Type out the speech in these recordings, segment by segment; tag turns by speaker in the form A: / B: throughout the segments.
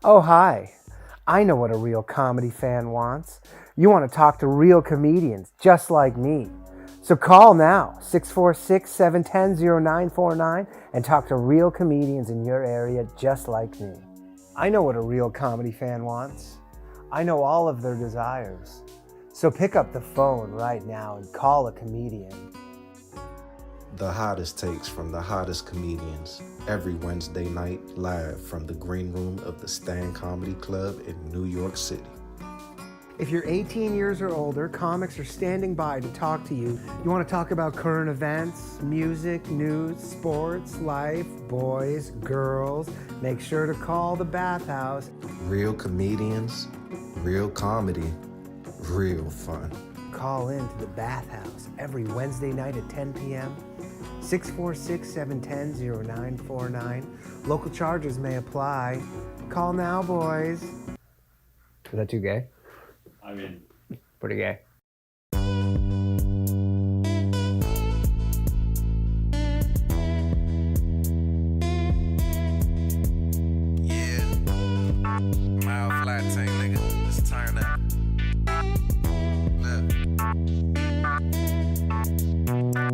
A: Oh, hi. I know what a real comedy fan wants. You want to talk to real comedians just like me. So call now, 646-710-0949, and talk to real comedians in your area just like me. I know what a real comedy fan wants. I know all of their desires. So pick up the phone right now and call a comedian.
B: The hottest takes from the hottest comedians every Wednesday night live from the green room of the Stand Comedy Club in New York City.
A: If you're 18 years or older, comics are standing by to talk to you. You want to talk about current events, music, news, sports, life, boys, girls, make sure to call the Bathhouse.
B: Real comedians, real comedy, real fun.
A: Call in to the Bathhouse every Wednesday night at 10 p.m. 646-710-0949. Local charges may apply. Call now, boys. Is that too gay?
C: I mean,
A: pretty gay.
D: Yeah. Mile flat tank, nigga. Let's turn up. Look.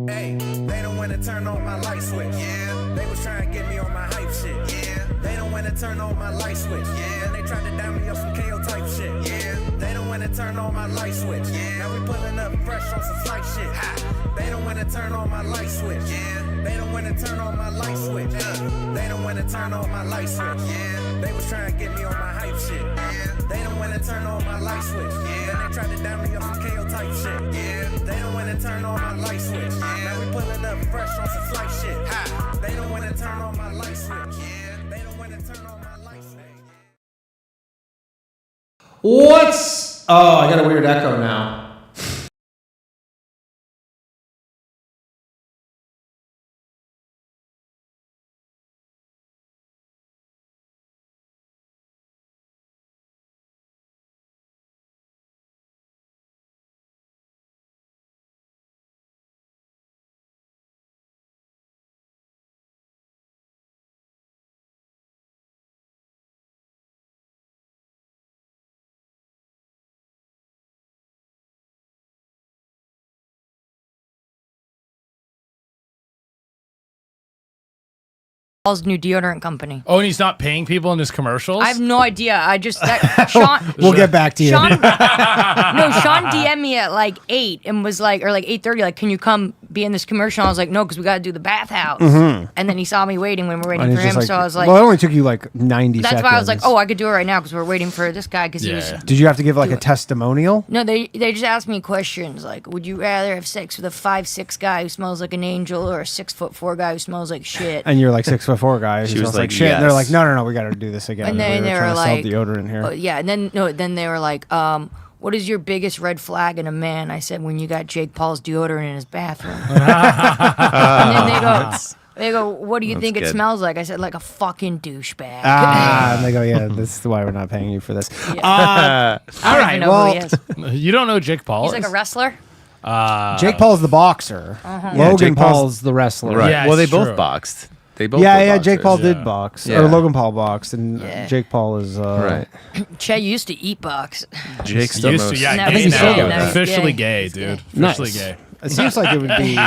D: Hey, they don't wanna turn on my light switch. Yeah. They was trying to get me on my hype shit. Yeah. They don't wanna turn on my light switch. Yeah. And they tried to down me up some KO type shit. Yeah. They don't wanna turn on my light switch. Yeah. Now we pulling up fresh on some flight shit. Ha. They don't wanna turn on my light switch. Yeah. They don't wanna turn on my light switch. They don't wanna turn on my light switch. Yeah. They was trying to get me on my hype shit. Yeah. They don't wanna turn on my light switch. Yeah. Then they tried to down me up some KO type shit. Yeah. They don't wanna turn on my light switch. Yeah. Now we pulling up fresh on some flight shit. Ha. They don't wanna turn on my light switch. Yeah. They don't wanna turn on my light switch.
E: What's... Oh, I got a weird echo now.
F: Paul's new deodorant company.
G: Oh, and he's not paying people in his commercials?
F: I have no idea. Sean.
E: We'll get back to you.
F: Sean DM'd me at like 8 and was like, or like 8:30, like, can you come be in this commercial? I was like, no, because we got to do the Bathhouse. And then he saw me waiting when we were waiting for him, so I was like,
E: well, it only took you like 90 seconds.
F: that's why I was like, oh, I could do it right now because we're waiting for this guy because he was.
E: Did you have to give like a testimonial?
F: No, they just asked me questions like, would you rather have sex with a 5'6" guy who smells like an angel or a 6'4" guy who smells like shit?
E: And you're like 6'4" guy.
C: She was like,
E: shit.
C: yes.
E: And they're like, no, we got to do this again.
F: And then they were
E: trying
F: like,
E: to sell deodorant here.
F: Yeah, and then they were like, what is your biggest red flag in a man? I said, when you got Jake Paul's deodorant in his bathroom. And then they go, what do you think it smells like? I said, like a fucking douchebag.
E: And they go, yeah, this is why we're not paying you for this.
F: Yeah.
E: All right, well,
G: You don't know Jake Paul?
F: He's like a wrestler.
E: Jake Paul's the boxer. Logan
C: Jake
E: Paul's the wrestler.
C: Right.
G: Yeah,
C: well, they
G: it's
C: both
G: true.
C: boxed. They both
E: Yeah,
C: were
E: Jake Paul
C: boxers.
E: did box.
C: Yeah.
E: Or Logan Paul boxed, and
F: Yeah.
E: Jake Paul is...
C: Right.
F: Che used to eat box.
C: Jake still
G: Used
C: knows.
G: to, yeah,
F: No,
G: gay
F: he's
G: now.
F: gay now.
G: Officially
F: He's
G: gay,
F: gay.
G: dude.
E: Nice.
G: Officially gay.
E: It seems like it would be...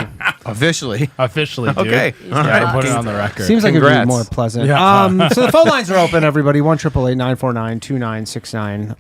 C: Officially.
G: Officially, dude.
C: Okay. All
G: Yeah,
C: right.
G: put it on the record.
E: Seems like it would be
C: Congrats.
E: more pleasant.
G: Yeah.
E: So the phone lines are open, everybody. 1-888-949-2969.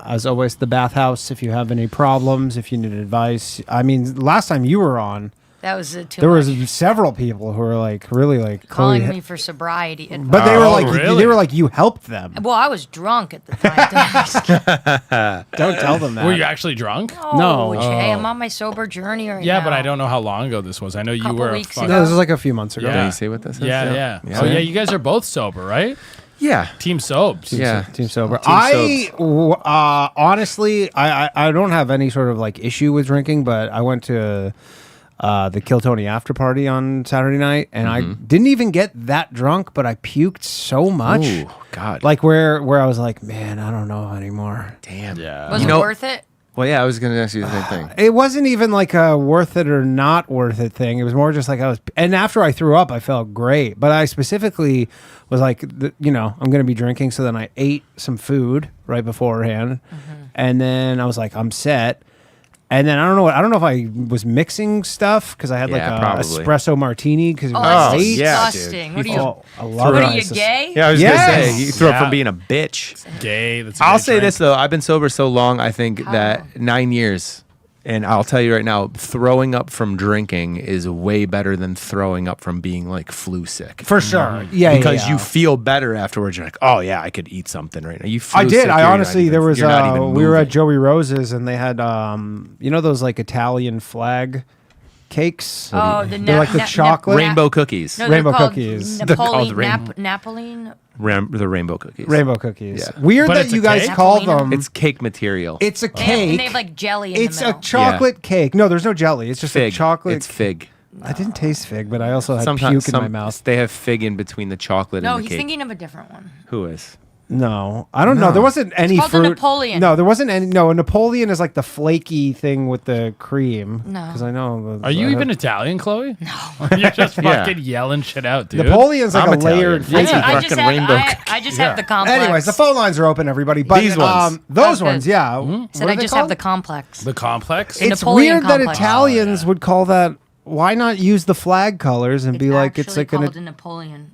E: As always, the Bathhouse. If you have any problems, if you need advice. I mean, last time you were on,
F: That was too
E: there
F: much.
E: was several people who were like really like
F: Calling
E: Chloe-
F: me for sobriety advice.
E: but they were like
G: really?
E: they were like you helped them.
F: Well, I was drunk at the time.
E: Don't tell them that.
G: Were you actually drunk?
E: No.
F: Che, I'm on my sober journey right now.
G: Yeah, but I don't know how long ago this was. I know you
F: Couple
G: were.
F: weeks
G: fucking-
E: No, this was like a few months ago.
G: Yeah.
C: Can you see what this is?
G: Yeah. Oh, yeah, you guys are both sober, right?
C: Yeah.
G: Team Sobes.
C: Yeah.
E: Team sober.
C: Team
E: Honestly, I don't have any sort of like issue with drinking, but I went to the Kill Tony after party on Saturday night, and I didn't even get that drunk, but I puked so much.
C: Ooh, God.
E: Like where I was like, man, I don't know anymore.
C: Damn.
G: Yeah.
F: Was
C: You
F: it
C: know-
F: worth it?
C: Well, yeah, I was going to ask you the same thing.
E: It wasn't even like a worth it or not worth it thing. It was more just like and after I threw up, I felt great. But I specifically was like, I'm going to be drinking. So then I ate some food right beforehand. And then I was like, I'm set. And then I don't know if I was mixing stuff because I had like a
C: probably.
E: espresso martini because it
F: Oh,
E: was
F: that's
E: late.
C: yeah,
F: disgusting.
C: dude.
F: What are you?
E: I love
F: What
E: it.
F: are you, gay?
C: Yeah, I was going to
E: Yes.
C: say, you threw up
G: Yeah.
C: from being a bitch.
G: Gay. That's a
C: I'll
G: great
C: say
G: drink.
C: this, though. I've been sober so long, I think that 9 years. And I'll tell you right now, throwing up from drinking is way better than throwing up from being like flu sick.
E: For sure. Yeah,
C: Because
E: yeah.
C: you feel better afterwards. You're like, oh yeah, I could eat something right now. You flu
E: I did.
C: sick,
E: I
C: you're not
E: honestly,
C: even-
E: there was,
C: you're not even
E: we were at
C: moving.
E: Joey Rose's and they had, those like Italian flag cakes.
F: Oh,
E: They're like the chocolate.
C: Rainbow cookies.
F: No, they're
E: Rainbow
F: called
E: cookies.
C: They're called
F: Napoleon. Napoleon.
C: The rainbow cookies.
E: Rainbow cookies.
C: Yeah.
E: Weird
G: But
E: that
G: it's
E: you
G: a
E: guys
G: cake?
E: call
F: Napoleon?
E: them.
C: It's cake material.
E: It's a
F: And
E: cake.
F: they have like jelly in
E: It's
F: the
E: a
F: middle.
E: chocolate cake. No, there's no jelly. It's just
C: fig.
E: a chocolate.
C: It's fig.
E: I didn't taste fig, but I also had
C: Sometimes
E: puke in my mouth.
C: they have fig in between the chocolate
F: No,
C: and the
F: he's
C: cake.
F: thinking of a different one.
C: Who is?
E: No, I don't know. There wasn't any
F: called a
E: fruit.
F: Napoleon.
E: No, there wasn't any. No, a Napoleon is like the flaky thing with the cream.
F: No.
E: because I know.
G: Are you even Italian, Chloe? No. You're just fucking yelling shit out, dude.
E: Napoleon's like
C: I'm
E: a
C: Italian.
E: layered.
C: Yeah.
E: flaky
F: I
E: thing.
F: just
C: fucking
F: have,
C: rainbow
F: I just have the complex.
E: Anyways, the phone lines are open, everybody. But
C: These ones.
E: those
F: Okay.
E: ones, yeah.
F: Said
E: What
F: I
E: are they
F: just have
E: called?
F: the complex.
G: The complex?
E: It's
F: Napoleon
E: weird that
F: complex.
E: Italians would call that. Why not use the flag colors and be like it's like
F: called
E: an
F: a Napoleon.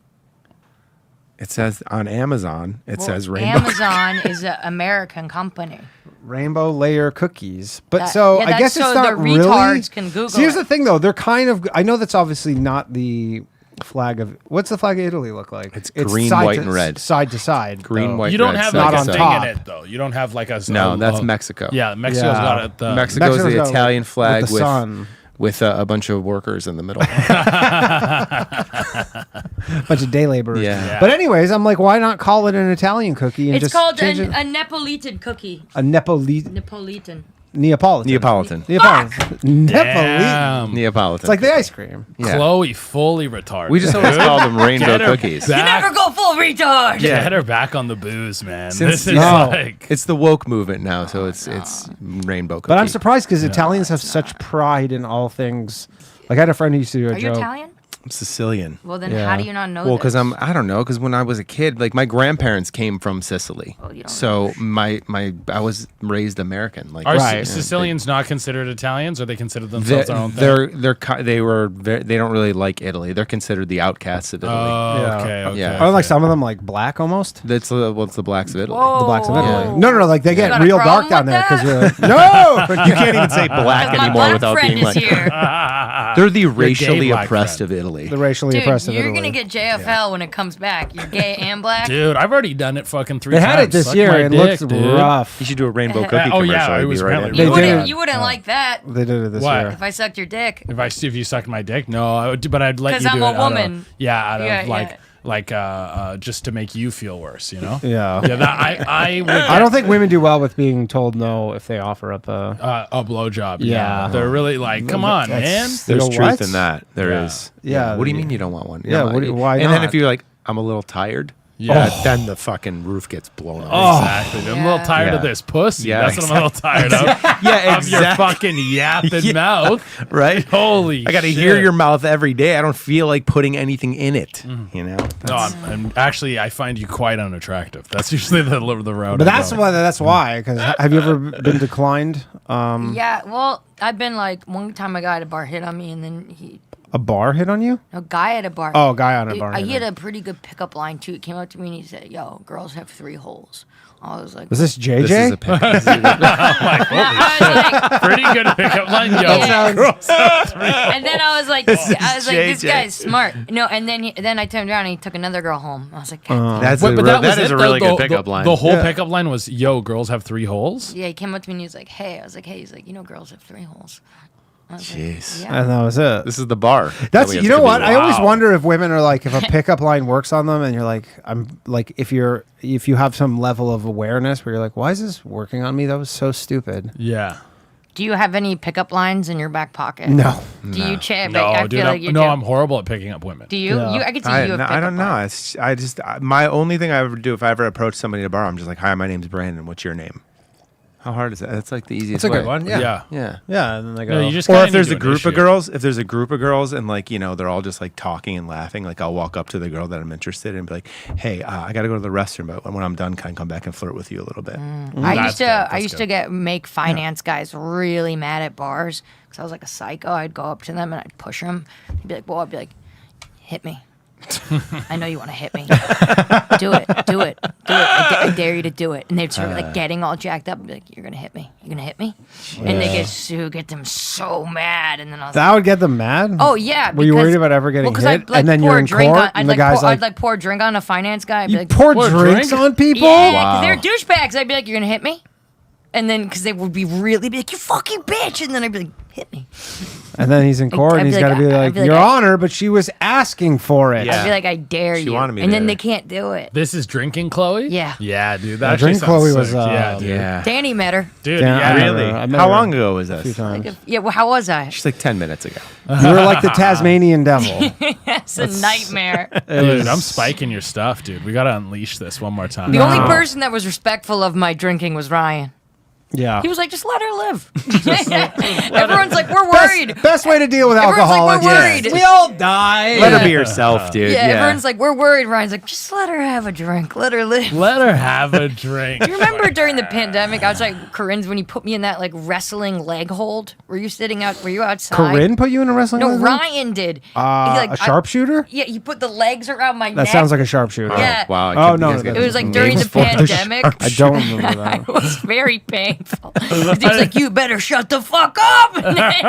C: It says on Amazon. It
F: Well,
C: says rainbow.
F: Amazon is an American company.
E: rainbow layer cookies? But
F: That-
E: so
F: yeah,
E: I guess
F: that's
E: it's
F: so
E: not
F: the
E: really.
F: retards can Google
E: So here's
F: it.
E: the thing, though. They're kind of. I know that's obviously not the flag of. What's the flag of Italy look like?
C: It's green,
E: side
C: white,
E: to-
C: and red.
E: Side to side.
C: Green,
E: though.
C: white,
G: You don't
C: red,
G: have
C: side
G: like
E: Not
G: a
E: on
G: thing
E: top.
G: in it, though. You don't have like a...
C: No, that's Mexico.
G: Yeah, Mexico's
E: Yeah.
G: got it.
C: Mexico's
E: Mexico's
C: the
E: got
C: Italian flag
E: with the sun.
C: with a bunch of workers in the middle.
E: Bunch of day laborers.
C: Yeah.
E: But anyways, I'm like, why not call it an Italian cookie and
F: It's
E: just
F: called
E: change it
F: a Napolitan cookie.
E: a Neapolitan.
F: Neapolitan.
E: Neapolitan.
C: Neapolitan.
E: Neapolitan.
G: Damn.
C: Neapolitan.
E: It's like the ice cream.
C: Yeah.
G: Chloe fully retarded.
C: We just always call them rainbow
G: Get her
C: cookies.
F: You
G: back-
F: never go full retard.
G: Get her back on the booze, man.
C: Since-
G: This is
E: No.
G: like...
C: It's the woke movement now, so it's rainbow cookie.
E: But I'm surprised because Italians have such pride in all things. Like I had a friend who used to do a
F: Are you
E: joke.
F: Italian?
C: I'm Sicilian.
F: Well, then
E: Yeah.
F: how do you not know
C: Well,
F: this?
C: because I don't know, because when I was a kid, like my grandparents came from Sicily,
F: Oh, you don't
C: so I was raised American. Like
G: Are
E: Right.
G: Sicilians not considered Italians, or they consider
C: They,
G: themselves their own thing?
C: they don't really like Italy. They're considered the outcasts of Italy.
G: Oh,
E: Yeah.
G: okay, okay.
C: Yeah.
E: Aren't like some of them like black almost?
C: It's the blacks of Italy.
E: The blacks of Italy.
F: Whoa.
E: No, like they get
F: got a
E: real
F: problem
E: dark down
F: with
E: there because
F: that?
E: you're like, no.
C: You can't even say black
F: My
C: anymore
F: black
C: without
F: friend
C: being
F: is
C: like
F: here.
C: they're the racially
G: black
C: oppressed
G: friend.
C: of Italy.
E: The racially
F: Dude,
E: oppressed of
F: you're
E: Italy.
F: gonna get JFL when it comes back. You're gay and black.
G: Dude, I've already done it fucking 3
E: They
G: times.
E: had it this
G: Suck
E: year.
G: my
E: It
G: dick,
E: looks
G: dude.
E: rough.
C: You should do a rainbow cookie
G: Oh,
C: commercial.
G: yeah,
C: I'd
G: it
C: be
G: was
C: right
G: apparently
C: in.
F: You
E: They
F: wouldn't,
E: did.
F: you wouldn't like that
E: They did it this
G: What?
E: year.
F: if I sucked your dick.
G: If you sucked my dick, no, I would, but I'd let
F: 'Cause
G: you do
F: I'm
G: it
F: a
G: out of-
F: woman.
G: out of
F: Yeah,
G: just to make you feel worse, you know?
E: Yeah.
G: Yeah, that, I would.
E: I don't think women do well with being told no if they offer up a.
G: A blowjob.
E: Yeah.
G: They're really like, come on, man.
E: That's-
C: There's
E: You know
C: truth
E: what?
C: in that. There
G: Yeah.
C: is.
E: Yeah.
C: What do you mean you don't want one?
E: Yeah, why
C: And then
E: not?
C: if you're like, I'm a little tired.
G: Yeah.
C: Then the fucking roof gets blown off.
G: Exactly. I'm a little
F: Yeah.
G: tired of
C: Yeah.
G: this pussy.
C: Yeah,
G: That's what I'm a little tired of.
C: Yeah,
G: Of your fucking yapping mouth.
C: Right?
G: Holy
C: I got to
G: shit.
C: hear your mouth every day. I don't feel like putting anything in it. You know?
G: No, I'm actually, I find you quite unattractive. That's usually the road.
E: But
G: I
E: that's
G: go.
E: why. That's why. Because have you ever been declined?
F: Yeah, well, I've been like, one time a guy at a bar hit on me, and then
E: A bar hit on you?
F: a guy at a bar.
E: Oh, a guy on a bar.
F: He
E: hit
F: had
E: on
F: a pretty good pickup line too. He came up to me and he said, "Yo, girls have 3 holes." I was like,
E: Was this JJ?
C: This is a pick.
F: I was like,
G: Pretty good pickup line. Yo,
F: Yeah.
G: girls.
F: and then I was like, this
C: JJ.
F: guy's smart. No, and then I turned around and he took another girl home. I was like,
C: That's
G: Wait, but that was
C: that is
G: it,
C: a
G: though?
C: really good
G: The-
C: pickup line.
G: The whole
E: Yeah.
G: pickup line was, yo, girls have 3 holes?
F: yeah. He came up to me and he was like, hey. I was like, hey. He's like, girls have 3 holes. I was
C: Jeez.
F: Like, yeah.
E: And that was it.
C: This is the bar.
E: That's
C: that we
E: you
C: have
E: know
C: to
E: what
C: be.
E: I always
G: Wow.
E: wonder if women are like if a pickup line works on them and you're like I'm like if you have some level of awareness where you're like why is this working on me, that was so stupid.
G: Yeah.
F: Do you have any pickup lines in your back pocket?
E: No.
F: Do you check?
G: No,
F: I
G: dude,
F: feel like you
G: no,
F: do.
G: I'm horrible at picking up women.
F: Do you?
E: Yeah.
F: I could see
C: I,
F: you.
C: no, I don't know. My only thing I ever do if I ever approach somebody at a bar, I'm just like, hi, my name's Brandon. What's your name? How hard is that? That's like the easiest
E: That's a
C: way.
E: good one. Yeah.
G: Yeah.
C: Yeah.
E: Yeah, and then they go.
G: No, you just
C: Or
G: kinda
C: if there's
G: need
C: a
G: to
C: group of
G: initiate.
C: girls, and like, they're all just like talking and laughing, like I'll walk up to the girl that I'm interested in and be like, hey, I got to go to the restroom, but when I'm done, can I come back and flirt with you a little bit?
F: I used to make finance guys really mad at bars because I was like a psycho. I'd go up to them and I'd push them. I'd be like, well, I'd be like, hit me. I know you want to hit me. Do it. I dare you to do it. And they'd start like getting all jacked up and be like, you're going to hit me. You're going to hit me. And they get them so mad. And then I was
E: That would get them mad.
F: oh, yeah.
E: Were you worried about ever getting
F: I'd,
E: hit?
F: like,
E: And then
F: pour
E: you're
F: a
E: in
F: drink
E: court,
F: on,
E: and the guy's
F: I'd like pour a drink on a finance guy. I'd be
E: you
F: like,
E: pour
G: Pour
E: drinks
G: drink?
E: on people?
F: yeah, 'cause they're douchebags. I'd be like, you're going to hit me? And then, because they would be like, you fucking bitch. And then I'd be like, hit me.
E: And then he's in court,
F: I'd
E: and
F: be
E: he's got to be
F: like,
E: like,
F: I'd be like,
E: Your Honor, but she was asking for it.
C: Yeah.
F: I'd be like, I dare
C: She
F: you.
C: wanted me
F: and then
C: to-
F: they can't do it.
G: This is drinking Chloe?
F: Yeah.
G: Yeah, dude. That
E: Yeah,
G: actually
E: Drink
G: sounds
E: Chloe
G: sick.
E: was,
G: yeah, dude.
C: Yeah.
F: Danny met her.
G: Dude,
E: Yeah,
G: yeah.
E: I met
C: Really?
E: her. I met
C: How
E: her
C: long ago was
E: a few
C: this?
E: times.
F: Yeah, well, how was I?
C: She's like 10 minutes ago.
E: You were like the Tasmanian devil.
F: It's a nightmare.
G: Dude, I'm spiking your stuff, dude. We got to unleash this one more time.
F: The only person that was respectful of my drinking was Ryan.
E: Yeah.
F: He was like, just let her live. Everyone's like, we're worried.
E: Best way to deal with
F: Everyone's like,
E: alcoholics.
F: we're worried.
E: We all die.
C: Let her be herself, dude.
F: Yeah, everyone's like, we're worried. Ryan's like, just let her have a drink. Let her live.
G: Let her have a drink.
F: Do you remember during the pandemic, outside Corinne's, when you put me in that like wrestling leg hold? Were you outside?
E: Corinne put you in a wrestling
F: No,
E: leg?
F: Ryan did. He, like,
E: A sharpsharpshooter?
F: Yeah, you put the legs around my
E: That
F: neck.
E: sounk like a sharpshooter.
F: Yeah.
C: Wow. I
E: Oh,
C: can't-
E: no,
C: you guys
E: that-
C: got
F: It was like during
C: names
F: the
C: for it.
F: pandemic.
E: I don't remember that.
F: It was very painful. He was like, you better shut the fuck up. And then,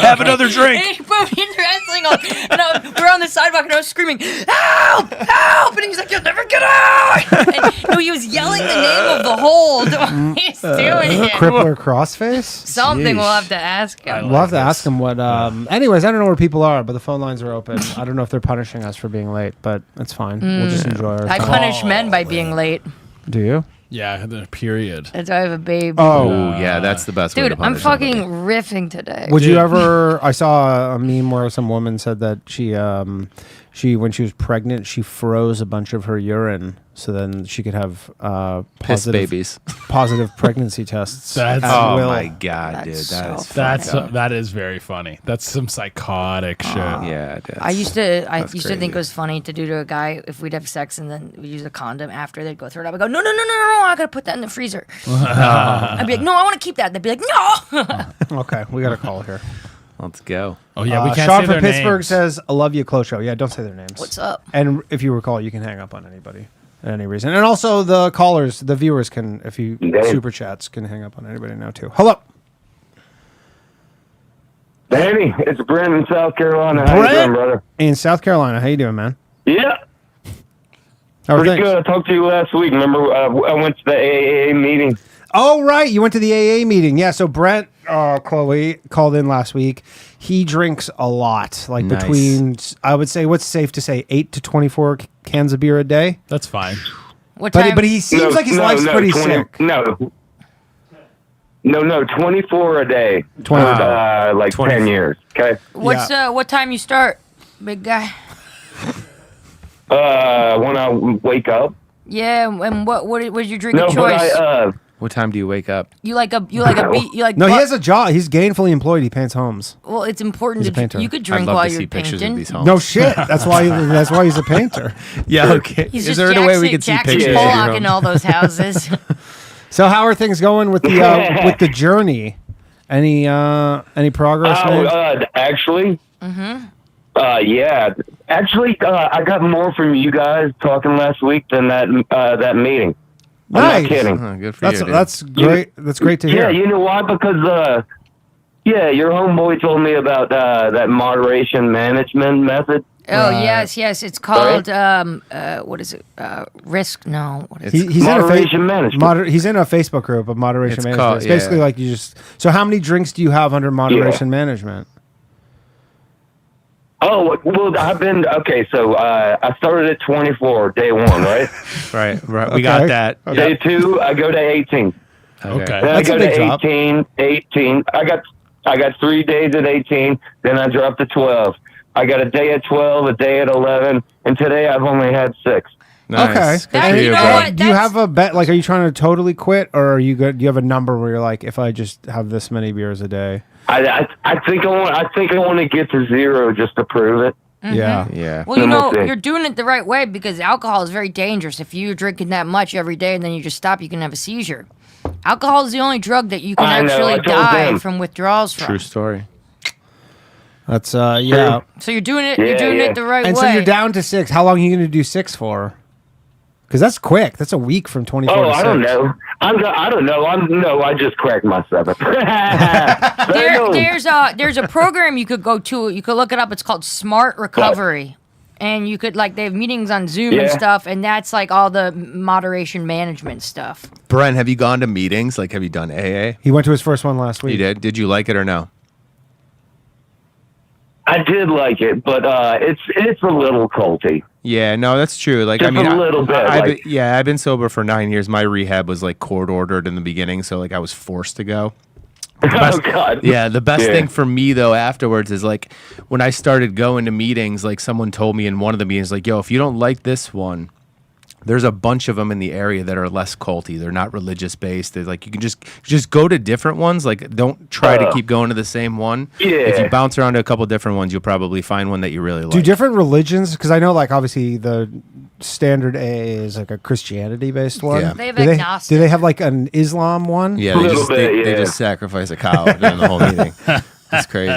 C: Have another drink.
F: and he put me in wrestling hold. And we're on the sidewalk and I was screaming, help, help. And he was like, you'll never get out. And, no, he was yelling the name of the hold while he's doing it.
E: Crippler crossface?
F: Something we'll have to ask him.
E: We'll have to ask him what. Anyways, I don't know where people are, but the phone lines are open. I don't know if they're punishing us for being late, but it's fine. We'll just enjoy our
F: I
E: time.
F: punish men by being late.
E: Do you?
G: Yeah, the period.
F: That's why I have a babe.
C: Oh, yeah. That's the best way
F: Dude,
C: to
F: I'm
C: punish
F: fucking
C: somebody.
F: riffing today.
E: Would you ever? I saw a meme where some woman said that she when she was pregnant, she froze a bunch of her urine so then she could have
C: Piss babies.
E: positive pregnancy tests.
G: That's-
E: at
C: Oh,
E: will.
C: my God, dude.
F: That's
C: That
F: so
C: is
G: That is very funny. That's some psychotic shit.
C: Yeah, dude.
F: I used to think
C: crazy.
F: it was funny to do to a guy if we'd have sex and then we use a condom after they'd go through it. I would go, no, I gotta put that in the freezer. I'd be like, no, I want to keep that. They'd be like, no.
E: Okay, we got a call here.
C: Let's go.
G: Oh yeah, we can't
E: Sean
G: say
E: from
G: their
E: Pittsburgh
G: names.
E: says, "I love you, Close Show." Yeah, don't say their names.
F: What's up?
E: And if you recall, you can hang up on anybody at any reason. And also the callers, the viewers can, if you super chats, can hang up on anybody now too. Hello.
H: Danny, it's Brent in South Carolina. How you
E: Brent?
H: doing, brother?
E: In South Carolina. How you doing, man?
H: Yeah,
E: How are
H: pretty
E: things?
H: good. I talked to you last week. Remember, I went to the AAA meeting.
E: Oh, right. You went to the AA meeting. Yeah. So Brent, Chloe called in last week. He drinks a lot, like
C: Nice.
E: between, I would say, what's safe to say, 8 to 24 cans of beer a day.
G: That's fine.
F: What time?
E: But he seems like his life's pretty
H: 20
E: sick.
H: No, 24 a day
E: 20.
H: for like 10 years. Okay.
F: what time you start, big guy?
H: When I wake up.
F: Yeah, and what was your drink
H: No,
F: of
H: but
F: choice?
C: What time do you wake up?
F: You like a
E: No, he has a job. He's gainfully employed. He paints homes.
F: Well, it's important
E: He's a painter.
F: you could
C: I'd
F: drink
C: love
F: while
C: to
F: you're
C: see pictures of
F: painting.
C: these homes.
E: No shit. That's why he's a painter.
C: Yeah, okay.
F: He's
C: Is
F: just
C: there a way we
F: Jackson-
C: could see
F: Jackson
C: pictures of your
F: Pollock
C: home?
F: in all those houses.
E: So how are things going with the journey? Any progress made?
H: Actually. Yeah. Actually, I got more from you guys talking last week than that meeting. I'm
E: Nice.
H: not kidding.
C: Oh, good for you, dude.
E: That's great. That's great to hear.
H: Yeah, you know why? Because your homeboy told me about that moderation management method.
F: Oh yes, it's called what is it? Risk? No, what is it?
E: He's
H: Moderation management.
E: He's in a Facebook group of moderation
C: It's
E: management.
C: called-
E: It's basically
C: yeah.
E: like you just. So how many drinks do you have under moderation management?
H: Oh, well, I've been, okay, so I started at 24, day one, right?
C: Right. We
E: Okay.
C: got that.
H: Day two, I go to 18.
G: Okay.
H: Then
E: That's
H: I
E: a
H: go
E: big
H: to
E: drop.
H: 18. I got 3 days at 18, then I dropped to 12. I got a day at 12, a day at 11, and today I've only had 6.
C: Nice.
E: Okay.
C: Good
F: That-
C: for
F: you
C: you,
F: know
C: bro.
F: what?
E: Do you
F: That's-
E: have a bet? Like, are you trying to totally quit, or are you good? Do you have a number where you're like, if I just have this many beers a day?
H: I think I want to get to 0 just to prove it.
E: Yeah.
C: Yeah.
F: Well, you
H: Then we'll
F: know,
H: see.
F: you're doing it the right way because alcohol is very dangerous. If you're drinking that much every day and then you just stop, you can have a seizure. Alcohol is the only drug that you can
H: I know, I
F: actually
H: told
F: die
H: them.
F: from withdrawals from.
C: True story.
E: That's yeah.
F: So you're doing it.
H: Yeah,
F: you're doing
H: yeah.
F: it the right
E: And
F: way.
E: so you're down to 6. How long are you going to do 6 for? Because that's quick. That's a week from 24 to 6.
H: I don't know. I don't know. I just cracked my 7th.
F: There's a program you could go to. You could look it up. It's called Smart Recovery. And you could they have meetings on Zoom and
H: Yeah.
F: stuff, and that's like all the moderation management stuff.
C: Brent, have you gone to meetings? Like, have you done AA?
E: He went to his first one last week.
C: You did? Did you like it or no?
H: I did like it, but it's a little culty.
C: Yeah, no, that's true. Like,
H: Just
C: I mean,
H: a little bit, like-
C: I've been sober for 9 years. My rehab was like court ordered in the beginning, so like I was forced to go.
H: Oh God.
C: Yeah, the best
H: Yeah.
C: thing for me though afterwards is like when I started going to meetings, like someone told me in one of the meetings, like, yo, if you don't like this one, there's a bunch of them in the area that are less culty. They're not religious based. They're like, you can just go to different ones. Like, don't try to keep going to the same one.
H: Yeah.
C: If you bounce around to a couple different ones, you'll probably find one that you really like.
E: Do different religions? Because I know, like, obviously the standard AA is like a Christianity based one.
C: Yeah.
F: They have
E: do
F: agnostic.
E: do they have like an Islam one?
C: Yeah,
H: A
C: they
H: little
C: just
H: bit,
C: they
H: yeah.
C: just sacrifice a cow during the whole meeting. It's crazy.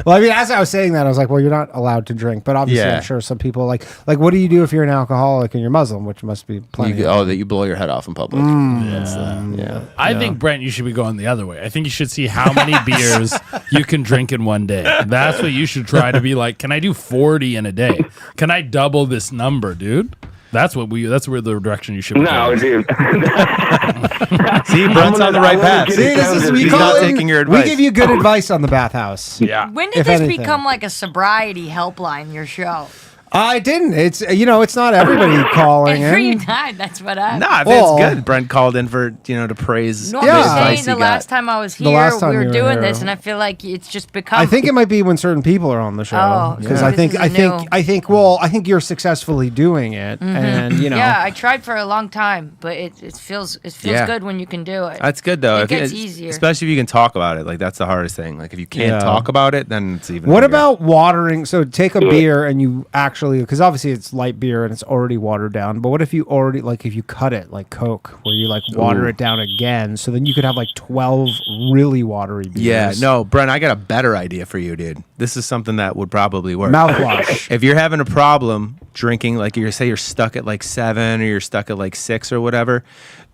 E: Well, I mean, as I was saying that, I was like, well, you're not allowed to drink, but obviously,
C: Yeah.
E: I'm sure some people like, what do you do if you're an alcoholic and you're Muslim, which must be plenty.
C: That you blow your head off in public. Yeah.
G: I think, Brent, you should be going the other way. I think you should see how many beers you can drink in one day. That's what you should try to be like. Can I do 40 in a day? Can I double this number, dude? That's where the direction you should be
H: No,
G: going.
H: dude.
C: See, Brent's on the right path.
H: get
E: See,
H: it
E: this
H: down
E: is
H: to
E: we
C: He's
E: call
C: not
E: it-
C: taking your
E: We
C: advice.
E: give you good advice on the Bathhouse.
G: Yeah.
F: When did
E: If
F: this
E: anything.
F: become like a sobriety helpline? Your show.
E: I didn't. It's it's not everybody calling
F: After you
E: in.
F: died, that's what I.
C: Nah,
E: Well-
C: it's good. Brent called in for to praise.
F: No,
C: the
F: I'm
E: Yeah.
F: just saying
C: advice he
F: the
C: got.
F: last time I was
E: The
F: here,
E: last time
F: we
E: you
F: were
E: were
F: doing
E: here.
F: this, and I feel like it's just become.
E: I think it might be when certain people are on the show.
F: Oh,
E: Because
F: yeah.
E: I think
F: This
E: I
F: is
E: think
F: new.
E: I think I think you're successfully doing it, and
F: Yeah, I tried for a long time, but it feels
C: Yeah.
F: good when you can do it.
C: That's good though.
F: It
C: If you-
F: gets easier.
C: especially if you can talk about it. Like that's the hardest thing. Like if you can't
E: Yeah.
C: talk about it, then it's even.
E: What
C: harder.
E: about watering? So take a beer and you actually, because obviously it's light beer and it's already watered down. But what if you already, like, if you cut it like Coke, where you like water it down again, so then you could have like 12 really watery beers.
C: Yeah, no, Brent, I got a better idea for you, dude. This is something that would probably work.
E: Mouthwash.
C: If you're having a problem drinking, like you're stuck at like 7 or you're stuck at like 6 or whatever,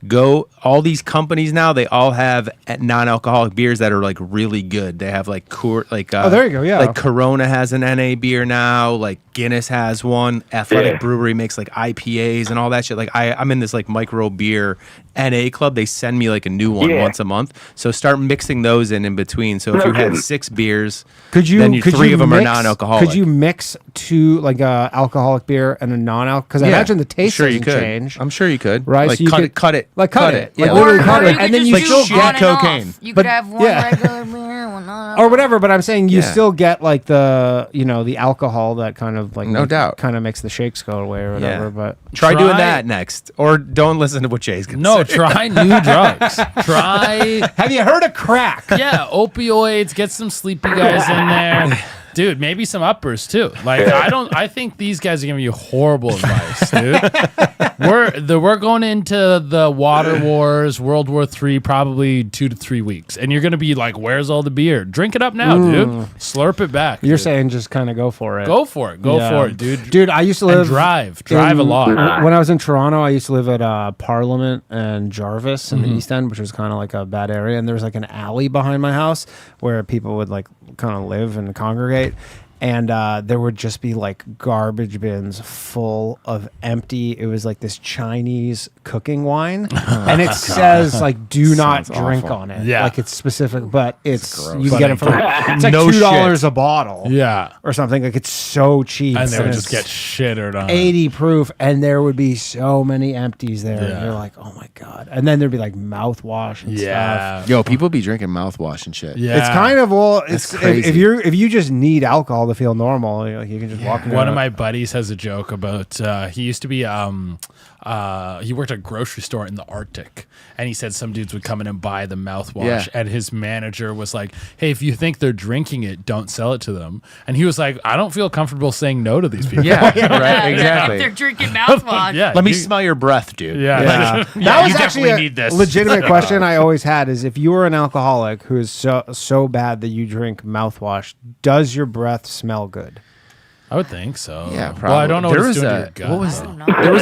C: go. All these companies now, they all have non-alcoholic beers that are like really good. They have like
E: Oh, there you go, yeah.
C: like Corona has an NA beer now. Like Guinness has one. Athletic
H: Yeah.
C: Brewery makes like IPAs and all that shit. Like I'm in this like micro beer NA club. They send me like a new one
H: Yeah.
C: once a month. So start mixing those in between. So if
H: No
C: you had
H: kidding.
C: 6 beers,
E: Could you?
C: then
E: could
C: three
E: you
C: of them
E: mix,
C: are non-alcoholic.
E: Could you mix two like a alcoholic beer and a non-alcoholic? Because I imagine the taste
C: sure you
E: doesn't
C: could.
E: change.
C: I'm sure you could.
E: Right,
C: Like
E: so you
C: cut
E: could-
C: it, cut it,
E: like cut it.
C: Yeah,
E: Like, literally cut
F: or
E: it,
F: you
E: and
F: could
E: then
F: just
E: you
F: do
E: still
C: shit
F: on and off.
C: cocaine.
F: You
E: But-
F: could have one
E: yeah.
F: regular beer, one non.
E: or whatever. But I'm saying you
C: Yeah.
E: still get like the alcohol that kind of like
C: No doubt.
E: kind of makes the shakes go away or whatever.
C: Yeah.
E: But
C: Try
G: Try-
C: doing that next, or don't listen to what Jay's gonna
G: No,
C: say.
G: try new drugs. Try,
E: have you heard of crack?
G: yeah, opioids. Get some sleepy guys in there. Dude, maybe some uppers too. Like I think these guys are giving you horrible advice, dude. We're going into the water wars, World War III, probably 2 to 3 weeks, and you're gonna be like, "Where's all the beer? Drink it up now, dude. Slurp it back."
E: You're
G: dude.
E: saying just kind of go for it.
G: go for it, go
E: Yeah.
G: for it, dude.
E: Dude, I used to
G: And
E: live
G: drive a
E: in-
G: lot.
E: When I was in Toronto, I used to live at Parliament and Jarvis in the East End, which was kind of like a bad area. And there was like an alley behind my house where people would like kind of live and congregate. And there would just be like garbage bins full of empty. It was like this Chinese cooking wine, and it says like "do not
C: Sounds
E: drink"
C: awful.
E: on it.
G: Yeah.
E: like it's specific, but it's
C: gross.
E: you can get it for like, it's like
C: No
E: $2
C: shit.
E: a bottle,
G: Yeah,
E: or something. Like it's so cheap,
G: and they would just
E: it's
G: get shittered on.
E: 80 proof, and there would be so many empties there.
G: Yeah.
E: And you're like, oh my god! And then there'd be like mouthwash and stuff.
G: Yeah,
C: Yo, people be drinking mouthwash and shit.
G: yeah.
E: It's kind of it's
C: crazy.
E: if you just need alcohol, alcohol to feel normal. You can just walk into
G: One of my buddies has a joke about he used to be he worked at a grocery store in the Arctic, and he said some dudes would come in and buy the mouthwash, and his manager was like, hey, if you think they're drinking it, don't sell it to them. And he was like, I don't feel comfortable saying no to these people.
C: Right, exactly.
F: They're drinking mouthwash.
C: Let me smell your breath, dude.
E: that was actually a legitimate question I always had: is if you were an alcoholic who is so bad that you drink mouthwash, does your breath smell good?
G: I would think so.
C: Yeah, probably.
G: Well, I don't know what it's doing to your gut.
C: What was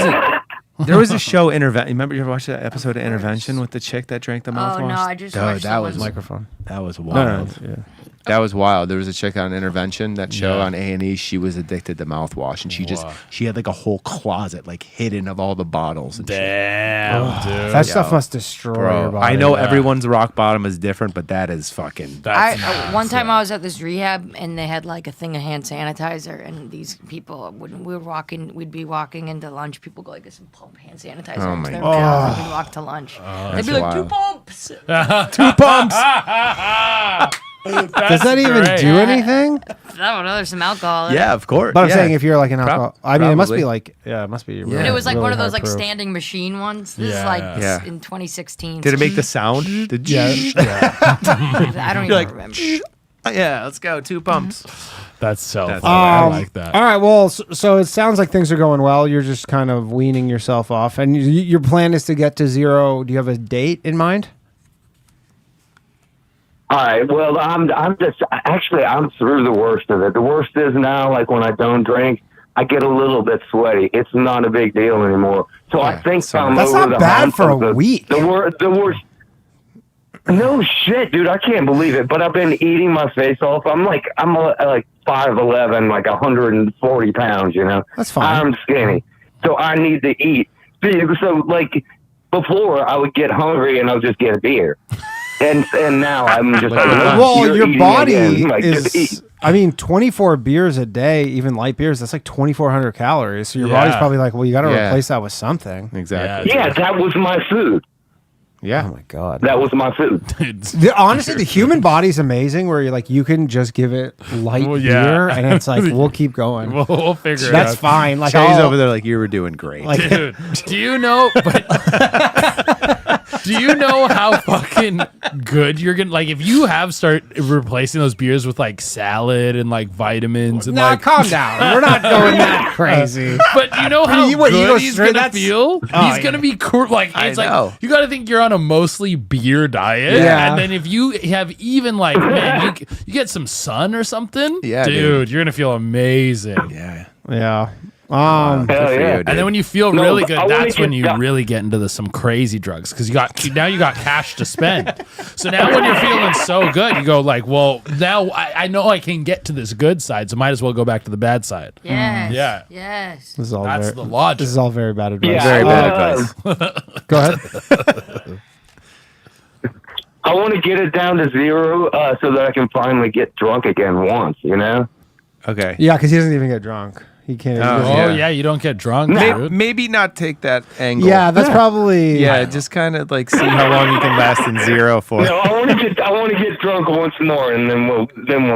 C: it? There was a show, Remember you ever watched that episode of Intervention with the chick that drank the mouthwash?
F: Oh, no, I just watched
C: that was
E: microphone.
C: That was wild.
E: No,
C: That was wild. There was a chick on Intervention, that show on A&E. She was addicted to mouthwash, and she had like a whole closet like hidden of all the bottles. And
G: Damn, dude.
E: That stuff must destroy your body.
C: I know everyone's rock bottom is different, but that is fucking.
F: One time I was at this rehab, and they had like a thing of hand sanitizer, and these people, when we'd be walking into lunch, people go like this and pump hand sanitizer.
C: Oh my
F: God! We'd walk to lunch. They'd be like, 2 pumps.
C: 2 pumps.
E: Does that even do anything?
F: I don't know. There's some alcohol in it.
C: Yeah, of course.
E: But I'm saying if you're like an alcohol, I mean, it must
C: probably.
E: be like, it must be.
F: But it was like
E: really
F: one of those
E: hard
F: like
E: proof.
F: standing machine ones. This is like in 2016.
C: Did it make the sound?
F: I don't even remember.
C: Yeah, let's go. 2 pumps.
G: That's so funny. I like that.
E: All right, well, so it sounds like things are going well. You're just kind of weaning yourself off, and your plan is to get to 0. Do you have a date in mind?
H: All right. Well, I'm through the worst of it. The worst is now, like when I don't drink, I get a little bit sweaty. It's not a big deal anymore. So I think I'm
E: that's
H: over
E: not
H: the
E: bad
H: hump
E: for
H: of
E: a week.
H: The worst. No shit, dude. I can't believe it. But I've been eating my face off. I'm like 5'11", like 140 pounds. You know,
E: that's fine.
H: I'm skinny, so I need to eat. So like before, I would get hungry and I'll just get a beer. And now I'm just like,
E: well, your body
H: just eat.
E: I mean, 24 beers a day, even light beers, that's like 2,400 calories. So your body's probably like, well, you got to replace that with something.
C: Exactly.
H: Yeah, that was my food.
C: Yeah.
E: Oh my God.
H: That was my food.
E: Honestly, the human body's amazing where you're like, you can just give it light beer and it's like, we'll keep going.
G: We'll figure it out.
E: That's fine. Like,
C: Shay's over there like, you were doing great.
E: Like,
G: dude, do you know how fucking good you're gonna, like, if you start replacing those beers with like salad and like vitamins and
E: calm down. We're not going that crazy.
G: But you know how good he's gonna feel?
E: Oh,
G: He's gonna be cool. Like, it's like, you gotta think you're on a mostly beer diet.
E: Yeah.
G: And then if you have even like, man, you get some sun or something, dude, you're gonna feel amazing.
E: Yeah.
H: Hell yeah.
G: And then when you feel really good, that's when you really get into some crazy drugs because you got cash to spend. So now when you're feeling so good, you go like, well, now I know I can get to this good side, so might as well go back to the bad side.
F: Yes.
G: Yeah.
F: Yes.
E: This is all
G: That's the logic.
E: This is all very bad advice.
H: Yeah,
C: Very bad advice.
E: Go ahead.
H: I want to get it down to 0 so that I can finally get drunk again once, you know?
C: Okay.
E: Yeah, because he doesn't even get drunk. He can't.
G: You don't get drunk, dude.
C: Maybe not take that angle.
E: Yeah, that's probably.
C: Yeah, just kind of like see how long you can last in 0 for.
H: No, I want to get drunk once more, and then we'll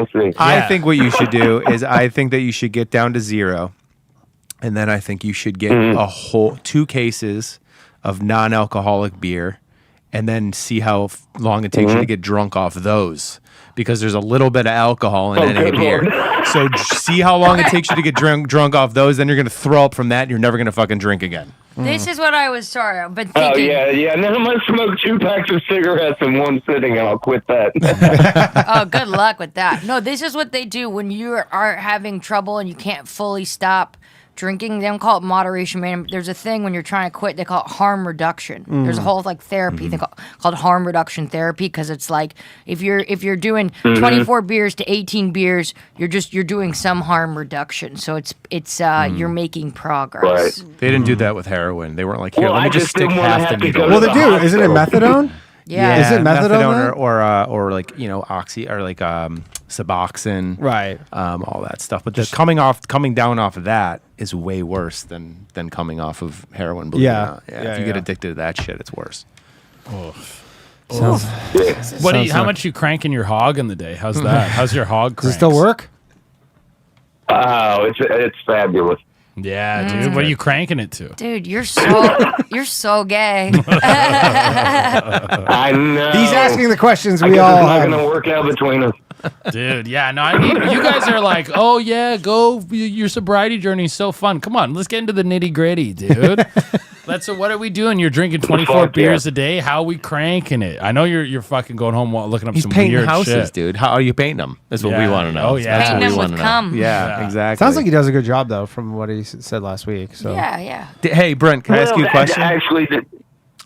H: see.
C: I think what you should do is I think that you should get down to 0, and then I think you should get a whole 2 cases of non-alcoholic beer, and then see how long it takes you to get drunk off those. Because there's a little bit of alcohol in any beer. So see how long it takes you to get drunk off those. Then you're going to throw up from that, and you're never going to fucking drink again.
F: This is what I was thinking.
H: Oh, yeah. And then I'm going to smoke 2 packs of cigarettes in one sitting, and I'll quit that.
F: Oh, good luck with that. No, this is what they do when you are having trouble and you can't fully stop drinking. They don't call it moderation, man. There's a thing when you're trying to quit, they call it harm reduction. There's a whole like therapy thing called harm reduction therapy, because it's like if you're doing 24 beers to 18 beers, you're doing some harm reduction. So it's you're making progress.
H: Right.
C: They didn't do that with heroin. They weren't like, here, let me just stick
H: didn't wanna
C: half the
H: have to
C: needle.
H: go
E: Well,
H: to
E: they
H: the
E: do. Isn't it
H: hospital.
E: methadone?
F: Yeah.
E: Is it methadone
C: or like oxy or like Suboxone,
E: Right.
C: all that stuff. But the coming down off of that is way worse than coming off of heroin. Believe it or not. If you get addicted to that shit, it's worse.
G: How much you cranking your hog in the day? How's that? How's your hog cranks?
E: Does it still work?
H: Oh, it's fabulous.
G: Yeah, dude. What are you cranking it to?
F: Dude, you're so gay.
H: I know.
E: He's asking the questions
H: I
E: we
H: guess
E: all
H: it's not
E: have.
H: going to work out between us.
G: Dude, yeah, no, I mean, you guys are like, oh yeah, go, your sobriety journey is so fun. Come on, let's get into the nitty gritty, dude. What are we doing? You're drinking 24 beers a day. How are we cranking it? I know you're fucking going home looking up
C: He's
G: some
C: painting
G: weird
C: houses,
G: shit.
C: dude. How are you painting them? That's what we want to know.
G: Oh, yeah.
C: That's what
F: Painting
C: we
F: them
C: wanna
F: with
C: know.
F: cum.
C: Yeah,
G: Yeah.
C: exactly.
E: Sounds like he does a good job though, from what he said last week. So
F: Yeah.
C: Hey, Brent, can I ask you a question?
H: Actually,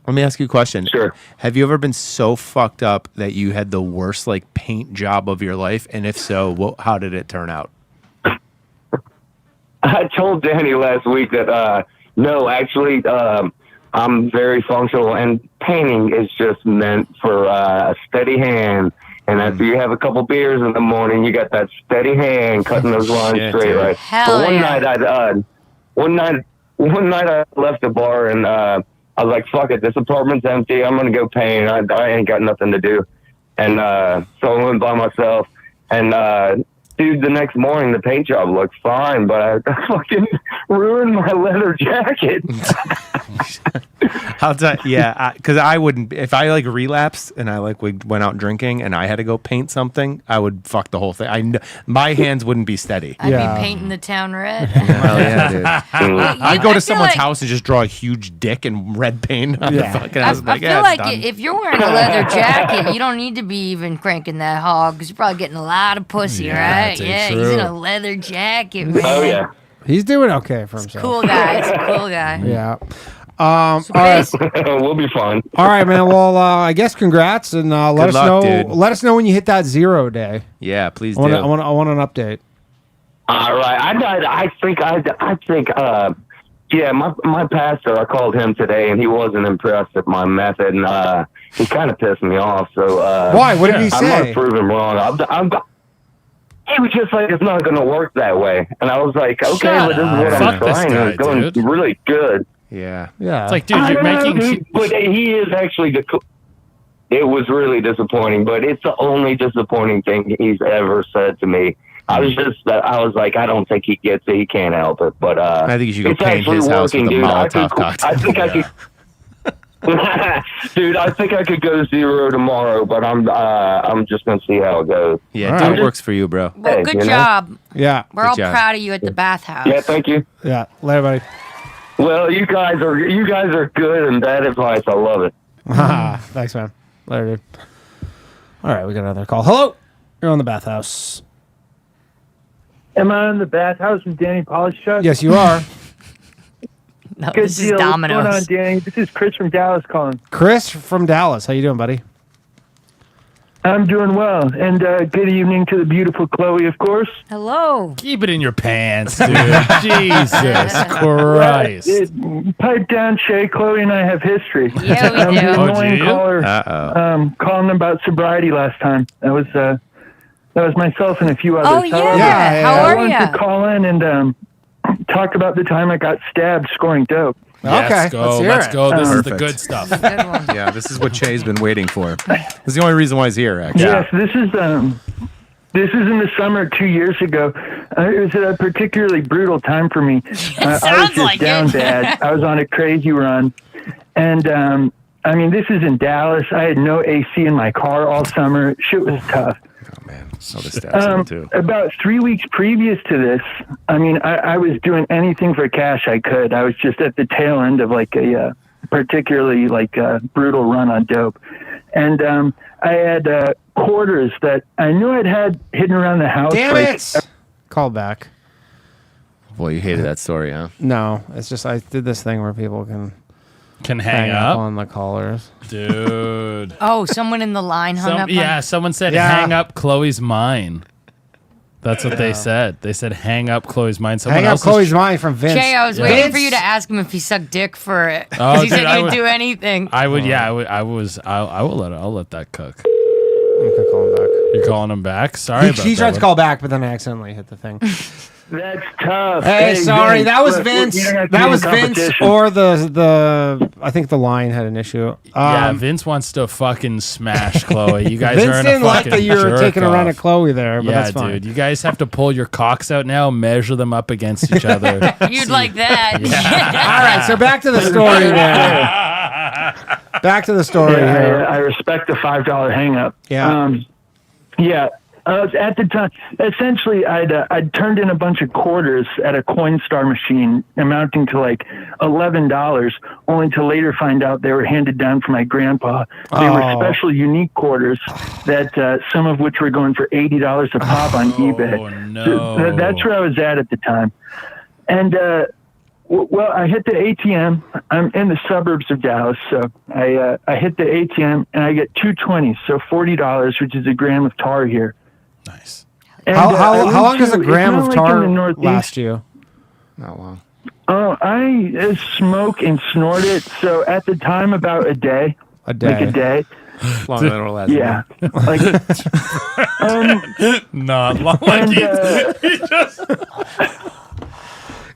C: Let me ask you a question.
H: Sure.
C: Have you ever been so fucked up that you had the worst like paint job of your life? And if so, how did it turn out?
H: I told Danny last week that no, actually, I'm very functional, and painting is just meant for a steady hand. And after you have a couple beers in the morning, you got that steady hand cutting those lines
C: Shit,
H: straight,
C: dude.
H: right?
F: Hell
H: But
F: yeah.
H: one night I left the bar and I was like, "Fuck it, this apartment's empty. I'm gonna go paint. I ain't got nothing to do." And so I went by myself. And dude, the next morning the paint job looked fine, but I fucking ruined my leather jacket.
C: I'll tell because I wouldn't if I like relapsed and I like we went out drinking and I had to go paint something, I would fuck the whole thing. I know my hands wouldn't be steady.
F: I'd
E: Yeah.
F: be painting the town red.
C: Hell yeah, dude. I'd go
F: I
C: to
F: feel
C: someone's
F: like-
C: house and just draw a huge dick and red paint on the fucking
F: I
C: house.
F: feel
C: yeah,
F: like
C: it's done.
F: if you're wearing a leather jacket, you don't need to be even cranking that hog because you're probably getting a lot of pussy,
G: Yeah,
F: right?
G: dude,
F: Yeah, he's
G: true.
F: in a leather jacket, man.
H: Oh yeah.
E: he's doing okay for himself.
F: Cool guy. He's a cool guy.
E: Yeah. All right.
F: Base-
H: We'll be fine.
E: All right, man. Well, I guess congrats, and let
C: Good
E: us
C: luck,
E: know.
C: dude.
E: Let us know when you hit that 0 day.
C: Yeah, please
E: I
C: do.
E: want an update.
H: All right. I think, yeah, my pastor, I called him today and he wasn't impressed with my method and, he kind of pissed me off. So,
E: Why? What did he
H: I'm
E: say?
H: going to prove him wrong. He was just like, it's not going to work that way. And I was like, okay,
G: Shut
H: but this is
G: up.
H: what I'm
G: Fuck this
H: trying.
G: guy,
H: And it's going
G: dude.
H: really good.
C: Yeah.
E: Yeah.
G: It's like, dude,
H: I
G: you're
H: know,
G: making.
H: dude, but he is actually it was really disappointing, but it's the only disappointing thing he's ever said to me. I was like, I don't think he gets it. He can't help it. But
C: I think you should go
H: it's
C: paint
H: actually
C: his house with
H: working,
C: a
H: dude.
C: Molotov cocktail.
H: I think I could. Dude, I think I could go 0 tomorrow, but I'm just gonna see how it goes.
C: Yeah,
E: All
C: do
E: right.
C: what works for you, bro.
F: Well,
H: Hey,
F: good
H: you know?
F: job.
E: Yeah.
F: We're all
C: job.
F: proud of you at the bathhouse.
H: Yeah, thank you.
E: Yeah. Later, buddy.
H: Well, you guys are good and bad advice. I love it.
E: Thanks, man. Later, dude. All right, we got another call. Hello. You're on the bathhouse.
I: Am I on the Bathhouse with Danny Polishchuk?
E: Yes, you are.
F: No,
I: Good
F: this
I: deal.
F: is Domino's.
I: What's going on, Danny? This is Chris from Dallas calling.
E: Chris from Dallas. How you doing, buddy?
I: I'm doing well. And good evening to the beautiful Chloe, of course.
F: Hello.
G: Keep it in your pants, dude. Jesus Christ.
I: Pipe down, Shay. Chloe and I have history.
F: Yeah, we
I: I'm the
F: do.
G: Oh, do
I: annoying
G: you?
I: caller
C: Uh-oh.
I: calling about sobriety last time. That was myself and a few others.
F: Oh, yeah.
E: Yeah,
F: How
I: I
F: are
I: wanted to
F: you?
I: call in and talk about the time I got stabbed scoring dope.
G: Let's
E: Okay,
G: go.
E: let's hear
G: Let's
E: it.
G: go. This is the
C: Perfect.
G: good stuff.
F: Good one.
C: Yeah, this is what Che's been waiting for. This is the only reason why he's here, actually.
I: Yes, this is in the summer 2 years ago. It was a particularly brutal time for me. I was
F: sounds
I: just
F: like
I: down
F: it.
I: bad. I was on a crazy run. And, I mean, this is in Dallas. I had no AC in my car all summer. Shit was tough.
C: Oh, man. Oh, the stats too.
I: About 3 weeks previous to this, I mean, I was doing anything for cash I could. I was just at the tail end of like a particularly like brutal run on dope. And I had quarters that I knew I'd had hidden around the house.
E: Damn
I: like,
E: it! Call back.
C: Boy, you hated that story, huh?
E: No, it's just I did this thing where people can
G: Hang
E: hang up
G: up,
E: on the callers.
G: dude.
F: Oh, someone in the line hung up.
G: Yeah, someone said
E: Yeah.
G: hang up Chloe's mine. That's what they said. They said hang up Chloe's mind. Someone
E: Hang up
G: else is
E: Chloe's mind from Vince.
F: Jay, I was
G: Yeah.
F: waiting for you to ask him if he sucked dick for it. 'Cause
G: Oh,
F: he
G: dude,
F: said
G: I
F: he'd
G: would-
F: do anything.
G: I would. Yeah, I will let. I'll let that cook.
E: Okay, call him back.
G: You're calling him back. Sorry about
E: He
G: that
E: tried to
G: one.
E: call back, but then I accidentally hit the thing.
I: That's tough.
E: Hey, sorry, that was
I: look,
E: Vince.
I: you don't have to
E: That
I: be
E: was
I: in
E: Vince,
I: competition.
E: or the. I think the line had an issue.
G: Yeah, Vince wants to fucking smash Chloe. You guys
E: Vince
G: are in
E: didn't
G: a
E: like
G: fucking
E: that you were taking a run at
G: jerk-off.
E: Chloe there, but
G: Yeah,
E: that's fine.
G: dude. You guys have to pull your cocks out now, measure them up against each other.
F: You'd like that.
E: All right, so back to the story there. Back to the story here.
I: I respect the $5 hang up.
E: Yeah.
I: Yeah. At the time, essentially, I'd turned in a bunch of quarters at a Coinstar machine amounting to like $11, only to later find out they were handed down from my grandpa. They were special, unique quarters that some of which were going for $80 a pop on eBay.
G: Oh, no.
I: So that's where I was at the time. And, well, I hit the ATM. I'm in the suburbs of Dallas, so I hit the ATM and I get 220, so $40, which is a gram of tar here.
G: Nice.
I: And,
E: How
I: I
E: long
I: went
E: does a
I: to-
E: gram
I: it's
E: of
I: not like in
E: tar
I: the Northeast.
E: last you?
C: Not long.
I: Oh, I smoke and snort it. So at the time, about a day.
E: A day.
I: Like a day.
C: Longer than it'll last.
I: Yeah. Like,
G: Not long.
I: and,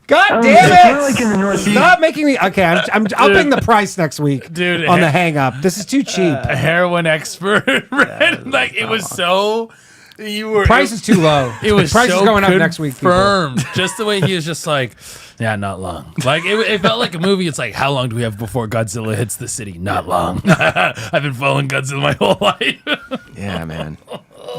E: God
I: it's
E: damn
I: not
E: it!
I: like in the Northeast.
E: Stop making me. Okay, I'm upping the price next week,
G: Dude,
E: on the hang up. This is too cheap.
G: A heroin expert, right? Like it was so. You were
E: Price is too low.
G: It was
E: price
G: so
E: is going up next week. people.
G: confirmed. Just the way he was just like, yeah, not long. Like it felt like a movie. It's like, how long do we have before Godzilla hits the city? Not long. I've been following Godzilla my whole life.
C: Yeah, man.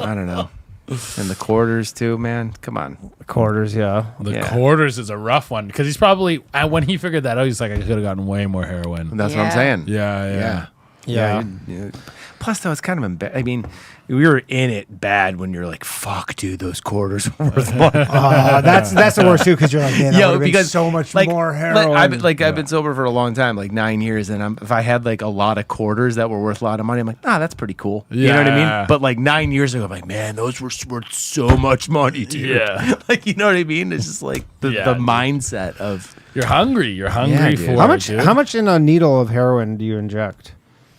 C: I don't know. And the quarters too, man. Come on.
E: Quarters, yeah.
G: The quarters is a rough one because he's probably when he figured that out, he's like, I could have gotten way more heroin.
C: That's what I'm saying.
G: Yeah.
C: Yeah. Plus, though, it's kind of I mean, we were in it bad when you're like, "Fuck, dude, those quarters are worth money."
A: That's the worst too, because you're like, man, that
C: Yo,
A: would've been
C: because
A: so much
C: like,
A: more
C: like,
A: heroin.
C: I've been sober for a long time, like 9 years, and if I had like a lot of quarters that were worth a lot of money, I'm like, that's pretty cool. You know what I
G: Yeah.
C: mean? But like 9 years ago, I'm like, man, those were worth so much money, dude.
G: Yeah.
C: Like, you know what I mean? It's just like the
G: dude.
C: mindset of
G: You're hungry. You're hungry
C: Yeah, dude.
G: for
E: How
G: it,
E: much?
G: dude.
E: How much in a needle of heroin do you inject?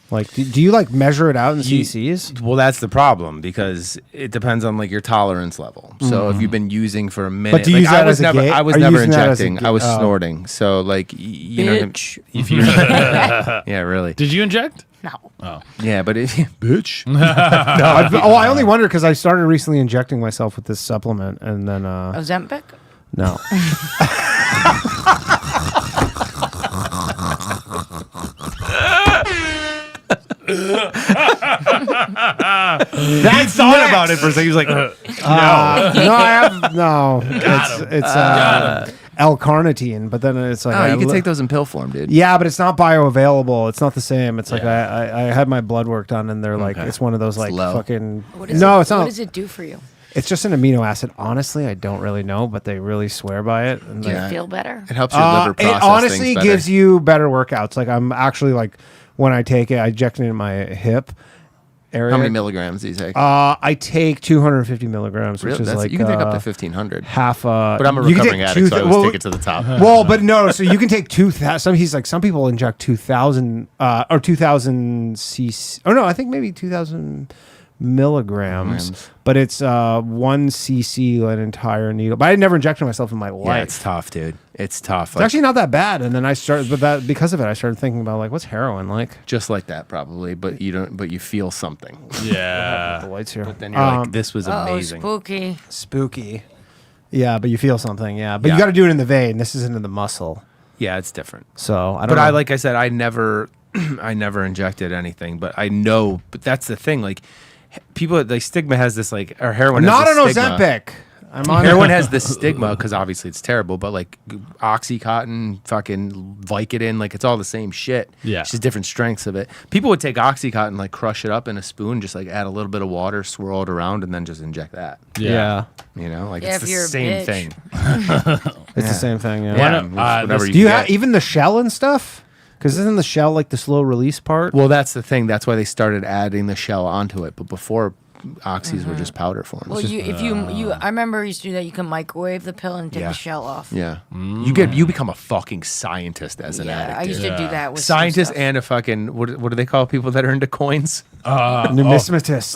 E: Like, do you like measure it out in cc's?
C: Well, that's the problem because it depends on like your tolerance level. So if you've been using for a minute,
E: But do you
C: like,
E: use that
C: I was
E: as a
C: never,
E: gate?
C: I was
E: Are you
C: never
E: using that as a
C: injecting.
E: ga-
C: I was
E: oh.
C: snorting. So like, you know,
F: Bitch.
C: if you, yeah, really,
G: Did you inject?
F: No.
C: yeah, but if bitch,
E: I only wonder because I started recently injecting myself with this supplement, and then
F: Ozempic?
E: no.
C: he thought about it for a second. He was like,
E: No, I have no. It's L-carnitine, but then it's like
C: oh, you can take those in pill form, dude.
E: Yeah, but it's not bioavailable. It's not the same. It's like I had my blood work done, and they're like it's one of those like
C: low.
E: fucking.
F: What is
E: No,
F: it,
E: it's not.
F: What does it do for you?
E: It's just an amino acid. Honestly, I don't really know, but they really swear by it. And
F: Do
E: like,
F: you feel better?
C: It helps your liver
E: it
C: process
E: honestly
C: things better.
E: gives you better workouts. Like I'm actually like when I take it, I inject it in my hip area.
C: How many milligrams do you take?
E: I take 250 milligrams, which
C: Really?
E: is like
C: you can take up to 1,500.
E: half.
C: But I'm a
E: you can
C: recovering
E: take
C: addict, so I always
E: well,
C: take it to the top.
E: Well, but no, so you can take 2,000. Some people inject 2,000 or 2,000 cc. Oh no, I think maybe 2,000 milligrams. But it's 1 cc an entire needle. But I never injected myself in my life.
C: Yeah, it's tough, dude. It's tough.
E: It's actually not that bad. And then I started, but that because of it, I started thinking about like, what's heroin like?
C: just like that, probably. But you don't. But you feel something.
G: Yeah.
E: The lights here.
C: But then you're like, this was amazing.
F: Spooky.
E: Spooky. Yeah, but you feel something. Yeah, but
C: Yeah.
E: you got to do it in the vein. This isn't in the muscle.
C: Yeah, it's different.
E: So I don't.
C: But
E: know.
C: like I said, I never, I never injected anything. But I know. But that's the thing. Like people, like stigma has this like, or heroin.
E: not
C: has
E: an
C: this stigma.
E: Ozempic. I'm on
C: Heroin has this stigma because obviously it's terrible, but like Oxycontin, fucking Vicodin, like it's all the same shit.
G: Yeah.
C: It's just different strengths of it. People would take Oxycontin, like crush it up in a spoon, just like add a little bit of water, swirl it around, and then just inject that.
E: Yeah.
C: You know, like
F: Yeah,
C: it's
F: if
C: the
F: you're a
C: same
F: bitch.
C: thing.
E: It's the same thing. Yeah.
C: Yeah,
G: One-
C: whatever
G: this-
C: you
E: Do you
C: get.
E: have even the shell and stuff? Because isn't the shell like the slow release part?
C: Well, that's the thing. That's why they started adding the shell onto it. But before, oxys were just powder forms.
F: Well, I remember you used to do that. You can microwave the pill and take
C: Yeah.
F: the shell off.
C: yeah, you become a fucking scientist as an
F: Yeah,
C: addict.
F: I used
C: dude.
F: to do that with some
C: Scientist
F: stuff.
C: and a fucking what do they call people that are into coins?
E: Numismatist.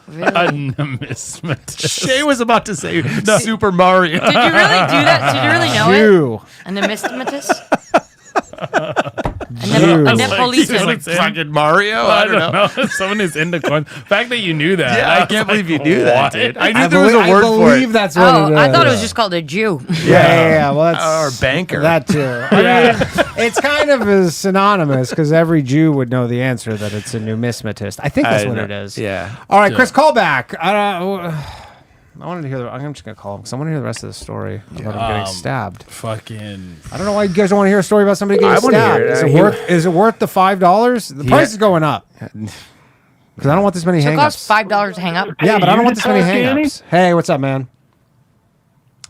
G: A numismatist.
C: Shay was about to say Super Mario.
F: Did you really do that? Did you really know
E: Jew.
F: it? A numismatist?
E: Jew.
F: A Napoleon.
C: Like fucking Mario? I don't know.
G: Someone who's into coins. The fact that you knew that.
C: Yeah, I can't believe you knew that, dude. I knew there was a
E: I
C: word for
E: believe
C: it.
E: that's what it is.
F: I thought it was just called a Jew.
E: Yeah. Well, that's
C: Or banker.
E: that too. I mean, it's kind of as synonymous because every Jew would know the answer that it's a numismatist. I think that's what it is.
C: Yeah.
E: All right, Chris, call back. I wanted to hear. I'm just gonna call him because I want to hear the rest of the story about him getting stabbed.
G: Fucking.
E: I don't know why you guys don't want to hear a story about somebody getting
C: I wanna
E: stabbed.
C: hear it.
E: Is it worth the $5? The price is going up because I don't want this many
F: So it
E: hangups.
F: costs $5 to hang up.
E: Yeah, but I don't
I: you
E: want this many
I: talk, Danny?
E: hangups. Hey, what's up, man?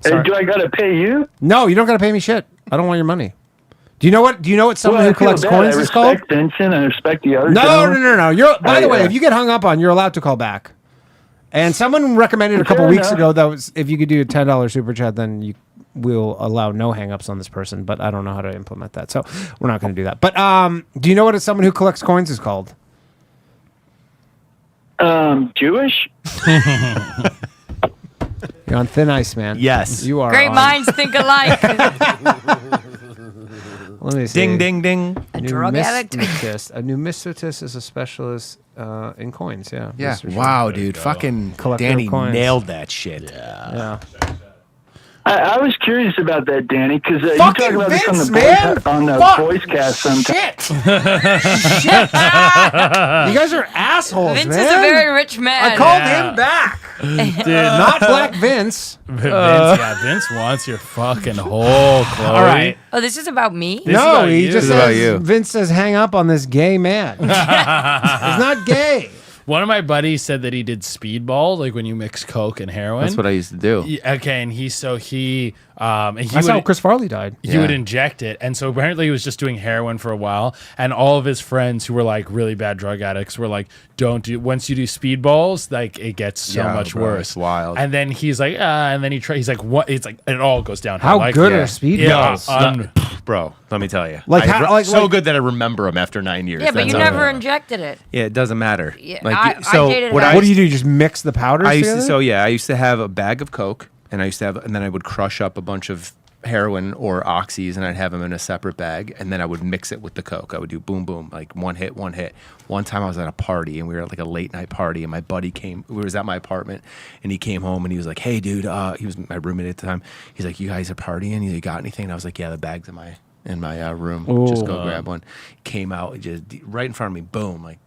I: Hey, do I gotta pay you?
E: No, you don't gotta pay me shit. I don't want your money. Do you know what someone
I: I
E: who
I: feel
E: collects
I: bad.
E: coins
I: I
E: is called?
I: respect Vincent. I respect the other.
E: No.
I: gentleman.
E: You're by the way,
I: yeah.
E: if you get hung up on, you're allowed to call back. And someone recommended a couple
I: Fair
E: weeks
I: enough.
E: ago that was if you could do a $10 super chat, then you will allow no hangups on this person. But I don't know how to implement that, so we're not going to do that. But do you know what someone who collects coins is called?
I: Jewish?
E: You're on thin ice, man.
C: Yes.
E: You are.
F: Great
E: on-
F: minds think alike.
E: Let me see.
C: Ding, ding, ding.
F: A drug addict.
E: Numismatist. A numismatist is a specialist in coins. Yeah.
C: Yeah.
E: That's for sure.
C: Wow, dude. Fucking
E: Collector of
C: Danny
E: coins.
C: nailed that shit.
E: Yeah.
I: I was curious about that, Danny, because you
E: Fucking
I: talk about
E: Vince,
I: this
E: man!
I: on the
E: Fuck!
I: voice cast sometimes.
E: Shit. Shit. You guys are assholes,
F: Vince
E: man.
F: is a very rich man.
E: I called him back.
G: Dude,
E: Not Black Vince.
G: Vince wants your fucking whole Chloe.
E: All right.
F: Oh, this is about me?
G: This is
E: No,
G: about
E: he
G: you.
E: just
C: This is about
E: says
C: you.
E: Vince says hang up on this gay man. He's not gay.
G: One of my buddies said that he did speedball, like when you mix coke and heroin.
C: That's what I used to do.
G: Yeah, okay, and he
E: That's how Chris Farley died.
G: he would inject it, and so apparently he was just doing heroin for a while, and all of his friends who were like really bad drug addicts were like, "Don't do once you do speedballs, like it gets so
C: Yeah,
G: much
C: bro,
G: worse."
C: it's wild.
G: And then he's like, and then he's like, "What?" It's like it all goes down.
E: How
G: like,
E: good
C: yeah.
E: are speed
G: Yeah,
E: balls?
C: Bro, let me tell you.
E: Like how-
C: so
E: like-
C: good that I remember them after 9 years.
F: Yeah, but
C: That's
F: you
C: how
F: never
C: good.
F: injected it.
C: Yeah, it doesn't matter.
F: Yeah,
C: Like,
F: I
C: so
F: dated a
C: what
F: guy-
C: I
E: What do you do? Just mix the powders
C: I used to,
E: together?
C: I used to have a bag of Coke, and then I would crush up a bunch of heroin or oxys, and I'd have them in a separate bag, and then I would mix it with the Coke. I would do boom, boom, like one hit. One time I was at a party, and we were at like a late night party, and my buddy was at my apartment, and he came home, and he was like, "Hey, dude," he was my roommate at the time. He's like, "You guys are partying? You got anything?" And I was like, "Yeah, the bag's in my room. Just go grab one." Came out, just right in front of me, boom, like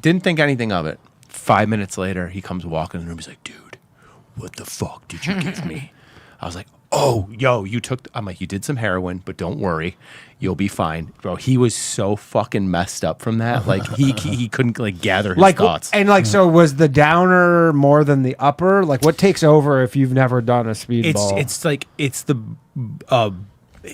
C: didn't think anything of it. 5 minutes later, he comes walking in the room. He's like, "Dude, what the fuck did you give me?" I was like, "Oh, yo, I'm like, "You did some heroin, but don't worry, you'll be fine." Bro, he was so fucking messed up from that. Like he couldn't like gather his thoughts.
E: And like, so was the downer more than the upper? Like, what takes over if you've never done a speedball?
C: It's like it's the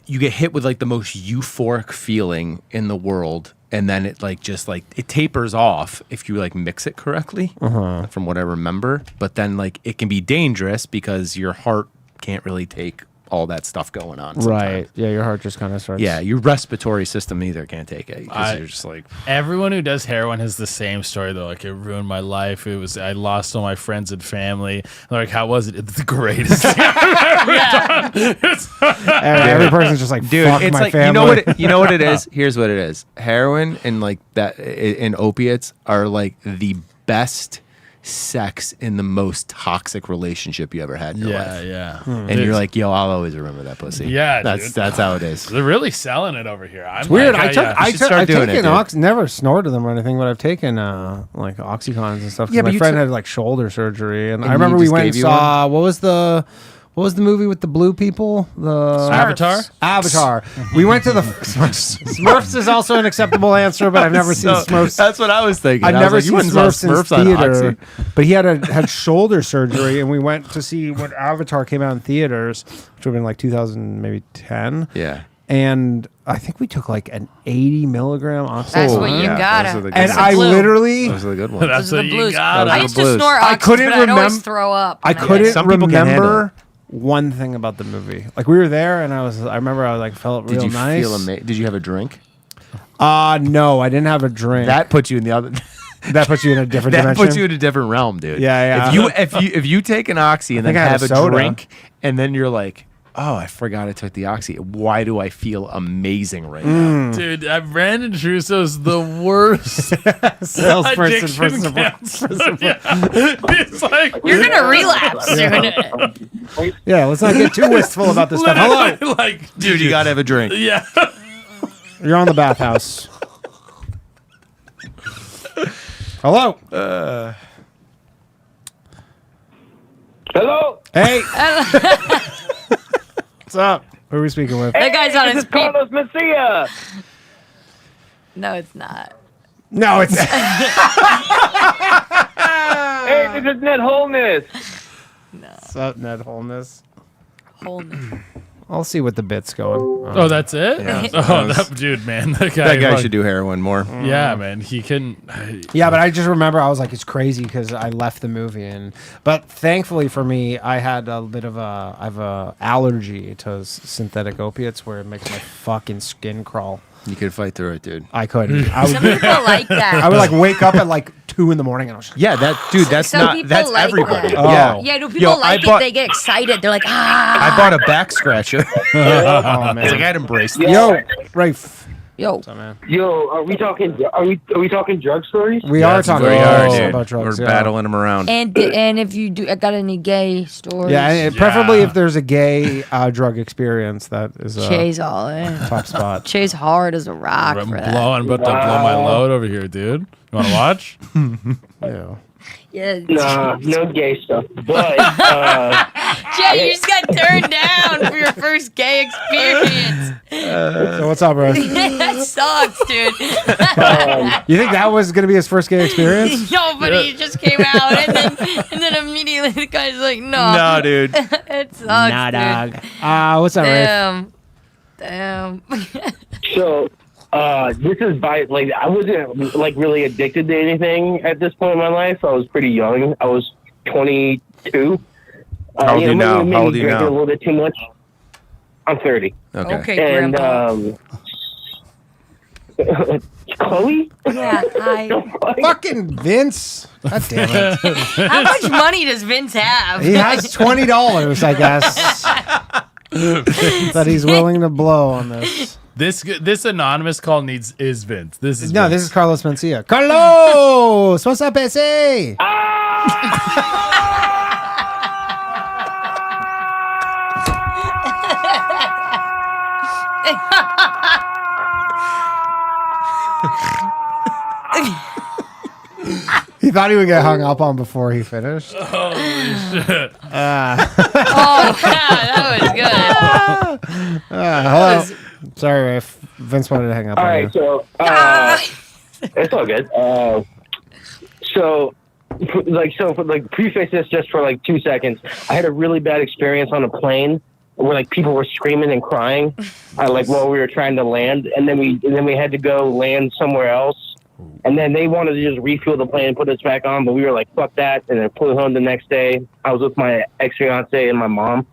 C: you get hit with like the most euphoric feeling in the world, and then it like just like it tapers off if you like mix it correctly, from what I remember. But then like it can be dangerous because your heart can't really take all that stuff going on. Sometimes.
E: right. Yeah, your heart just kind of starts.
C: Yeah, your respiratory system either can't take it because you're just like
G: Everyone who does heroin has the same story. They're like, it ruined my life. I lost all my friends and family. They're like, how was it? It's the greatest thing I've ever done.
E: Every person's just like,
C: dude,
E: fuck
C: it's
E: my
C: like
E: family.
C: you know what it is. Here's what it is. Heroin and like that and opiates are like the best sex in the most toxic relationship you ever had in your life.
G: Yeah.
C: And you're like, yo, I'll always remember that pussy.
G: Yeah,
C: that's
G: dude.
C: how it is.
G: They're really selling it over here.
E: It's weird.
G: Like,
E: I've
C: start doing it,
E: taken
C: dude.
E: never snorted them or anything, but I've taken like Oxycons and stuff. 'Cause
C: Yeah, but
E: my
C: you
E: friend
C: took-
E: had like shoulder surgery, and I
C: he
E: remember we
C: just
E: went and
C: gave you
E: saw what was the movie with the blue people? The
G: Avatar?
E: Avatar. We went to the Smurfs is also an acceptable answer, but I've never seen Smurfs.
C: That's what I was thinking.
E: I've
C: I was
E: never
C: like,
E: seen
C: you went and saw
E: Smurfs in
C: on
E: theater,
C: Oxy.
E: but he had shoulder surgery, and we went to see when Avatar came out in theaters, which would have been like 2000, maybe 10.
C: Yeah.
E: And I think we took like an 80 milligram oxy.
F: That's what you
C: yeah,
F: gotta.
C: those are the good
E: And
F: That's
C: ones.
F: the
E: I
F: blue.
E: literally,
C: Those are the good ones.
G: That's
F: Those are
G: what
F: the
G: you
F: blues.
G: got.
F: I used to
C: blues.
F: snort
E: I
F: oxys,
E: couldn't
F: but I'd always
E: remem-
F: throw up.
E: I
F: when did
E: couldn't
F: it.
C: Some people can't handle
E: remember one thing about the movie. Like we were there, and I remember I like felt
C: Did
E: real
C: you
E: nice.
C: feel amazing? Did you have a drink?
E: No, I didn't have a drink.
C: That put you in the other.
E: That puts you in a different
C: That
E: dimension.
C: puts you in a different realm, dude.
E: Yeah.
C: If you take an oxy and then
E: think I had
C: have
E: a
C: a
E: soda.
C: drink, and then you're like, oh, I forgot I took the oxy. Why do I feel amazing right now?
G: Dude, Brandon Trusso's the worst
E: Salesperson for
G: addiction
E: support.
G: counselor. Yeah. It's like
F: You're gonna relapse soon.
E: Yeah, let's not get too wistful about this stuff. Hello.
G: like,
C: Dude, you gotta have a drink.
G: yeah.
E: You're on the Bathhouse. Hello.
H: Hello.
E: Hey. What's up? Who are we speaking with?
F: That guy's on
H: This
F: his
H: is Carlos Mencia.
F: No, it's not.
E: No, it's
H: Hey, this is Ned Wholeness.
E: What's up, Ned Wholeness.
F: Wholeness.
E: I'll see what the bit's going.
G: Oh, that's it?
C: Yeah.
G: Oh, that dude, man. That
C: That guy
G: like-
C: should do heroin more.
G: Yeah, man. He couldn't.
E: Yeah, but I just remember I was like, it's crazy because I left the movie, but thankfully for me, I had a bit of I have a allergy to synthetic opiates where it makes my fucking skin crawl.
C: You could fight through it, dude.
E: I couldn't. I
F: Some
E: would,
F: people like that.
E: I would like wake up at like 2 a.m. and I was like,
C: Yeah, that's
F: Some
C: not
F: people
C: that's
F: like
C: everybody.
F: that.
E: Oh.
C: Yeah.
F: Yeah, do people
C: Yo,
F: like it? They get excited. They're like, ah.
C: I bought a back scratcher.
E: oh man.
C: It's like I'd embraced it.
E: Yo, Rafe.
F: Yo.
E: What's up, man?
H: Yo, are we talking drug stories?
E: We
G: Yeah,
E: are
G: it's
E: talking
C: We
G: Oh.
C: are,
E: about
C: dude.
E: drugs.
C: We're
E: yeah.
C: battling them around.
F: And if you do, I got any gay stories?
E: Yeah, and preferably if there's a gay drug experience, that is a
F: Che's all in.
E: top spot.
F: Che's hard as a rock
G: I'm
F: for that.
G: blowing, about to blow my load over here, dude. You want to watch?
E: Yeah.
F: Yeah.
H: Nah, no gay stuff. But
F: Jay, you just got turned down for your first gay experience.
E: So what's up, bro? You
F: That sucks, dude.
E: think that was gonna be his first gay experience?
F: No, but he just came out, and then immediately the guy's like, no.
C: No, dude.
F: It sucks, dude.
E: What's up, Rafe?
F: Damn.
H: so this is I wasn't like really addicted to anything at this point in my life. I was pretty young. I was 22.
C: How old are you now?
H: maybe
C: How old are you
H: drinking
C: now?
H: a little bit too much. I'm 30.
C: Okay.
H: And
F: Grandpa.
H: Chloe?
F: Yeah, hi.
E: Fucking Vince. God damn it.
F: How much money does Vince have?
E: He has $20, I guess, that he's willing to blow on this.
G: This anonymous call is Vince. This is
E: No,
G: Vince.
E: this is Carlos Mencia. Carlos! What's up, ese? He thought he would get hung up on before he finished.
G: Holy shit.
F: Oh, wow, that was good.
E: Hello. Sorry, Rafe. Vince wanted to hang up
H: All
E: on
H: right,
E: you.
H: so it's all good. Preface this just for like 2 seconds. I had a really bad experience on a plane where like people were screaming and crying, while we were trying to land, and then we had to go land somewhere else, and then they wanted to just refuel the plane and put us back on, but we were like, fuck that, and then flew home the next day. I was with my ex-fiance and my mom,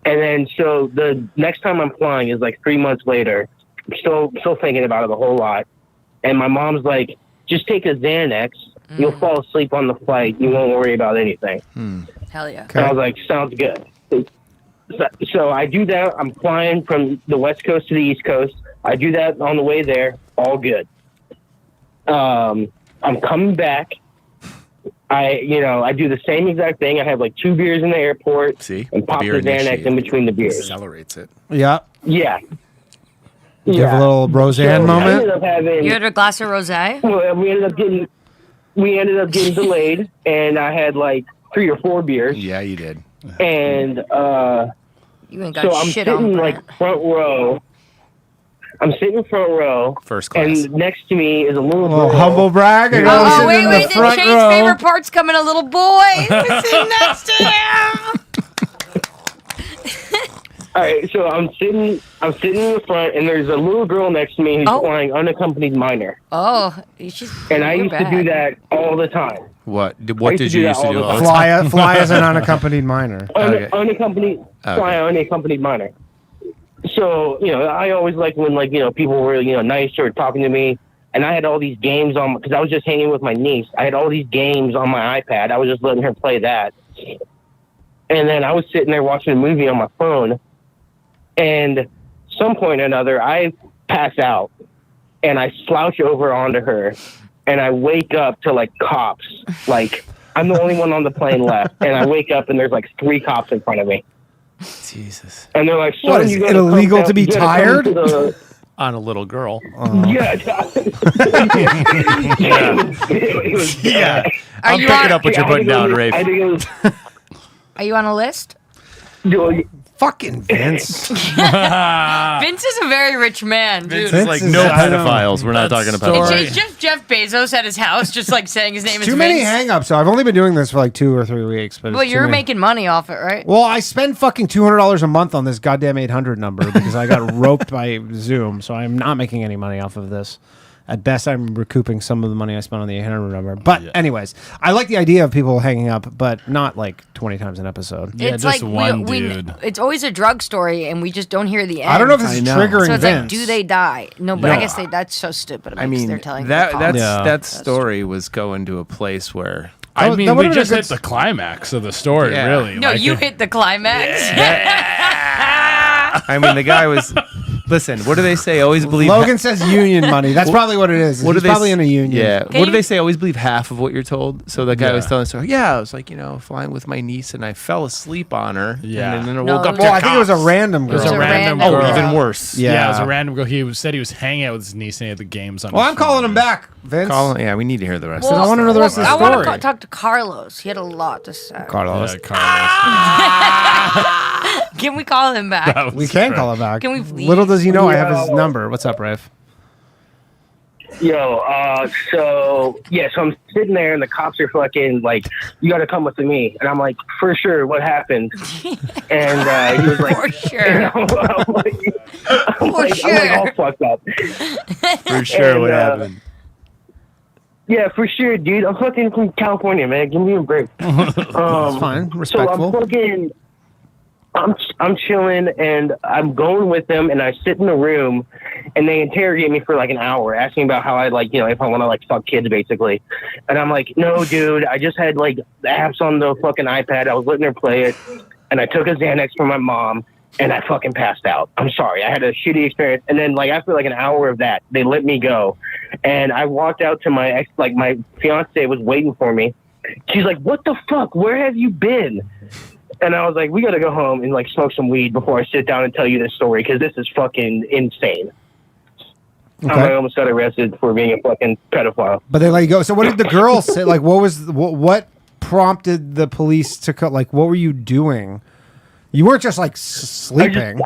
H: and then so the next time I'm flying is like 3 months later. I'm still thinking about it a whole lot, and my mom's like, just take a Xanax. You'll fall asleep on the flight. You won't worry about anything.
F: Hell yeah.
H: And I was like, sounds good. So I do that. I'm flying from the West Coast to the East Coast. I do that on the way there. All good. I'm coming back. I do the same exact thing. I have like 2 beers in the airport.
C: See?
H: And pop the
C: Beer
H: Xanax
C: initiated.
H: in between the beers.
C: Accelerates it.
E: Yeah.
H: Yeah.
E: You have a little Roseanne
H: So I
E: moment?
H: ended up having,
F: You had a glass of rosé?
H: well, we ended up getting delayed, and I had like 3 or 4 beers.
C: Yeah, you did.
H: And
F: You ain't got
H: so I'm
F: shit on
H: sitting
F: Brent.
H: like front row. I'm sitting front row,
C: First class.
H: and next to me is a little
E: A little
H: girl.
E: humble brag. I go
F: Oh,
E: sitting
F: wait,
E: in
F: wait.
E: the
F: Then
E: front
F: Shane's
E: row.
F: favorite part's coming a little boy sitting next to him.
H: All right, so I'm sitting in the front, and there's a little girl next to me who's
F: Oh.
H: flying unaccompanied minor,
F: Oh, she's
H: and I used to do that all the time.
C: What
H: I
C: did
H: used
C: you
H: to do
C: used
H: that
C: to do
H: all
C: all
H: the
C: the time?
E: Fly as an unaccompanied minor.
C: Okay.
H: Unaccompanied, fly unaccompanied minor. So I always like when people were nice or talking to me,
J: and I had all these games on, because I was just hanging with my niece. I had all these games on my iPad. I was just letting her play that. And then I was sitting there watching a movie on my phone, and some point or another, I pass out, and I slouch over onto her, and I wake up to, like, cops. Like, I'm the only one on the plane left, and I wake up, and there's, like, 3 cops in front of me.
C: Jesus.
J: And they're like, "Son,
E: What, is
J: you
E: it
J: gotta
E: illegal
J: come
E: to be
J: down- you gotta come
E: tired?"
J: to the-"
C: On a little girl.
J: Yeah.
C: Yeah.
F: Are
C: I'm
F: you
C: picking
F: on-
C: up what you're putting down, Rafe.
F: Are you on a list?
E: Fucking Vince.
F: Vince is a very rich man, dude.
C: Vince is like, no pedophiles. We're not talking about
F: It's just Jeff Bezos at his house, just like saying his name is
E: Too many
F: Vince.
E: hang-ups. So I've only been doing this for like 2 or 3 weeks. But
F: Well,
E: it's too
F: you're
E: many.
F: making money off it, right?
E: Well, I spend fucking $200 a month on this goddamn 800 number because I got roped by Zoom, so I'm not making any money off of this. At best, I'm recouping some of the money I spent on the 800 number. But anyways, I like the idea of people hanging up, but not like 20 times an episode.
G: Yeah,
F: It's
G: just
F: like
G: one
F: we,
G: dude.
F: it's always a drug story, and we just don't hear the end.
E: I don't know if this is triggering
F: So it's
E: Vince.
F: like, do they die? No, but I
C: No.
F: guess that's so stupid.
C: I mean,
F: they're telling
C: that
F: the cops.
C: that story was going to a place where
G: I mean, we
E: would've been
G: just
E: a
G: hit
E: good
G: the climax of the story,
C: Yeah.
G: really.
F: No,
G: Like,
F: you hit the climax.
C: I mean, the guy was. Listen, what do they say? Always believe.
E: Logan says union money. That's probably what it is.
C: What do
E: He's
C: they
E: probably
C: s-
E: in a union.
C: Yeah.
F: Can
C: What do
F: you-
C: they say? Always believe half of what you're told. So the guy was
G: Yeah.
C: telling us, yeah, I was like, flying with my niece, and I fell asleep on her.
G: Yeah.
C: And then I
F: No,
C: woke up.
F: it
C: to
E: Well, I think it was a
C: cops.
E: random
G: It
E: girl.
G: was a random
F: random
G: girl.
C: Oh, even worse.
G: Yeah. it was
E: Yeah.
G: a random girl. He said he was hanging out with his niece and he had the games on.
E: Well,
G: his
E: I'm calling
G: phone.
E: him back, Vince.
C: Yeah, we need to hear the rest.
E: I
C: of
E: wanna know the rest of the
F: I want
E: story.
F: to talk to Carlos. He had a lot to say.
C: Carlos.
G: Yeah, Carlos.
F: Can we call him back?
G: That was
E: We can
G: great.
E: call him back.
F: Can we please?
E: Little does he know I have his number. What's up, Rafe?
J: Yo, so I'm sitting there and the cops are fucking like, "You got to come with me," and I'm like, "For sure, what happened?" And he was like,
F: For sure.
J: and I'm like, I'm all fucked up.
C: For sure,
J: And,
C: what happened?
J: Yeah, for sure, dude. I'm fucking from California, man. Give me a break.
E: That's fine. Respectful.
J: So I'm fucking, I'm chilling, and I'm going with them, and I sit in the room, and they interrogate me for like an hour, asking about how I like, if I want to like fuck kids, basically. And I'm like, no, dude, I just had like the apps on the fucking iPad. I was letting her play it, and I took a Xanax from my mom, and I fucking passed out. I'm sorry. I had a shitty experience. And then like after like an hour of that, they let me go. And I walked out to my ex, like my fiance was waiting for me. She's like, "What the fuck? Where have you been?" And I was like, "We got to go home and like smoke some weed before I sit down and tell you this story, because this is fucking insane."
E: Okay.
J: I almost got arrested for being a fucking pedophile.
E: But they let you go. So what did the girl say? Like, what prompted the police to cut? Like, what were you doing? You weren't just like sleeping.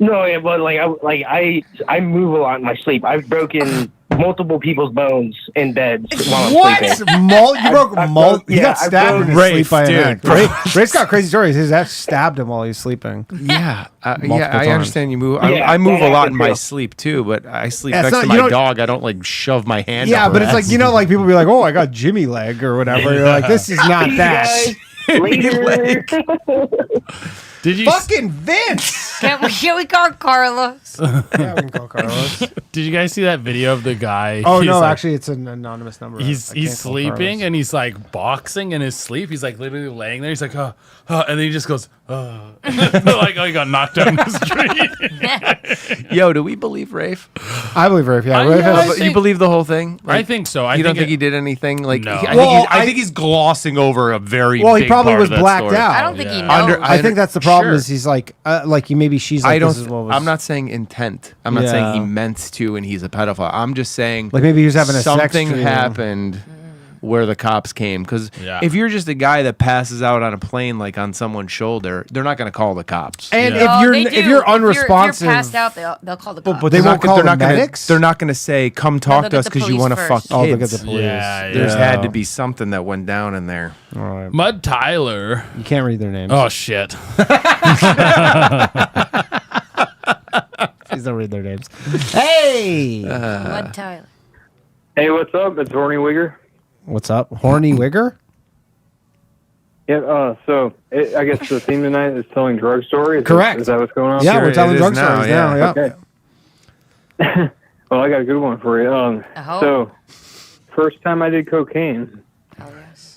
J: No, yeah, but I move a lot in my sleep. I've broken multiple people's bones in beds while I'm
E: What?
J: sleeping.
E: You broke He
J: yeah,
E: got stabbed in his
C: Rafe,
E: sleep by
C: dude.
E: an ex. Rafe's got crazy stories. His ex stabbed him while he was sleeping.
C: Yeah, I
E: times.
C: understand you move.
J: Yeah,
C: I move
J: that
C: a lot in my
J: happens, too.
C: sleep too, but I sleep
E: Yeah, it's
C: next
E: not-
C: to
E: you
C: my
E: don't-
C: dog. I don't like shove my hand.
E: Yeah,
C: up
E: but
C: her
E: it's like,
C: ass.
E: like people be like, "Oh, I got Jimmy leg" or whatever. You're like, this is not that.
J: Later.
G: Did you
E: Fucking Vince.
F: Can we call Carlos?
E: Yeah, we can call Carlos.
G: Did you guys see that video of the guy?
E: Oh
G: He's
E: no,
G: like-
E: actually, it's an anonymous number.
G: He's
E: I can't call
G: sleeping
E: Carlos.
G: and he's like boxing in his sleep. He's like literally laying there. He's like, and then he just goes, like, he got knocked out in the street.
C: Yo, do we believe Rafe?
E: I believe Rafe. Yeah,
G: I
E: Rafe
G: know,
E: has-
G: I think-
C: You believe the whole thing?
G: I think so. I
C: you don't
G: think
C: think he did anything? Like,
G: No.
C: I think he's glossing over a very.
E: Well, he
C: big
E: probably
C: part
E: was
C: of that
E: blacked
C: story.
E: out.
F: I don't think he
G: Yeah.
F: knows.
E: I think that's the problem.
C: Sure.
E: Is he's like maybe she's like,
C: I don't.
E: this is what was,
C: I'm not saying intent. I'm not saying he
E: Yeah.
C: meant to, and he's a pedophile. I'm just saying
E: like maybe he was having a sex
C: something
E: dream.
C: happened where the cops came. Because
G: Yeah.
C: if you're just a guy that passes out on a plane, like on someone's shoulder, they're not going to call the cops.
E: And
G: Yeah.
F: Oh, they
E: if
F: do.
E: you're unresponsive,
F: if you're passed out, they'll call the cops.
E: but they
C: They're
E: won't
C: not-
E: call
C: they're
E: the
C: not gonna-
E: medics?
C: They're not going to say, "Come talk
F: they'll
C: to
F: get
C: us
F: the
C: because you
F: police
C: want to fuck
F: first.
E: Oh, they'll get
C: kids."
E: the police.
G: Yeah,
C: There's
G: yeah.
C: had to be something that went down in there.
E: All right.
G: Mud Tyler.
E: You can't read their names.
G: Oh shit.
E: Please don't read their names. Hey,
F: Mud Tyler.
K: Hey, what's up? It's Horny Wigger.
E: what's up, Horny Wigger?
K: Yeah, I guess the theme tonight is telling drug stories.
E: Correct.
K: Is that what's going on?
E: Yeah,
C: Sure,
E: we're telling
C: it
E: drug
C: is now,
E: stories now.
C: yeah.
E: Yeah.
K: Okay. Well, I got a good one for you. So, first time I did cocaine,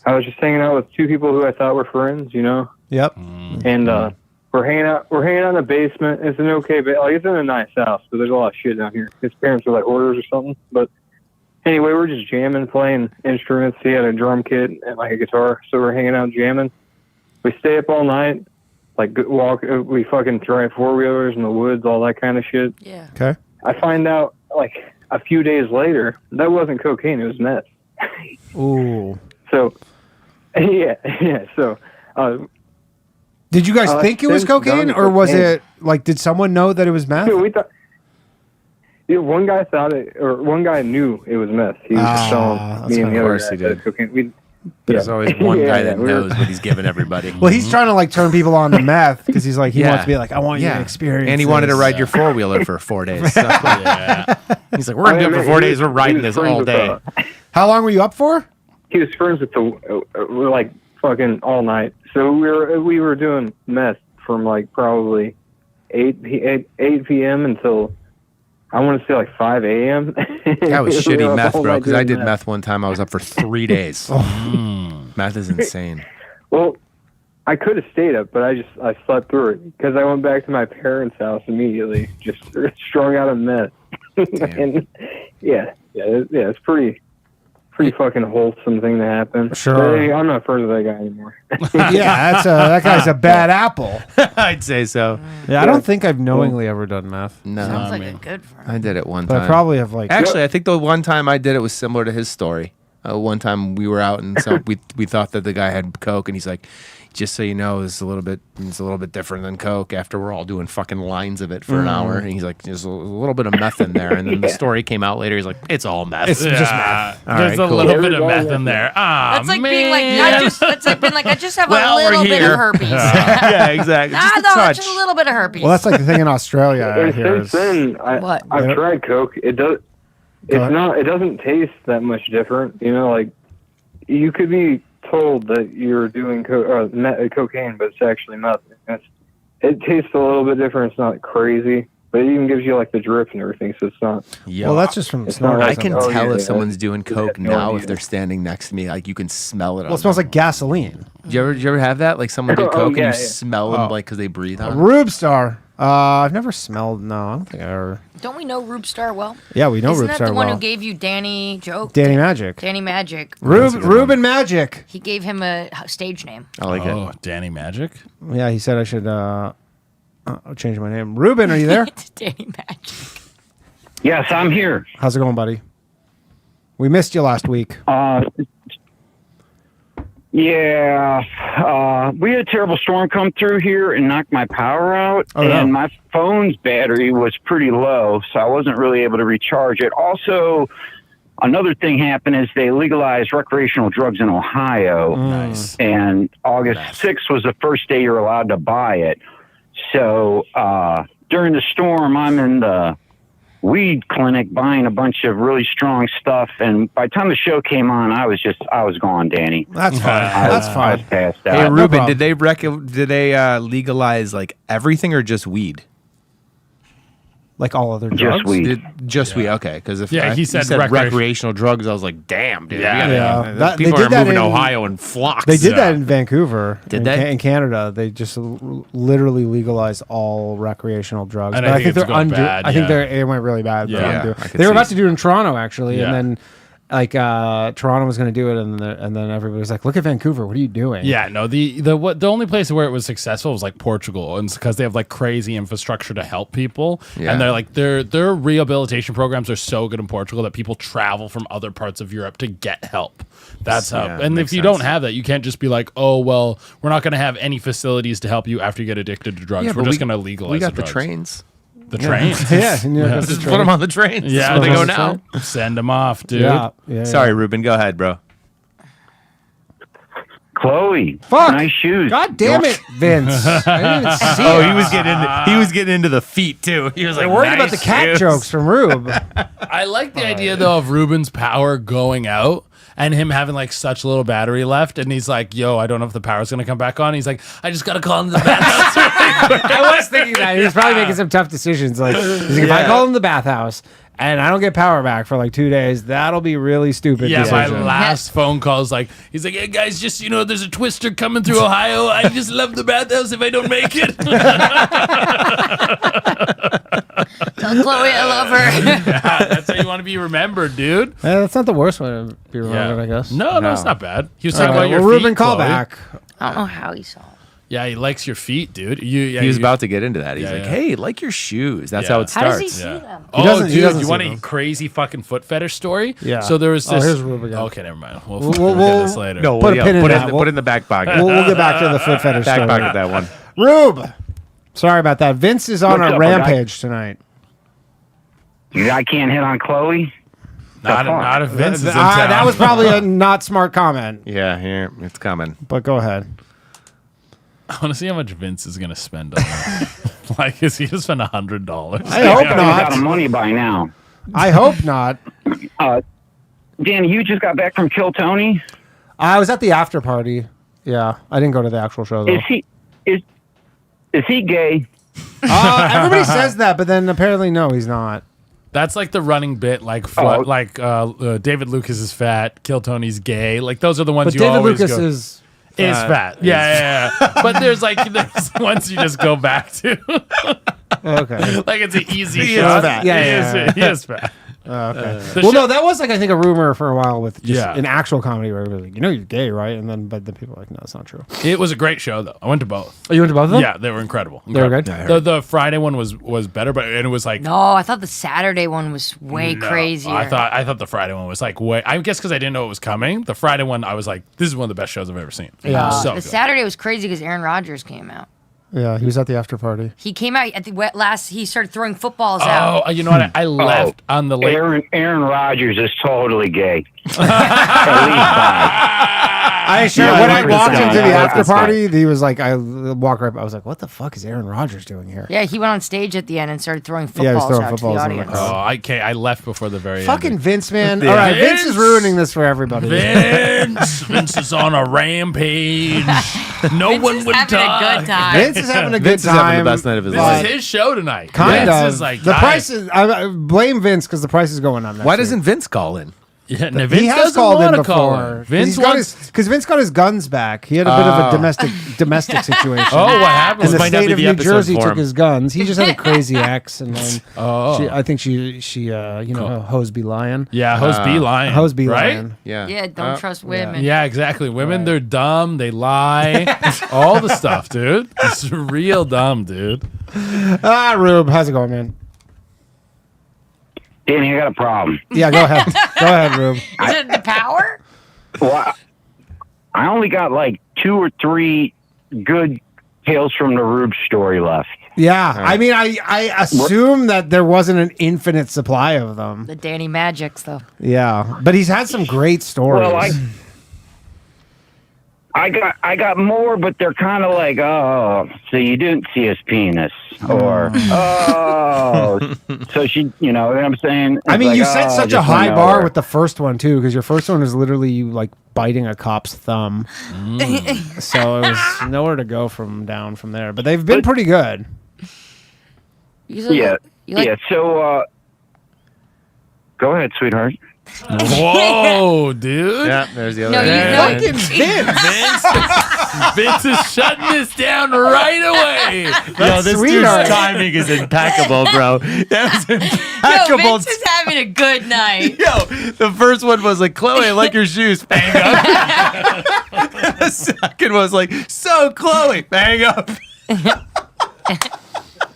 K: I was just hanging out with two people who I thought were friends, you know?
E: Yep.
K: And we're hanging out in the basement. It's an okay, but like it's in a nice house, but there's a lot of shit down here. His parents were like hoarders or something. But anyway, we're just jamming, playing instruments. He had a drum kit and like a guitar, so we're hanging out jamming. We stay up all night, like walk. We fucking drive 4-wheelers in the woods, all that kind of shit.
F: Yeah.
E: Okay.
K: I find out like a few days later that wasn't cocaine; it was meth.
E: Ooh.
K: So, yeah. So.
E: Did you guys think it was cocaine, or was it like? Did someone know that it was meth?
K: We thought. Yeah, one guy thought it, or one guy knew it was meth. He was just telling me and the other guy that it's cocaine.
C: There's always one guy that knows what he's giving everybody.
E: Well, he's trying to like turn people on to meth because he's like he wants to be like, I want you to experience.
C: And he wanted to ride your 4-wheeler for 4 days. So. He's like, we're gonna do it for 4 days. We're riding this all day.
E: How long were you up for?
K: He was friends with the like fucking all night. So we were doing meth from like probably 8 p.m. until I want to say like 5 a.m.
C: That was shitty meth, bro. Because I did meth one time. I was up for 3 days. Meth is insane.
K: Well, I could have stayed up, but I slept through it because I went back to my parents' house immediately, just strung out of meth. And it's pretty fucking wholesome thing to happen.
E: Sure.
K: But I'm not friends with that guy anymore.
E: Yeah, that guy's a bad apple.
C: I'd say so.
E: Yeah, I don't think I've knowingly ever done meth.
C: No.
F: Sounds like a good friend.
C: I did it one
E: But
C: time.
E: I probably have like.
C: Actually, I think the one time I did it was similar to his story. One time we were out and so we thought that the guy had coke, and he's like, just so you know, it's a little bit different than coke. After we're all doing fucking lines of it for an hour, and he's like, there's a little bit of meth in there, and then the story came out later. He's like, it's all meth.
E: It's just meth.
C: All
G: There's
C: right,
G: a
C: cool.
G: little bit of meth in there. Ah,
F: That's like
G: man.
F: being like, that's like being like, I just have
C: Well,
F: a
C: we're
F: little bit
C: here.
F: of herpes.
C: Yeah, exactly. Just a
F: No,
C: touch.
F: just a little bit of herpes.
E: Well, that's like the thing in Australia. I
K: And
E: hear
K: since then, I've tried coke. It doesn't taste that much different. You know, like you could be told that you're doing cocaine, but it's actually meth. It tastes a little bit different. It's not crazy, but it even gives you like the drip and everything, so it's not.
C: Yeah.
E: Well, that's just from
K: It's
E: snorting.
K: not
C: I can
K: Oh,
C: tell
K: yeah,
C: if
K: yeah.
C: someone's doing coke
K: Yeah,
C: now
K: yeah.
C: if they're standing next to me. Like you can smell it.
E: Well, it smells like gasoline.
C: Do you ever have that? Like someone did
K: Oh,
C: coke
K: yeah,
C: and you
K: yeah.
C: smell them like because they breathe on. it?
E: Rubestar. I've never smelled. No, I don't think I ever.
F: Don't we know Rubestar well?
E: Yeah, we know
F: Isn't
E: Rubestar
F: that the one
E: well.
F: who gave you Danny Joke?
E: Danny Magic.
F: Danny Magic.
E: Ruben Magic.
F: He gave him a stage name.
C: I like
G: Oh,
C: it.
G: Danny Magic.
E: Yeah, he said I should change my name. Ruben, are you there?
F: Danny Magic.
H: Yes, I'm here.
E: How's it going, buddy? We missed you last week.
H: We had a terrible storm come through here and knocked my power out,
E: Oh, no.
H: and my phone's battery was pretty low, so I wasn't really able to recharge it. Also, another thing happened is they legalized recreational drugs in Ohio,
G: Nice.
H: and August 6th was the first day you're allowed to buy it. So during the storm, I'm in the weed clinic buying a bunch of really strong stuff, and by the time the show came on, I was gone, Danny.
E: That's fine.
H: I
E: That's
H: was
E: fine.
H: passed out.
C: Hey,
E: no
C: Ruben,
E: problem.
C: did they legalize like everything or just weed?
E: Like all other drugs.
H: Just weed.
C: Just weed. Okay, because if
G: he said
C: recreational drugs, I was like, damn, dude.
G: Yeah.
E: Yeah.
C: People
E: They
C: are
E: did that
C: moving to
E: in-
C: Ohio in flocks.
E: They did that in Vancouver.
C: Did they?
E: In Canada, they just literally legalized all recreational drugs.
G: And
E: but
G: I
E: I
G: think
E: think
G: it's
E: they're
G: going
E: undo.
G: bad,
E: I think
G: yeah.
E: it went really bad.
G: Yeah.
E: They're
C: Yeah,
E: undo.
C: I could
E: They were
C: see.
E: about to do it in Toronto actually,
G: Yeah.
E: and then like Toronto was going to do it, and then everybody was like, "Look at Vancouver. What are you doing?"
G: Yeah, no. The only place where it was successful was like Portugal, and it's because they have like crazy infrastructure to help people,
C: Yeah.
G: and they're like their rehabilitation programs are so good in Portugal that people travel from other parts of Europe to get help. That's how.
C: Yeah,
G: And if
C: makes
G: you
C: sense.
G: don't have that, you can't just be like, oh well, we're not going to have any facilities to help you after you get addicted to drugs.
C: Yeah,
G: We're
C: but
G: just going to legalize.
C: We got the
G: drugs.
C: trains.
G: The trains.
E: yeah. And you know, that's
C: Just
E: the
C: put them
E: trade.
C: on the trains.
G: Yeah,
C: That's where they go
E: that's
C: now.
G: Send them off, dude.
E: Yeah.
C: Sorry, Ruben. Go ahead, bro.
H: Chloe,
E: Fuck.
H: nice shoes.
E: God damn it, Vince! I didn't even see it.
C: He was getting into the feet too. He was like,
E: I'm worried about the
C: "Nice
E: cat
C: shoes."
E: jokes from Rube.
G: I like the idea though of Ruben's power going out and him having like such little battery left, and he's like, "Yo, I don't know if the power's gonna come back on." He's like, "I just gotta call him the bathhouse."
E: I was thinking that he was probably making some tough decisions. Like, he's like, if I call him the bathhouse and I don't get power back for like 2 days, that'll be really stupid.
G: Yeah, my
E: decision.
G: last phone call is like, he's like, hey guys, just there's a twister coming through Ohio. I just left the bathhouse if I don't make it.
F: Tell Chloe I love her.
G: Yeah, that's how you want to be remembered, dude.
E: That's not the worst way to be remembered, I guess.
G: No, it's not bad. He was talking about your
E: well,
G: feet,
E: Ruben, call
G: Chloe.
E: back.
F: I don't know how he saw it.
G: Yeah, he likes your feet, dude.
C: He was about to get into that. He's
G: Yeah,
C: like,
G: yeah.
C: "Hey, like your shoes." That's
G: Yeah.
C: how it
F: How
C: starts.
F: does he see them?
G: Oh,
E: doesn't- he
G: dude,
E: doesn't
G: you
E: see
G: want
E: them.
G: a crazy fucking foot fetish story?
E: Yeah.
G: So there was
E: Oh,
G: this.
E: here's Rube again.
G: Okay, never mind. We'll
E: We'll-
G: get this later.
C: No,
E: Put a pin in that.
C: Put it in the back pocket.
E: We'll get back to the foot fetish
C: back
E: story.
C: pocket that one.
E: Rube, sorry about that. Vince is on
H: What's
E: a
H: up,
E: rampage tonight.
H: I can't hit on Chloe.
G: Not if Vince is in town.
E: That was probably a not smart comment,
C: Yeah, here it's coming.
E: but go ahead.
G: I want to see how much Vince is going to spend on that. Like, is he going to spend $100?
E: I hope
H: Out of
E: not.
H: money by now.
E: I hope not.
H: Dan, you just got back from Kill Tony.
E: I was at the after party. Yeah, I didn't go to the actual show though.
H: Is he gay?
E: Everybody says that, but then apparently no, he's not.
G: That's like the running bit, like David Lucas is fat, Kill Tony's gay. Like those are the ones
E: But
G: you
E: David
G: always
E: Lucas
G: go.
E: is
G: Fat. Yeah. But there's ones you just go back to.
E: okay.
G: Like it's an easy
E: He is
G: shot.
E: fat. Yeah.
G: He is fat.
E: Okay. No, that was like I think a rumor for a while with just
G: Yeah.
E: an actual comedy where everybody was like, you're gay, right? And then but the people were like, no, it's not true.
G: It was a great show though. I went to both.
E: Oh, you went to both of them?
G: Yeah, they were incredible.
E: They were good?
G: The Friday one was better, but it was like
F: No, I thought the Saturday one was way crazier.
G: I thought the Friday one was like way. I guess because I didn't know it was coming. The Friday one, I was like, this is one of the best shows I've ever seen.
E: Yeah.
G: So
F: the
G: good.
F: Saturday was crazy because Aaron Rodgers came out.
E: Yeah, he was at the after party.
F: He came out at the last. He started throwing footballs out.
G: Oh, you know what? I left on the late.
H: Aaron Rodgers is totally gay. At least
E: I sure
H: Yeah,
E: when
H: I
E: I
H: like this
E: walked
H: guy.
E: into the
H: I like
E: after
H: this guy.
E: party, he was like, I walked right. I was like, what the fuck is Aaron Rodgers doing here?
F: Yeah, he went on stage at the end and started throwing
E: Yeah, he was
F: footballs
E: throwing
F: out
E: footballs
F: to
E: in
F: the
E: the
F: audience.
E: crowd.
G: I left before the very
E: Fucking
G: end.
E: Vince, man.
C: Yeah.
E: All right, Vince is
G: Vince!
E: ruining this for everybody.
G: Vince is on a rampage. No one would
F: having
G: talk.
F: a good time.
E: Vince is having a good
C: Vince is having
E: time.
C: the best night of his
G: This
C: life.
G: is his show tonight.
E: Kind
G: Vince
E: of.
G: is like,
E: the
G: guys,
E: price is. I blame Vince because the price is going on.
C: Why doesn't Vince call in?
G: Yeah, no, Vince
E: He has
G: doesn't
E: called in
G: wanna call
E: before.
G: in. Vince wants.
E: Because Vince got his guns back. He had a bit of a domestic situation.
G: Oh, what happened?
E: And the
C: might not
E: state
C: be
E: of
C: the
E: New
C: episode
E: Jersey
C: for
E: took
C: him.
E: his guns. He just had a crazy ex, and then
G: Oh.
E: I think she hoes be lying.
G: Yeah, host B lying.
E: Hoes be
G: right?
E: lying.
C: Yeah.
F: Yeah, don't trust women.
G: Yeah, exactly. Women, they're dumb. They lie. All the stuff, dude. It's real dumb, dude.
E: Rube, how's it going, man?
H: Danny, I got a problem.
E: Yeah, go ahead. Go ahead, Rube.
F: Is it the power?
H: Well, I only got like 2 or 3 good tales from the Rube story left.
E: Yeah, I mean, I assume that there wasn't an infinite supply of them.
F: The Danny Magics, though.
E: Yeah, but he's had some great stories.
H: Well, I got more, but they're kind of like, oh, so you didn't see his penis, or oh, so she, you know what I'm saying?
E: I mean,
H: It's
E: you
H: like,
E: set
H: oh,
E: such a
H: just
E: high
H: went
E: bar
H: over.
E: with the first one too, because your first one is literally you like biting a cop's thumb. So it was nowhere to go from there. But they've been pretty good.
H: Yeah, yeah. So, go ahead, sweetheart.
G: Whoa, dude.
C: Yeah, there's the other.
F: No, you
C: Yeah.
F: fucking
G: Vince is shutting this down right away.
C: Yo, this
E: sweetheart.
C: dude's timing is impeccable, bro. That was
F: Yo,
C: impeccable.
F: Vince is having a good night.
C: Yo, the first one was like, Chloe, I like your shoes. Bang up. The second was like, so Chloe, bang up.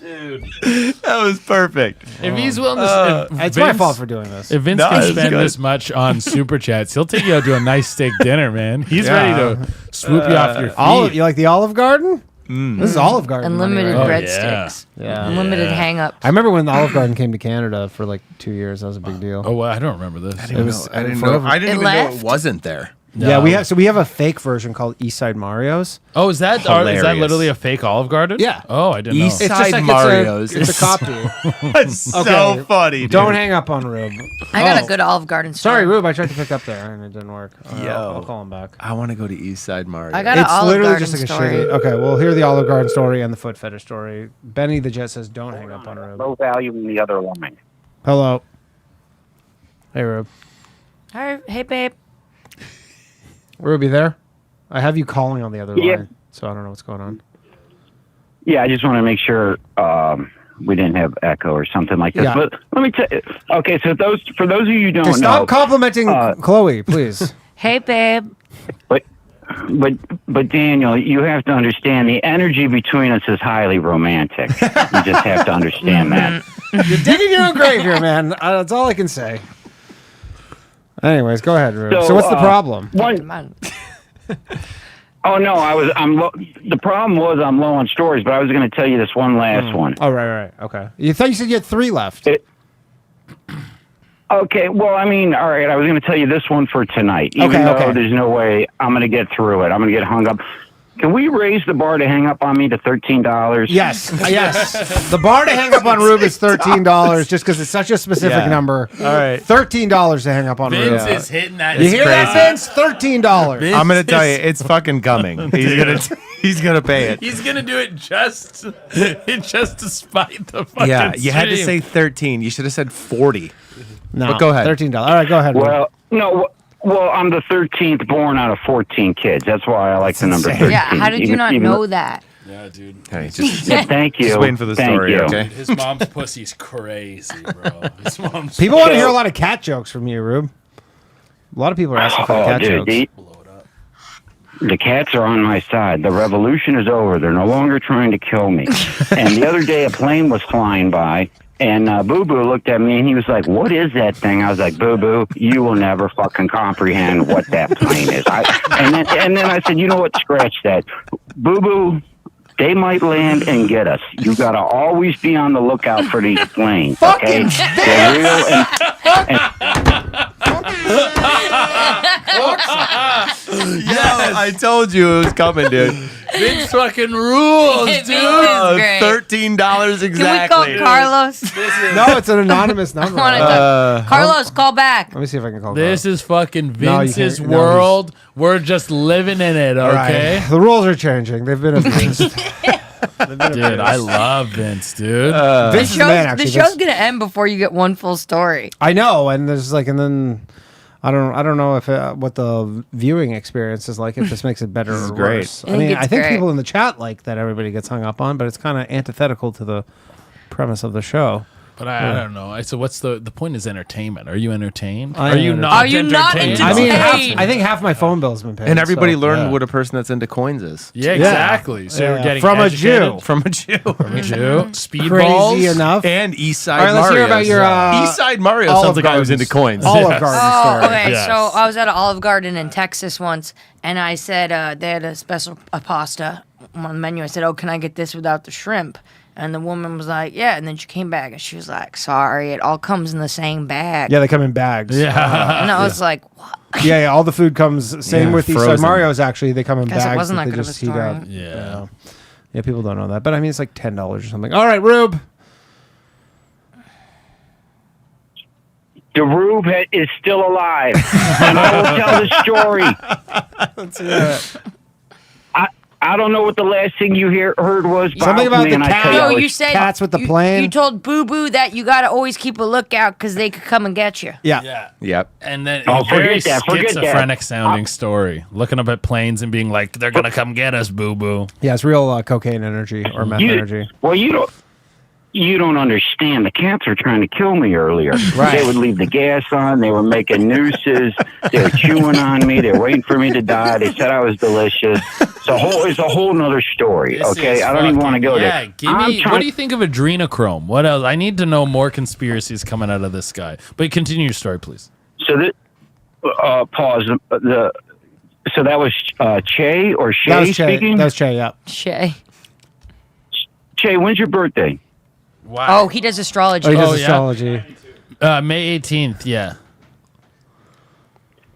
C: Dude, that was perfect.
G: If he's willing to, if
E: It's my
G: Vince-
E: fault for doing this.
G: If Vince
C: No,
G: can
C: it's
G: spend
C: good.
G: this much on super chats, he'll take you out to a nice steak dinner, man. He's ready to swoop you off your feet.
E: You like the Olive Garden? This is Olive Garden. money,
F: Unlimited
E: right?
F: breadsticks.
E: Yeah.
F: Unlimited hang-ups.
E: I remember when the Olive Garden came to Canada for like 2 years. That was a big deal.
G: Oh, well, I don't remember this.
C: I didn't
E: forever.
C: I didn't
F: It
C: even know
F: left?
C: it wasn't there.
E: Yeah,
G: No.
E: we have a fake version called Eastside Mario's.
G: Oh, is that
C: Hilarious.
G: literally a fake Olive Garden?
E: Yeah.
G: Oh, I didn't know.
C: East
E: It's
C: Side
E: just like
C: Mario's.
E: It's a copy.
C: That's so
E: Okay.
C: funny. Dude.
E: Don't hang up on Rube.
F: I got a good Olive Garden story.
E: Sorry, Rube. I tried to pick up there and it didn't work.
C: Yo.
E: I'll call him back.
C: I want to go to East Side Mario.
F: I got an
E: It's
F: Olive
E: literally
F: Garden
E: just like
F: story.
E: a shitty. Okay, we'll hear the Olive Garden story and the foot fetish story. Benny the Jet says, "Don't hang up on Rube."
H: No value in the other line.
E: Hello. Hey, Rube.
F: Hi, hey, babe.
E: Rube, you there? I have you calling on the other line, so I don't know what's going on.
L: Yeah, I just want to make sure we didn't have echo or something like this.
E: Yeah.
L: But let me tell you. Okay, so for those of you who don't know,
E: Stop complimenting Chloe, please.
F: Hey, babe.
L: But Daniel, you have to understand the energy between us is highly romantic. You just have to understand that.
E: You're digging your own grave here, man. That's all I can say. Anyways, go ahead, Rube. So what's the problem?
L: Oh no, the problem was I'm low on stories, but I was going to tell you this one last one.
E: Oh, right. Okay. You thought you said you had 3 left.
L: Okay, well, I mean, all right, I was going to tell you this one for tonight, even though there's no way I'm going to get through it. I'm going to get hung up. Can we raise the bar to hang up on me to $13?
E: Yes. The bar to hang up on Rube is $13 just because it's such a specific number.
C: All right.
E: $13 to hang up on Rube.
G: Vince is hitting that.
E: You hear that, Vince? $13.
C: I'm gonna tell you, it's fucking coming. He's gonna pay it.
G: He's gonna do it just to spite the fucking.
C: Yeah, you had to
G: stream.
C: say 13. You should have said 40.
E: No,
C: but go ahead.
E: $13. All right, go ahead.
L: Well, no. Well, I'm the 13th born out of 14 kids. That's why I like the number 13.
F: Yeah, how did you not know that?
G: Yeah, dude.
C: Hey,
L: thank you.
C: Just waiting for the story, okay?
G: Dude, his mom's pussy's crazy, bro. His mom's
E: People want to hear a lot of cat jokes from you, Rube. A lot of people are asking for cat jokes.
L: The cats are on my side. The revolution is over. They're no longer trying to kill me. And the other day, a plane was flying by, and Boo Boo looked at me, and he was like, "What is that thing?" I was like, "Boo Boo, you will never fucking comprehend what that plane is." And then I said, "You know what? Scratch that. Boo Boo, they might land and get us. You got to always be on the lookout for these planes, okay? They're real
C: Yeah, I told you it was coming, dude.
G: Vince fucking rules,
F: Vince
G: dude.
F: is great.
C: $13 exactly.
F: Can we call Carlos?
E: No, it's an anonymous number.
F: Carlos, call back.
E: Let me see if I can call
G: This is fucking
E: No, you
G: Vince's
E: can't. No,
G: world. We're just living in it, okay?
E: Right. The rules are changing. They've been abused.
G: Dude, I love Vince, dude.
E: Vince is the man, actually.
F: The show's gonna end before you get one full story.
E: I know, and there's and then I don't know if what the viewing experience is like. If this makes it better or
C: great.
E: worse. I think
F: great.
E: people in the chat like that everybody gets hung up on, but it's kind of antithetical to the premise of the show.
G: But I don't know. So what's the point? Is entertainment? Are you entertained?
E: I
G: Are
E: am
G: you
E: entertained.
G: not?
F: Are you not
G: entertained?
E: I mean,
F: Entertained.
E: I think half my phone bill's been paid.
C: And everybody
E: so.
C: learned what a person that's into coins is.
G: Yeah, exactly. So you're getting
E: from
G: educated.
E: a Jew.
C: From a Jew.
G: Speedballs.
E: Crazy enough.
C: And East Side
E: All right, let's
C: Mario.
E: hear about your
C: East Side Mario
E: Olive
C: sounds like I was
E: Gardens.
C: into coins.
E: Olive Garden
F: Oh,
E: story.
F: okay.
G: Yes.
F: So I was at an Olive Garden in Texas once, and I said they had a special pasta on the menu. I said, "Oh, can I get this without the shrimp?" And the woman was like, "Yeah." And then she came back, and she was like, "Sorry, it all comes in the same bag."
E: Yeah, they come in bags.
G: Yeah.
F: And I was like, "What?"
E: Yeah, all the food comes. Same with East Side
C: frozen.
E: Mario's. Actually, they come in
F: Guess it
E: bags
F: wasn't
E: that
F: that
E: they
F: good of a
E: just heat
F: story.
E: up.
G: Yeah.
E: Yeah, people don't know that, but I mean, it's like $10 or something. All right, Rube.
L: The Rube is still alive, and I will tell the story.
E: Let's hear it.
L: I don't know what the last thing you heard was.
E: Something about the cat.
F: No, you said
E: cats with the plane.
F: You told Boo Boo that you got to always keep a lookout because they could come and get you.
E: Yeah.
G: Yeah.
C: Yep.
G: And then
L: Oh,
G: a very
L: forget that, forget that.
G: schizophrenic sounding story. Looking up at planes and being like, they're going to come get us, boo boo.
E: Yeah, it's real cocaine energy or meth energy.
L: Well, you don't understand. The cats were trying to kill me earlier.
E: Right.
L: They would leave the gas on. They were making nooses. They were chewing on me. They were waiting for me to die. They said I was delicious. It's a whole nother story.
G: This
L: Okay,
G: is
L: I don't even want to go
G: yeah,
L: there.
G: give me. What do you think of adrenochrome? What else? I need to know more conspiracies coming out of this guy. But continue your story, please.
L: So that pause. So that was Che or Shay
E: That was Che.
L: speaking.
E: That was Che. Yeah.
F: Shay.
L: Che, when's your birthday?
G: Wow.
F: Oh, he does astrology.
E: Oh, he does
G: yeah.
E: astrology.
G: May 18th. Yeah.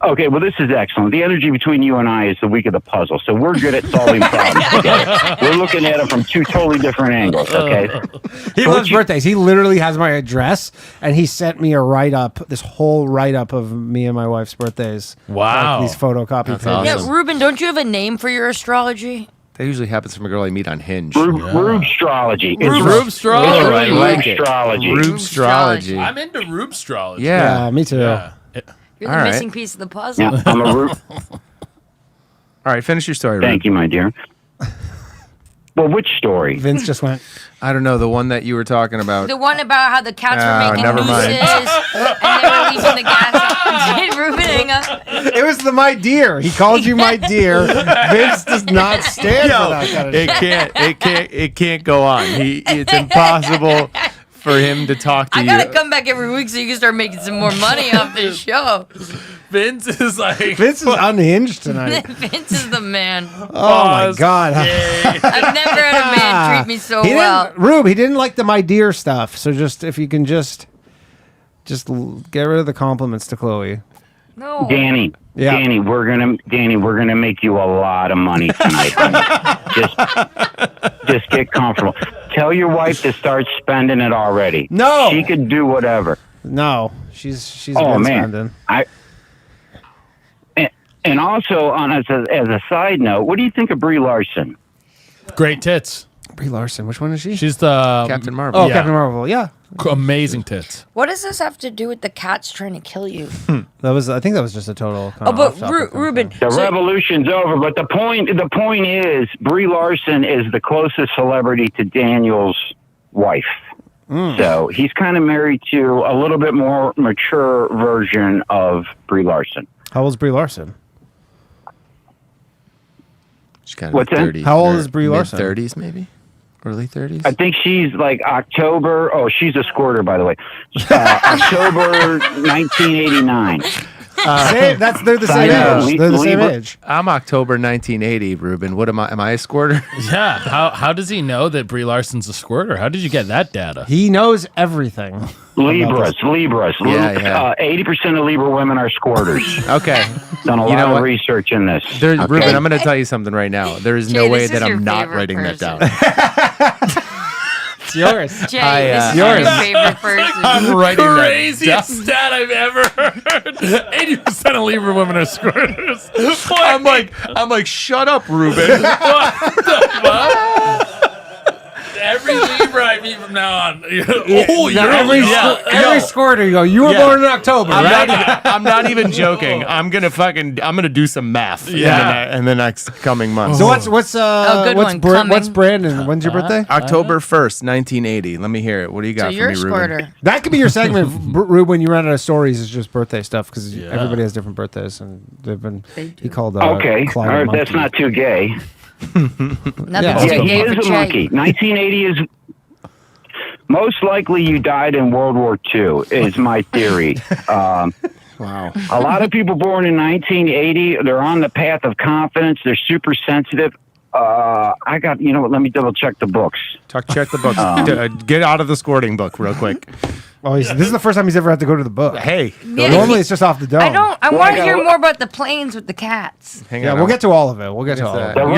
L: Okay, well, this is excellent. The energy between you and I is the week of the puzzle, so we're good at solving problems together. We're looking at it from two totally different angles, okay?
E: He loves birthdays. He literally has my address, and he sent me a write-up, this whole write-up of me and my wife's birthdays.
G: Wow.
E: Like these photocopy pages.
C: awesome.
F: Yeah, Ruben, don't you have a name for your astrology?
C: That usually happens from a girl I meet on Hinge.
L: Rubestrology. It's
G: Rubestrology.
C: Oh, I like it.
L: Rubestrology.
C: Rubestrology.
G: I'm into Rubestrology.
C: Yeah.
E: me too.
G: Yeah.
F: You're
C: All
F: the
C: right.
F: missing piece of the puzzle.
L: Yeah, I'm a Rube.
C: All right, finish your story.
L: Thank you, my dear. Well, which story?
E: Vince just went.
C: I don't know, the one that you were talking about.
F: The one about how the cats were making
C: never mind.
F: nooses and they were leaving the gas. Did Ruben hang up?
E: It was the my dear. He called you my dear. Vince does not stand for that kind of shit.
C: It can't go on. It's impossible for him to talk to
F: I
C: you.
F: gotta come back every week so you can start making some more money off this show.
G: Vince is like
E: Vince is unhinged tonight.
F: Vince is the man.
E: Oh my god.
F: I've never had a man treat me so
E: He
F: well.
E: didn't, Rube, he didn't like the my dear stuff. So just if you can just get rid of the compliments to Chloe.
F: No.
L: Danny.
E: Yeah.
L: Danny, we're gonna make you a lot of money tonight. just get comfortable. Tell your wife to start spending it already.
E: No.
L: She could do whatever.
E: No. She's
L: Oh
E: been
L: man.
E: spending.
L: And also, as a side note, what do you think of Brie Larson?
G: great tits.
E: Brie Larson, which one is she?
G: She's the
C: Captain Marvel.
E: Oh,
G: Yeah.
E: Captain Marvel. Yeah.
G: Amazing tits.
F: What does this have to do with the cats trying to kill you?
E: I think that was just a total.
F: Oh, but Ruben.
L: The revolution's over, but the point is, Brie Larson is the closest celebrity to Daniel's wife. So he's kind of married to a little bit more mature version of Brie Larson.
E: How old is Brie Larson?
C: She's kind of
L: What's that?
C: 30s.
E: How old
C: or
E: is Brie Larson?
C: Mid-30s, maybe? Early 30s?
L: I think she's like October. Oh, she's a squirter, by the way. October 1989.
E: They're the same age. They're the same age.
C: I'm October 1980, Ruben. What am I? Am I a squirter?
G: Yeah. How does he know that Brie Larson's a squirter? How did you get that data?
E: He knows everything.
L: Libras.
C: Yeah.
L: 80% of Libra women are squirters.
C: Okay.
L: Done a
C: You know
L: lot
C: what?
L: of research in this.
C: Ruben,
L: Okay?
C: I'm going to tell you something right now. There is no
F: Jay,
C: way
F: this
C: that
F: is your
C: I'm not
F: favorite
C: writing
F: person.
C: that down.
E: It's yours.
F: Jay,
C: I,
F: this is
C: yours.
F: your favorite person.
C: I'm writing that
G: Craziest stat I've ever heard. 80% of Libra women are squirters.
C: I'm like, shut up, Ruben.
G: What the fuck? Every Libra I meet from now on.
E: Every squirter, you go. You were born in October, right?
C: I'm not even joking. I'm gonna do some math in the next coming months.
E: So what's
F: good one, coming.
E: what's Brandon? When's your birthday?
C: October 1st, 1980. Let me hear it. What do you got
F: So
C: for
F: you're
C: me,
F: a
C: Ruben?
F: squirter.
E: That could be your segment, Rube. When you run out of stories, it's just birthday stuff because everybody has different birthdays, and they've been. He called.
L: Okay.
E: Clyde
L: All
E: a
L: right, that's
E: monkey.
L: not too gay.
F: Nothing's
E: Yeah,
F: too
L: Yeah, he
F: gay for
L: is a
F: Jay.
L: monkey. 1980 is most likely you died in World War II, is my theory.
C: Wow.
L: A lot of people born in 1980, they're on the path of confidence. They're super sensitive. You know what? Let me double check the books.
C: Check the book. Get out of the squirting book real quick.
E: Oh, this is the first time he's ever had to go to the book.
C: Hey,
F: Yeah,
E: Normally it's just off the dome.
F: I want
L: I
F: to
L: gotta
F: hear
L: look-
F: more about the planes with the cats.
C: hang
E: Yeah,
C: on.
E: we'll get to all of it. We'll get to all
C: that?
E: of
L: The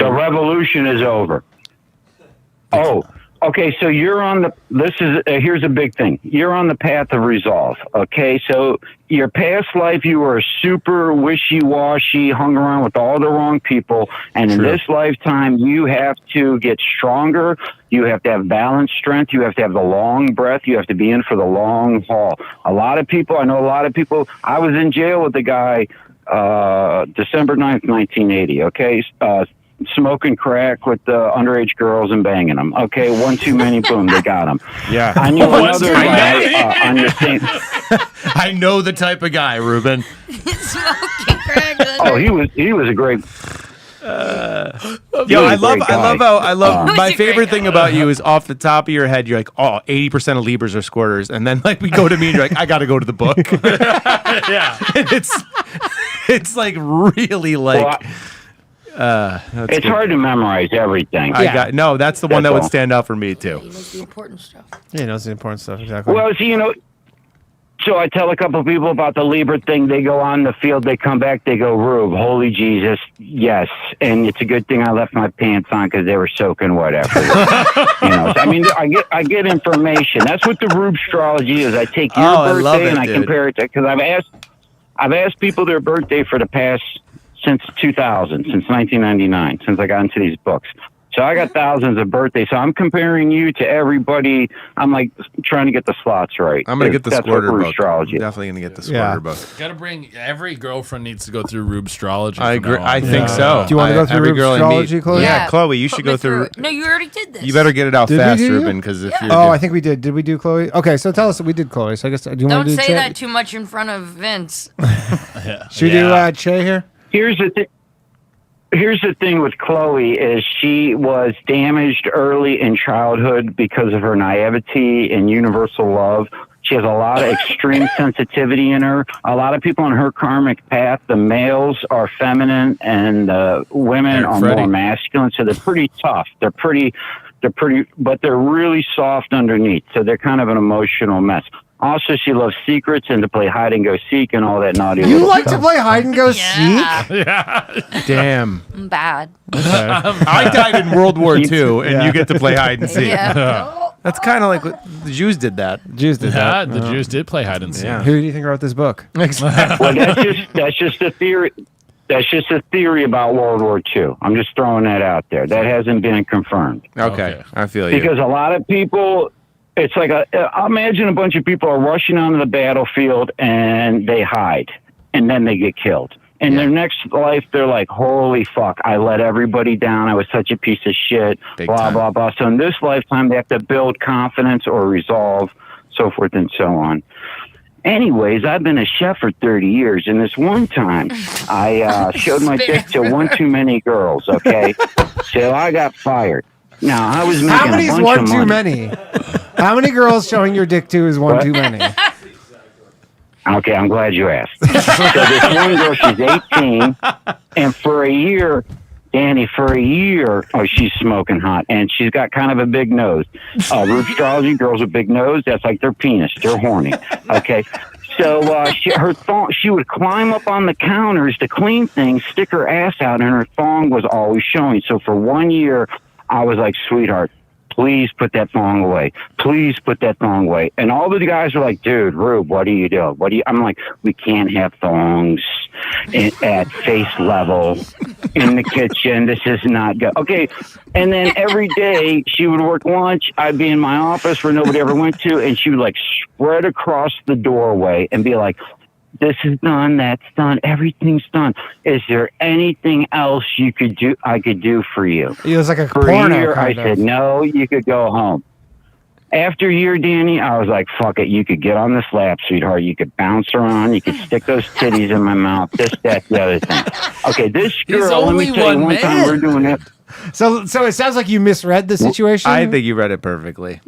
E: it.
L: revolution is over. Oh, okay. So you're on the. Here's a big thing. You're on the path of resolve. Okay. So your past life, you were super wishy-washy, hung around with all the wrong people, and in this lifetime, you have to get stronger. You have to have balanced strength. You have to have the long breath. You have to be in for the long haul. I know a lot of people. I was in jail with the guy December 9th, 1980. Okay. Smoking crack with underage girls and banging them. Okay, one too many, boom, they got him.
C: Yeah.
L: I knew another guy on the same.
C: I know the type of guy, Ruben.
F: Smoking crack.
L: Oh, he was a great.
C: Yo, I love my
F: He's a
C: favorite
F: great
C: thing about you is off the top of your head, you're like, oh, 80% of Libras are squirters. And then like we go to me and you're like, I gotta go to the book.
G: Yeah.
C: And it's like really like
L: It's hard to memorize everything.
C: That's the one that
L: That's
C: would
L: all.
C: stand out for me too.
F: He knows the important stuff.
E: Yeah, he knows the important stuff exactly.
L: Well, see, so I tell a couple of people about the Libra thing. They go on the field, they come back, they go, Rube, holy Jesus, yes. And it's a good thing I left my pants on because they were soaking wet afterwards. I mean, I get information. That's what the Rubestrology is. I take your
C: I love
L: birthday
C: it,
L: and I
C: dude.
L: compare it to, because I've asked people their birthday for the past since 2000, since 1999, since I got into these books. So I got thousands of birthdays. So I'm comparing you to everybody. I'm like trying to get the slots right.
C: I'm going to get the Squirter book.
L: Astrology.
C: Definitely going to get the Squirter book.
G: Got to bring, every girlfriend needs to go through Rubestrology.
C: I agree. I think so.
E: Do you want to go through Rubestrology, Chloe?
C: Yeah, Chloe, you should go through.
F: No, you already did this.
C: You better get it out fast, Ruben, because if you're.
E: Oh, I think we did. Did we do Chloe? Okay, so tell us that we did Chloe. So I guess, do you want to do
F: Don't say
E: Che?
F: that too much in front of Vince.
E: Should we do Che here?
L: Here's the thing with Chloe is she was damaged early in childhood because of her naivety and universal love. She has a lot of extreme sensitivity in her. A lot of people on her karmic path, the males are feminine and the women are more masculine. So they're pretty tough. They're pretty, but they're really soft underneath. So they're kind of an emotional mess. Also, she loves secrets and to play hide and go seek and all that naughty.
E: You like
L: stuff.
E: to play hide and go seek?
G: Yeah.
C: Damn.
F: I'm bad.
C: I died in World War II, and you get to play hide and seek.
F: Yeah.
C: That's kind of like what the Jews did that.
E: Jews did that.
G: The Jews did play hide and seek.
C: Yeah.
E: Who do you think wrote this book?
L: Well, that's just a theory. That's just a theory about World War II. I'm just throwing that out there. That hasn't been confirmed.
C: Okay. I feel you.
L: Because a lot of people, it's like imagine a bunch of people are rushing onto the battlefield and they hide and then they get killed. In their next life, they're like, holy fuck, I let everybody down. I was such a piece of shit, blah, blah, blah. So in this lifetime, they have to build confidence or resolve, so forth and so on. Anyways, I've been a chef for 30 years, and this one time, I showed my dick to one too many girls, okay? So I got fired. Now, I was making
E: How many
L: a
E: is
L: bunch
E: one
L: of
E: too
L: money.
E: many? How many girls showing your dick to is one too many?
L: Okay, I'm glad you asked. So this one girl, she's 18, and for a year, Danny, oh, she's smoking hot, and she's got kind of a big nose. Rubestrology, girls with big nose, that's like their penis. They're horny. Okay. So she would climb up on the counters to clean things, stick her ass out, and her thong was always showing. So for 1 year, I was like, sweetheart, please put that thong away. Please put that thong away. And all the guys are like, dude, Rube, what do you do? I'm like, we can't have thongs at face level in the kitchen. This is not good. Okay. And then every day she would work lunch. I'd be in my office where nobody ever went to. And she would like spread across the doorway and be like, this is done. That's done. Everything's done. Is there anything else I could do for you?
E: It was like a
L: For
E: porno.
L: a year, I
E: kind of.
L: said, no, you could go home. After a year, Danny, I was like, fuck it. You could get on this lap, sweetheart. You could bounce around. You could stick those titties in my mouth. This, that, the other thing. Okay, this girl, let me tell you, one time we're doing it.
E: So it sounds like you misread the situation.
C: I think you read it perfectly.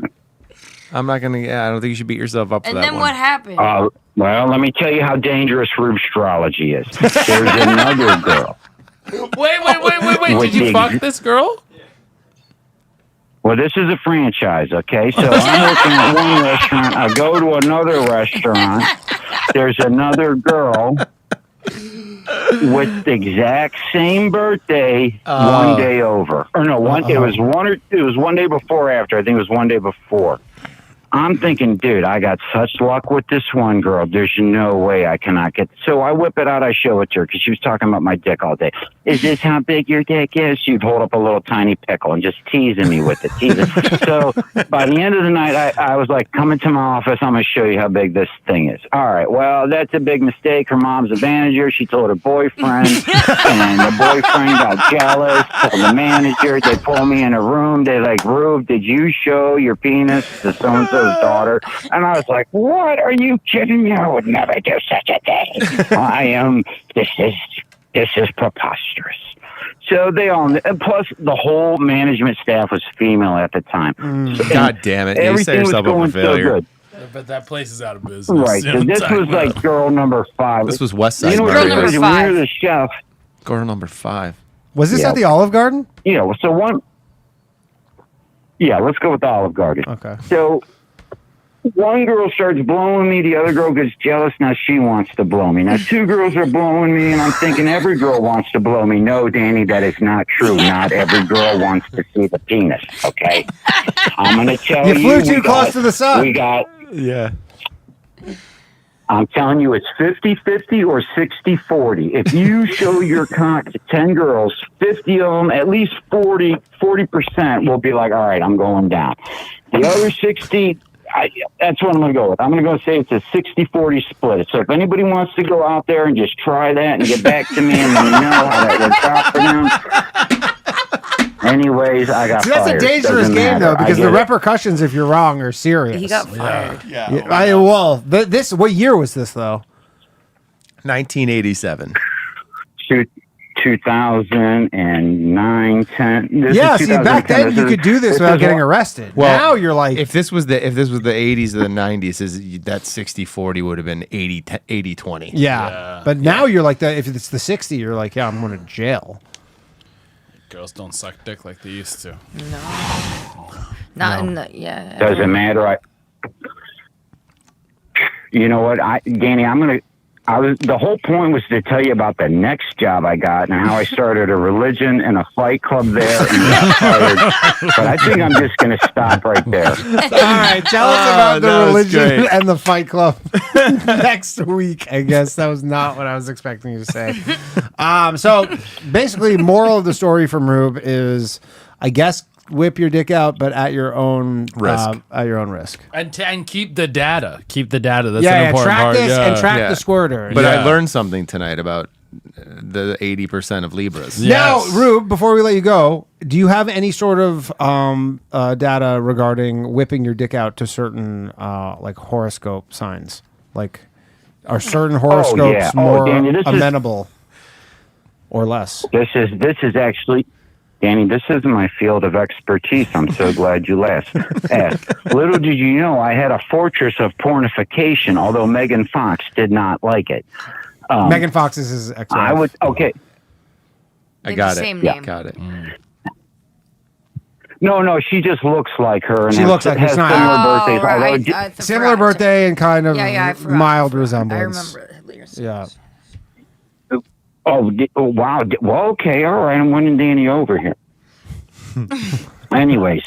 C: I'm not gonna. I don't think you should beat yourself up for
F: And
C: that
F: then
C: one.
F: what happened?
L: Well, let me tell you how dangerous Rubestrology is. There's another girl.
G: Wait. Did you fuck this girl?
L: Well, this is a franchise, okay? So I'm working at one restaurant. I go to another restaurant. There's another girl with the exact same birthday, 1 day over. Or no, it was 1 day before or after. I think it was 1 day before. I'm thinking, dude, I got such luck with this one girl. There's no way I cannot get. So I whip it out. I show it to her because she was talking about my dick all day. Is this how big your dick is? She'd hold up a little tiny pickle and just teasing me with it. So by the end of the night, I was like, come into my office. I'm going to show you how big this thing is. All right. Well, that's a big mistake. Her mom's a manager. She told her boyfriend, and the boyfriend got jealous. Told the manager. They pulled me in a room. They like, Rube, did you show your penis to so-and-so's daughter? And I was like, what? Are you kidding me? I would never do such a thing. This is preposterous. So they all, and plus the whole management staff was female at the time.
C: God damn it. You set
L: Everything was
C: yourself up
L: going
C: for
L: so
C: failure.
L: good.
G: But that place is out of business.
L: Right. So this was like girl number 5.
C: This was West Side
L: You know what
C: Market.
F: Girl number
L: crazy?
F: 5.
L: When you're the chef.
C: Girl number 5.
E: Was this
L: Yeah.
E: at the Olive Garden?
L: Yeah. So one. Yeah. Let's go with the Olive Garden.
E: Okay.
L: So one girl starts blowing me, the other girl gets jealous, now she wants to blow me. Now 2 girls are blowing me, and I'm thinking every girl wants to blow me. No, Danny, that is not true. Not every girl wants to see the penis, okay? I'm going to tell you.
E: You flew too close to the sun.
L: We got...
C: Yeah.
L: I'm telling you, it's 50-50 or 60-40. If you show your cock to 10 girls, 50 of them, at least 40% will be like, all right, I'm going down. The other 60, that's what I'm going to go with. I'm going to go say it's a 60-40 split. So if anybody wants to go out there and just try that and get back to me and let me know how that works out for them. Anyways, I got
E: That's
L: fired.
E: a dangerous
L: Doesn't
E: game,
L: matter.
E: though, because
L: I
E: the
L: get it.
E: repercussions, if you're wrong, are serious.
F: He got fired.
E: This. What year was this, though?
C: 1987.
L: 2009, 10.
E: Yeah, see, back then you could do this without getting arrested.
C: Well,
E: now you're like,
C: if this was the 80s or the 90s, that 60-40 would have been 80-20.
E: yeah. But now you're like that. If it's the 60, you're like, yeah, I'm going to jail.
G: Girls don't suck dick like they used to.
F: Not in the, yeah.
L: Doesn't matter. You know what, Danny? The whole point was to tell you about the next job I got and how I started a religion and a fight club there and got fired. But I think I'm just going to stop right there.
E: All right, tell us about the religion and the fight club next week. I guess that was not what I was expecting you to say. So basically, moral of the story from Rube is, I guess, whip your dick out, but at your own risk.
G: And keep the data. Keep the data. That's
E: an
G: an important
E: track
G: part.
E: this and track the squirter.
C: But I learned something tonight about the 80% of Libras.
E: Now, Rube, before we let you go, do you have any sort of data regarding whipping your dick out to certain like horoscope signs? Like, are certain horoscopes more
L: Danny,
E: amenable or less?
L: This is actually, Danny, this isn't my field of expertise. I'm so glad you asked. Little did you know, I had a fortress of pornification, although Megan Fox did not like it.
E: Megan Fox is his ex-wife.
L: I would, okay.
C: I got it.
F: Same
C: Yeah,
F: name.
C: got it.
L: No, she just looks like her. And
E: She looks like her.
L: has
E: It's not-
L: similar birthdays.
F: right.
L: Although,
F: I
E: Similar
F: forgot.
E: birthday and kind of
F: I forgot.
E: mild
F: I
E: resemblance.
F: remember it later.
E: Yeah.
L: wow. Well, okay, all right. I'm winning Danny over here. Anyways,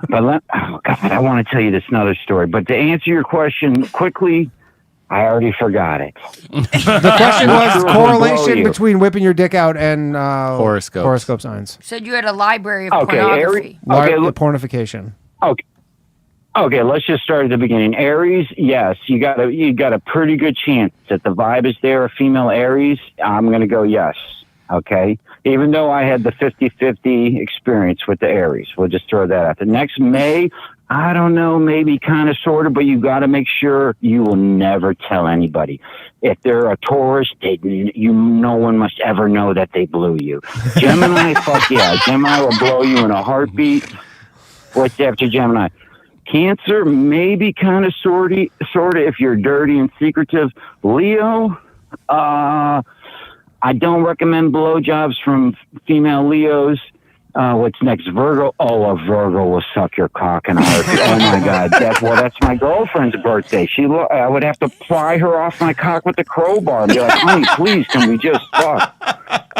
L: but oh God, I want to tell you this another story. But to answer your question quickly, I already forgot it.
E: The question was correlation between whipping your dick out and
C: Horoscopes.
E: horoscope signs.
F: Said you had a library of
L: Okay,
F: pornography.
E: Pornification.
L: Okay, let's just start at the beginning. Aries, yes, you got a pretty good chance that the vibe is there. A female Aries, I'm gonna go yes. Okay, even though I had the 50-50 experience with the Aries, we'll just throw that out. The next May, I don't know, maybe kind of, sort of, but you got to make sure you will never tell anybody. If they're a Taurus, no one must ever know that they blew you. Gemini, fuck yeah, Gemini will blow you in a heartbeat. What's after Gemini? Cancer, maybe kind of, sort of, if you're dirty and secretive. Leo, I don't recommend blowjobs from female Leos. What's next? Virgo. Oh, a Virgo will suck your cock in a heartbeat. Oh my God. That's my girlfriend's birthday. I would have to pry her off my cock with a crowbar and be like, honey, please, can we just fuck?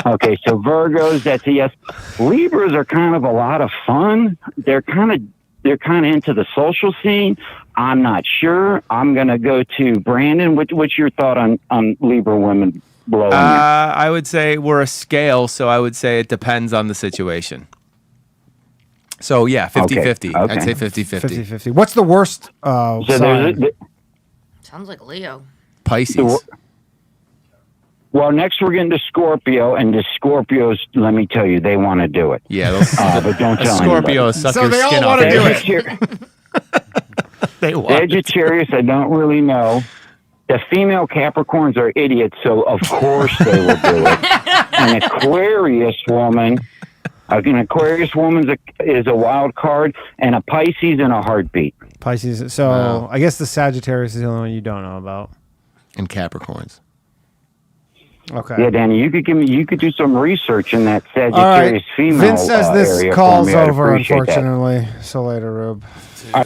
L: Okay, so Virgos, that's a yes. Libras are kind of a lot of fun. They're kind of into the social scene. I'm not sure. I'm gonna go to Brandon. What's your thought on Libra women?
C: I would say we're a scale, so I would say it depends on the situation. So, yeah, 50-50.
L: Okay.
C: I'd say 50-50.
E: 50-50. What's the worst sign?
F: Sounds like Leo.
C: Pisces.
L: Well, next we're getting to Scorpio, and the Scorpios, let me tell you, they want to do it.
C: Yeah,
L: but don't tell
C: Scorpio
L: anybody.
C: suck your skin off.
L: They want Sagittarius, I don't really know. The female Capricorns are idiots, so of course they will do it. An Aquarius woman is a wild card, and a Pisces in a heartbeat.
E: Pisces. So I guess the Sagittarius is the only one you don't know about.
C: And Capricorns.
E: Okay.
L: Yeah, Danny, you could do some research in that Sagittarius female
E: Vince says this
L: area
E: call's
L: for me. I'd
E: over,
L: appreciate that.
E: unfortunately. So later, Rube.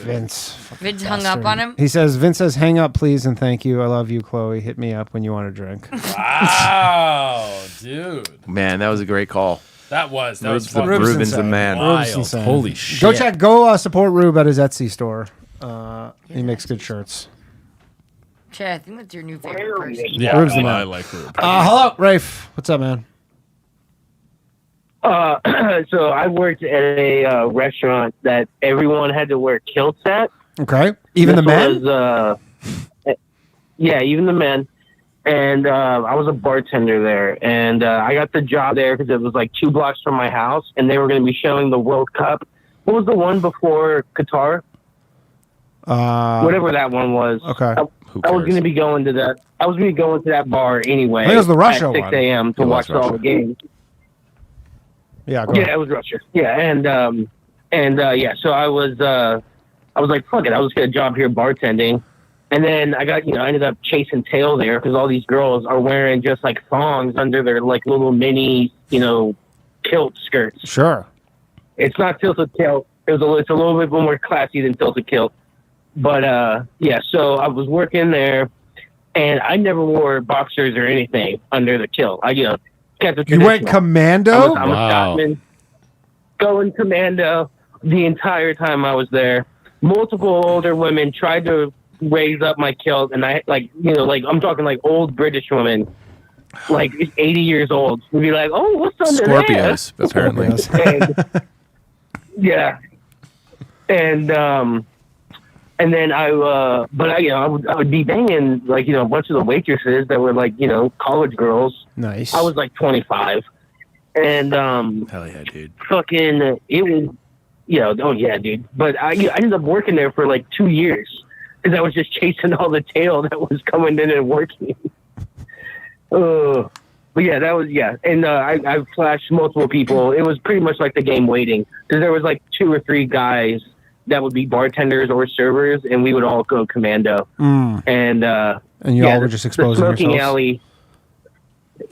E: Vince
F: hung up on him?
E: Vince says, hang up, please, and thank you. I love you, Chloe. Hit me up when you want a drink.
G: Wow, dude.
C: Man, that was a great call.
G: That was
C: Ruben's
G: fun.
C: a man.
G: Wild. Holy shit.
E: Go support Rube at his Etsy store. He makes good shirts.
F: Chad, I think that's your new favorite person.
G: Yeah,
E: Rube's the man.
G: I like Rube.
E: Hello, Rafe. What's up, man?
J: So I worked at a restaurant that everyone had to wear kilts at.
E: Okay. Even the men?
J: Yeah, even the men. And I was a bartender there. And I got the job there because it was like 2 blocks from my house. And they were going to be showing the World Cup. What was the one before Qatar? Whatever that one was.
E: Okay.
J: I was going to be going to that. I was going to be going to that bar anyway.
E: I think it was the Russia
J: at 6
E: one.
J: a.m. to watch all the games.
E: Yeah, go
J: Yeah,
E: ahead.
J: it was Russia. Yeah, and yeah, so I was like, fuck it, I was get a job here bartending, and then I got, I ended up chasing tail there because all these girls are wearing just like thongs under their like little mini, kilt skirts.
E: Sure.
J: It's not tilted kilt. It's a little bit more classy than tilted kilt, but yeah. So I was working there, and I never wore boxers or anything under the kilt. You
E: went commando?
J: I'm a shopman, going commando the entire time I was there. Multiple older women tried to raise up my kilt, and I I'm talking like old British women, like 80 years old, would be like, "Oh, what's under
C: Scorpios, apparently."
J: And, yeah, and then I would be banging like a bunch of the waitresses that were like college girls.
E: Nice.
J: I was like 25, and
C: hell yeah, dude.
J: Fucking it was, oh yeah, dude. But I ended up working there for like 2 years because I was just chasing all the tail that was coming in and working. But yeah, that was and I flashed multiple people. It was pretty much like the game waiting because there was like 2 or 3 guys that would be bartenders or servers, and we would all go commando. And
E: you all were just exposing
J: the smoking
E: yourselves?
J: alley.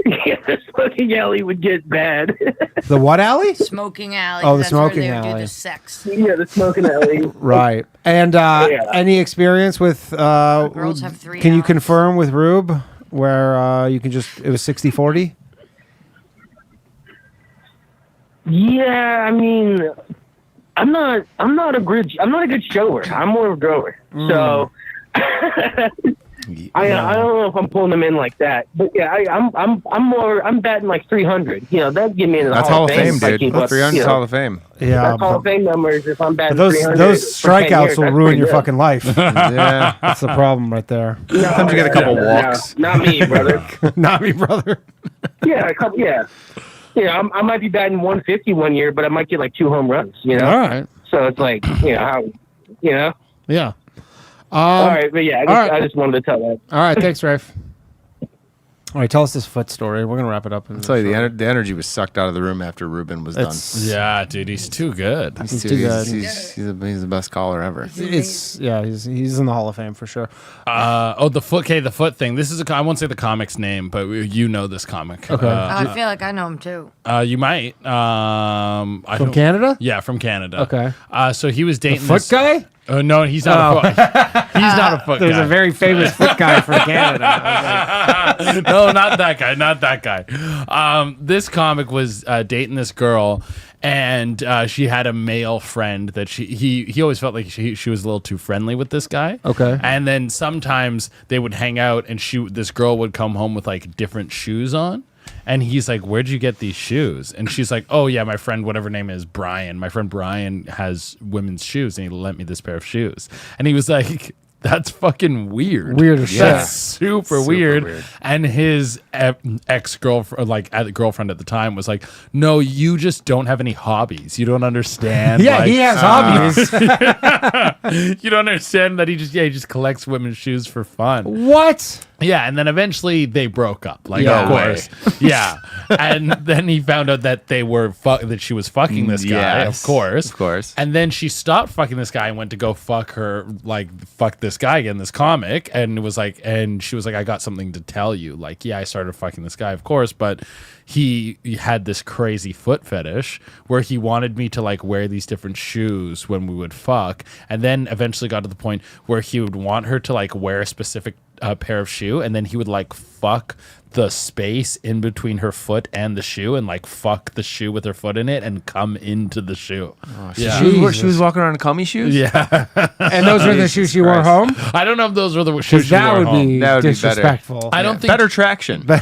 J: Yeah, the smoking alley would get bad.
E: The what alley?
F: Smoking alley.
E: Oh, the
F: that's where
E: smoking
F: they would
E: alley.
F: do the sex.
J: Yeah, the smoking alley.
E: Right. And any experience with
F: girls have 3
E: can you
F: alleys.
E: confirm with Rube where you can just it was 60-40?
J: Yeah, I mean, I'm not a good shower. I'm more of a grower. So I don't know if I'm pulling them in like that. But yeah, I'm batting like 300. That'd give me
C: That's Hall of Fame, dude. 300 is Hall of Fame.
E: Yeah.
J: That's Hall of Fame numbers if I'm batting
E: Those
J: 300.
E: those
J: for 10
E: strikeouts
J: years,
E: will
J: that's
E: ruin
J: pretty
E: your
J: good.
E: fucking life.
C: Yeah.
E: That's the problem right there.
C: Sometimes you get a couple walks.
J: No, not me, brother.
E: Not me, brother.
J: Yeah, I might be batting 150 one year, but I might get like 2 home runs.
E: All right.
J: So it's like,
E: Yeah.
J: All right, but yeah, I just wanted to tell that.
E: All right, thanks, Rafe. All right, tell us this foot story. We're gonna wrap it up.
C: I'll tell you, the energy was sucked out of the room after Ruben was done.
G: Yeah, dude, he's too good.
E: He's too good.
C: He's the best caller ever.
E: He's in the Hall of Fame for sure.
G: The foot. Okay, the foot thing. This is I won't say the comic's name, but you know this comic.
E: Okay.
F: I feel like I know him too.
G: You might.
E: From Canada?
G: Yeah, from Canada.
E: Okay.
G: So he was dating
E: The foot guy?
G: No, he's not a foot. He's not a foot guy.
E: There's a very famous foot guy from Canada.
G: No, not that guy. Not that guy. This comic was dating this girl, and she had a male friend that he always felt like she was a little too friendly with this guy.
E: Okay.
G: And then sometimes they would hang out, and this girl would come home with like different shoes on. And he's like, "Where'd you get these shoes?" And she's like, "Oh yeah, my friend, whatever name is, Brian. My friend Brian has women's shoes, and he lent me this pair of shoes." And he was like, "That's fucking weird.
E: Weird as shit.
G: That's super weird." And his ex-girlfriend, girlfriend at the time, was like, "No, you just don't have any hobbies. You don't understand."
E: Yeah, he has hobbies.
G: You don't understand that he just collects women's shoes for fun.
E: What?
G: Yeah, and then eventually they broke up. Like,
E: No
G: of course, yeah. And then he found out that they were that she was fucking this guy.
C: Yes,
G: of course. And then she stopped fucking this guy and went to go fuck this guy again. This comic, and she was like, "I got something to tell you." Like, yeah, I started fucking this guy, of course, but he had this crazy foot fetish where he wanted me to like wear these different shoes when we would fuck, and then eventually got to the point where he would want her to like wear a specific pair of shoe, and then he would like fuck the space in between her foot and the shoe, and like fuck the shoe with her foot in it, and come into the shoe.
C: Oh,
G: yeah,
C: she was walking around in cummy shoes.
G: Yeah,
E: and those were the shoes she wore home.
G: I don't know if those were the shoes she
E: that
G: wore
E: would
G: home.
E: be
C: That would be
E: disrespectful.
G: I don't think
C: better traction. Better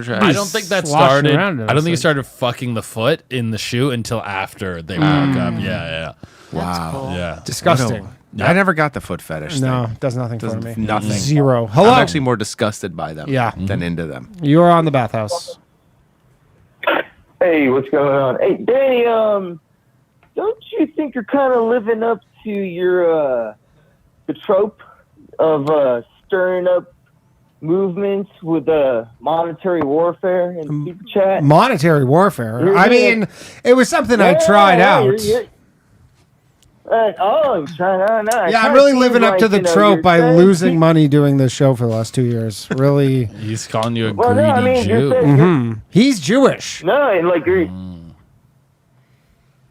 C: traction.
G: I don't think that
E: Sloshing
G: started.
E: around in
G: I don't think
E: those
G: he started fucking the foot in the shoe until after they broke up. Yeah.
C: Wow.
F: cool.
G: Yeah.
E: Disgusting.
C: I never got the foot fetish
E: No,
C: thing.
E: does nothing
C: Does
E: for me.
C: nothing.
E: Zero. Hello.
C: I'm actually more disgusted by them
E: Yeah.
C: than into them.
E: You are on the Bathhouse.
J: Hey, what's going on? Hey, Danny, don't you think you're kind of living up to your the trope of stirring up movements with monetary warfare and super chat?
E: Monetary warfare.
J: You're
E: I
J: doing-
E: mean, it was something I tried out.
J: You're trying out. No,
E: Yeah, I'm really living up to the trope by losing money doing this show for the last 2 years. Really.
G: He's calling you a
J: Well,
G: greedy
J: no, I mean,
G: Jew.
E: Mhm. He's Jewish.
J: No, and like you're.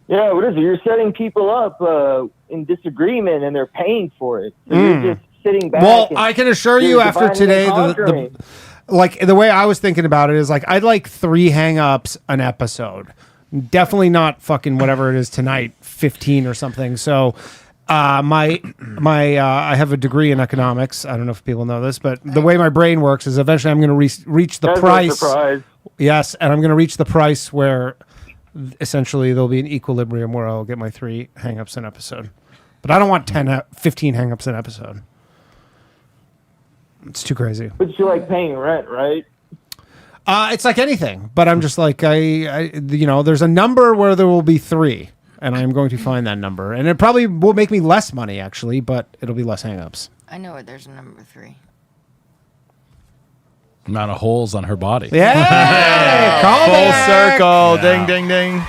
J: Yeah, what is it? You're setting people up in disagreement, and they're paying for it. So you're just sitting back.
E: Well,
J: and
E: I can assure you
J: you're
E: after
J: dividing
E: today,
J: and
E: the
J: conquering.
E: like the way I was thinking about it is like I'd like 3 hang-ups an episode. Definitely not fucking whatever it is tonight, 15 or something. So my I have a degree in economics. I don't know if people know this, but the way my brain works is eventually I'm going to reach the
J: That's no
E: price.
J: surprise.
E: Yes, and I'm going to reach the price where essentially there'll be an equilibrium where I'll get my 3 hang-ups an episode. But I don't want 15 hang-ups an episode. It's too crazy.
J: But you like paying rent, right?
E: It's like anything, but I'm just like there's a number where there will be 3, and I'm going to find that number, and it probably will make me less money actually, but it'll be less hangups.
F: I know it. There's a number 3.
G: Amount of holes on her body.
E: Yeah,
C: Full circle. Ding, ding, ding.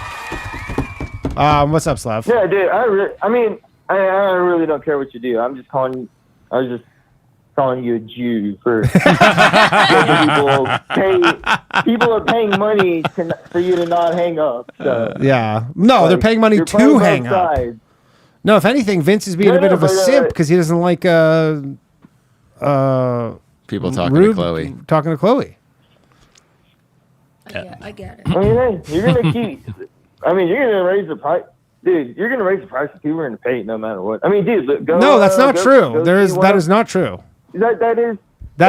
E: What's up, Slav?
J: Yeah, dude. I really don't care what you do. I'm just calling you. I was just calling you a Jew for people are paying money for you to not hang up. So.
E: Yeah, no, they're paying money
J: You're
E: to
J: playing
E: hang
J: both
E: up.
J: sides.
E: No, if anything, Vince is being a bit of a simp because he doesn't like
C: people talking
E: Rube
C: to Chloe.
E: Talking to Chloe.
F: I get it.
J: I mean, hey, you're gonna keep. I mean, you're gonna raise the price, dude. You're gonna raise the price. People are gonna pay it no matter what. I mean, dude, look, go.
E: No, that's not true.
J: Go
E: That is not true.
J: That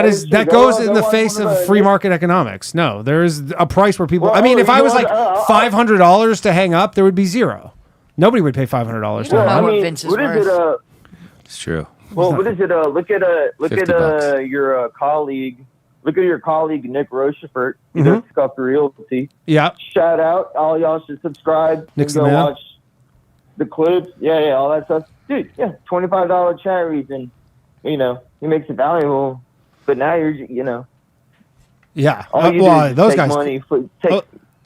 J: is
E: That
J: true.
E: goes in the face of free market economics. No, there is a price where people. I mean, if I was like $500 to hang up, there would be 0. Nobody would pay $500 to hang up.
J: what is it?
C: It's true.
J: Well, what is it? Look at
C: $50.
J: your colleague. Look at your colleague Nick Rochefort. He does Scuff Realty.
E: Yeah.
J: Shout out! All y'all should subscribe.
E: Nick's
J: and go
E: the man.
J: watch the clips. Yeah, all that stuff, dude. Yeah, $25 chat reason. He makes it valuable. But now you're.
E: Yeah.
J: All you do is
E: those
J: take
E: guys.
J: money.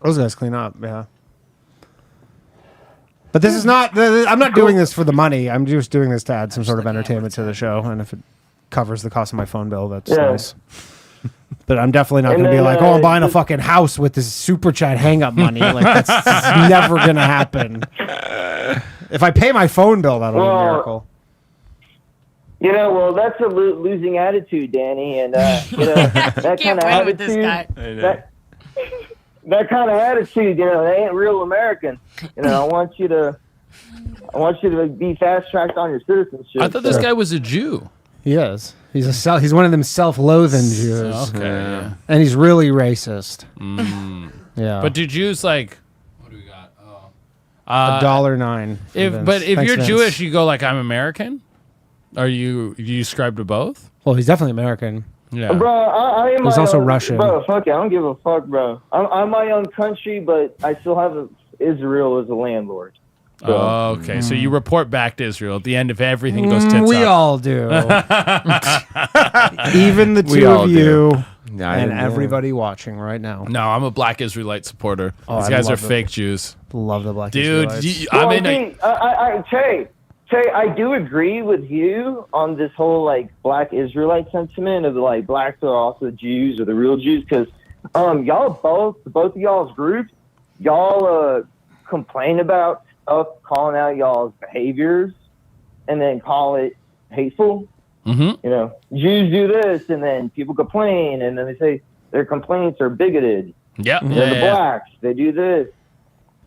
E: Those guys clean up. Yeah. But this is not. I'm not doing this for the money. I'm just doing this to add some sort of entertainment to the show, and if it covers the cost of my phone bill, that's nice. But I'm definitely not going to be like, I'm buying a fucking house with this super chat hang up money. Like that's never going to happen. If I pay my phone bill, that'll be a miracle.
J: Well, that's a losing attitude, Danny, and that kind of attitude. That kind of attitude, they ain't real American. I want you to be fast tracked on your citizenship.
G: I thought this guy was a Jew.
E: He is. He's one of them self-loathing Jews.
G: Okay. Yeah.
E: And he's really racist. Yeah.
G: But do Jews like? What do we got?
E: $1.09.
G: If you're
E: Vince.
G: Jewish, you go like I'm American. Are you ascribe to both?
E: Well, he's definitely American.
G: Yeah.
J: Bro, I am.
E: He's also Russian.
J: Bro, fuck it. I don't give a fuck, bro. I'm my own country, but I still have Israel as a landlord. So.
G: Oh, okay. So you report back to Israel at the end if everything goes tits
E: We
G: up.
E: all do. Even the two of you and everybody watching right now.
G: No, I'm a black Israelite supporter.
E: Oh,
G: These
E: I
G: guys are
E: love them.
G: fake Jews.
E: Love the black
G: Dude,
E: Israelites.
G: I'm in.
J: Tay, I do agree with you on this whole like black Israelite sentiment of like blacks are also Jews or the real Jews because y'all both of y'all's groups y'all complain about stuff calling out y'all's behaviors and then call it hateful You know, Jews do this, and then people complain, and then they say their complaints are bigoted.
G: Yeah.
J: And then the blacks, they do this.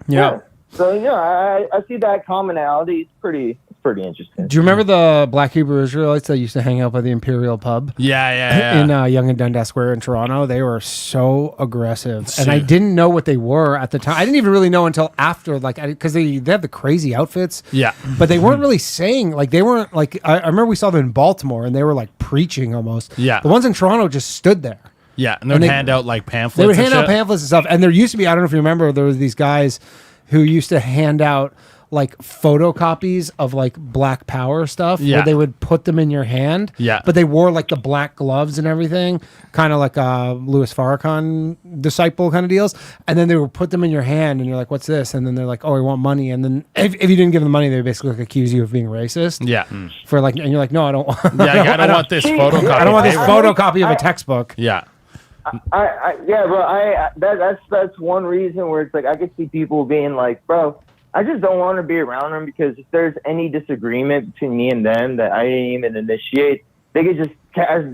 E: Yeah.
J: So I see that commonality. It's pretty interesting.
E: Do you remember the Black Hebrew Israelites that used to hang out by the Imperial Pub?
G: Yeah.
E: In Yonge and Dundas Square in Toronto, they were so aggressive, and I didn't know what they were at the time. I didn't even really know until after, like, because they have the crazy outfits.
G: Yeah,
E: but they weren't really saying, like, they weren't like. I remember we saw them in Baltimore, and they were like preaching almost.
G: Yeah,
E: the ones in Toronto just stood there.
G: Yeah, and they would hand out like pamphlets.
E: They would hand out pamphlets and stuff, and there used to be, I don't know if you remember, there was these guys who used to hand out like photocopies of like Black Power stuff, where they would put them in your hand.
G: Yeah,
E: but they wore like the black gloves and everything, kind of like Louis Farrakhan disciple kind of deals. And then they would put them in your hand, and you're like, "What's this?" And then they're like, "Oh, we want money." And then if you didn't give them money, they would basically like accuse you of being racist.
G: Yeah,
E: for like, and you're like, "No, I don't want.
G: I don't want this photocopy.
E: I don't want this photocopy of a textbook."
G: Yeah.
J: That's one reason where it's like I could see people being like, bro, I just don't want to be around them, because if there's any disagreement between me and them that I didn't even initiate, they could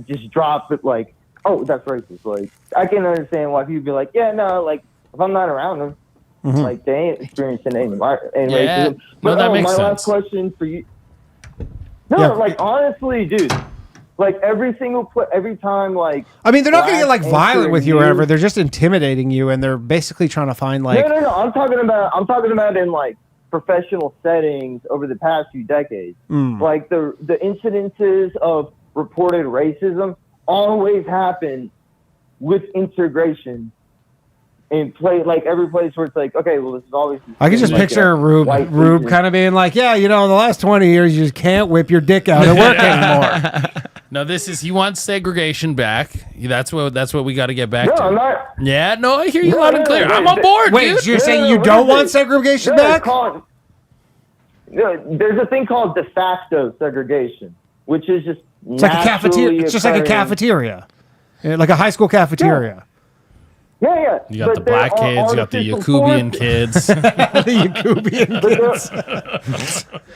J: just drop it like, oh, that's racist. Like, I can understand why people be like, yeah, no, like if I'm not around them, like they ain't experiencing any racism. But
G: that makes
J: my
G: sense.
J: last question for you. No, like honestly, dude. Like every time, like
E: I mean, they're not going to get like violent with you or whatever. They're just intimidating you, and they're basically trying to find like.
J: No. I'm talking about in like professional settings over the past few decades. Like the incidences of reported racism always happen with integration. In every place where it's like, okay, well, this is always.
E: I can just picture Rube kind of being like, yeah, in the last 20 years, you just can't whip your dick out at work anymore.
G: No, he wants segregation back. That's what we got to get back to.
J: No, I'm not.
G: Yeah, no, I hear you loud and clear. I'm on board.
E: Wait,
G: dude.
E: so you're saying you don't want segregation back?
J: There's a thing called de facto segregation, which is just
E: it's like a cafeteria. It's just like a cafeteria, like a high school cafeteria.
J: Yeah.
G: You got the black kids, you got the Yakubian kids.
E: The Yakubian kids.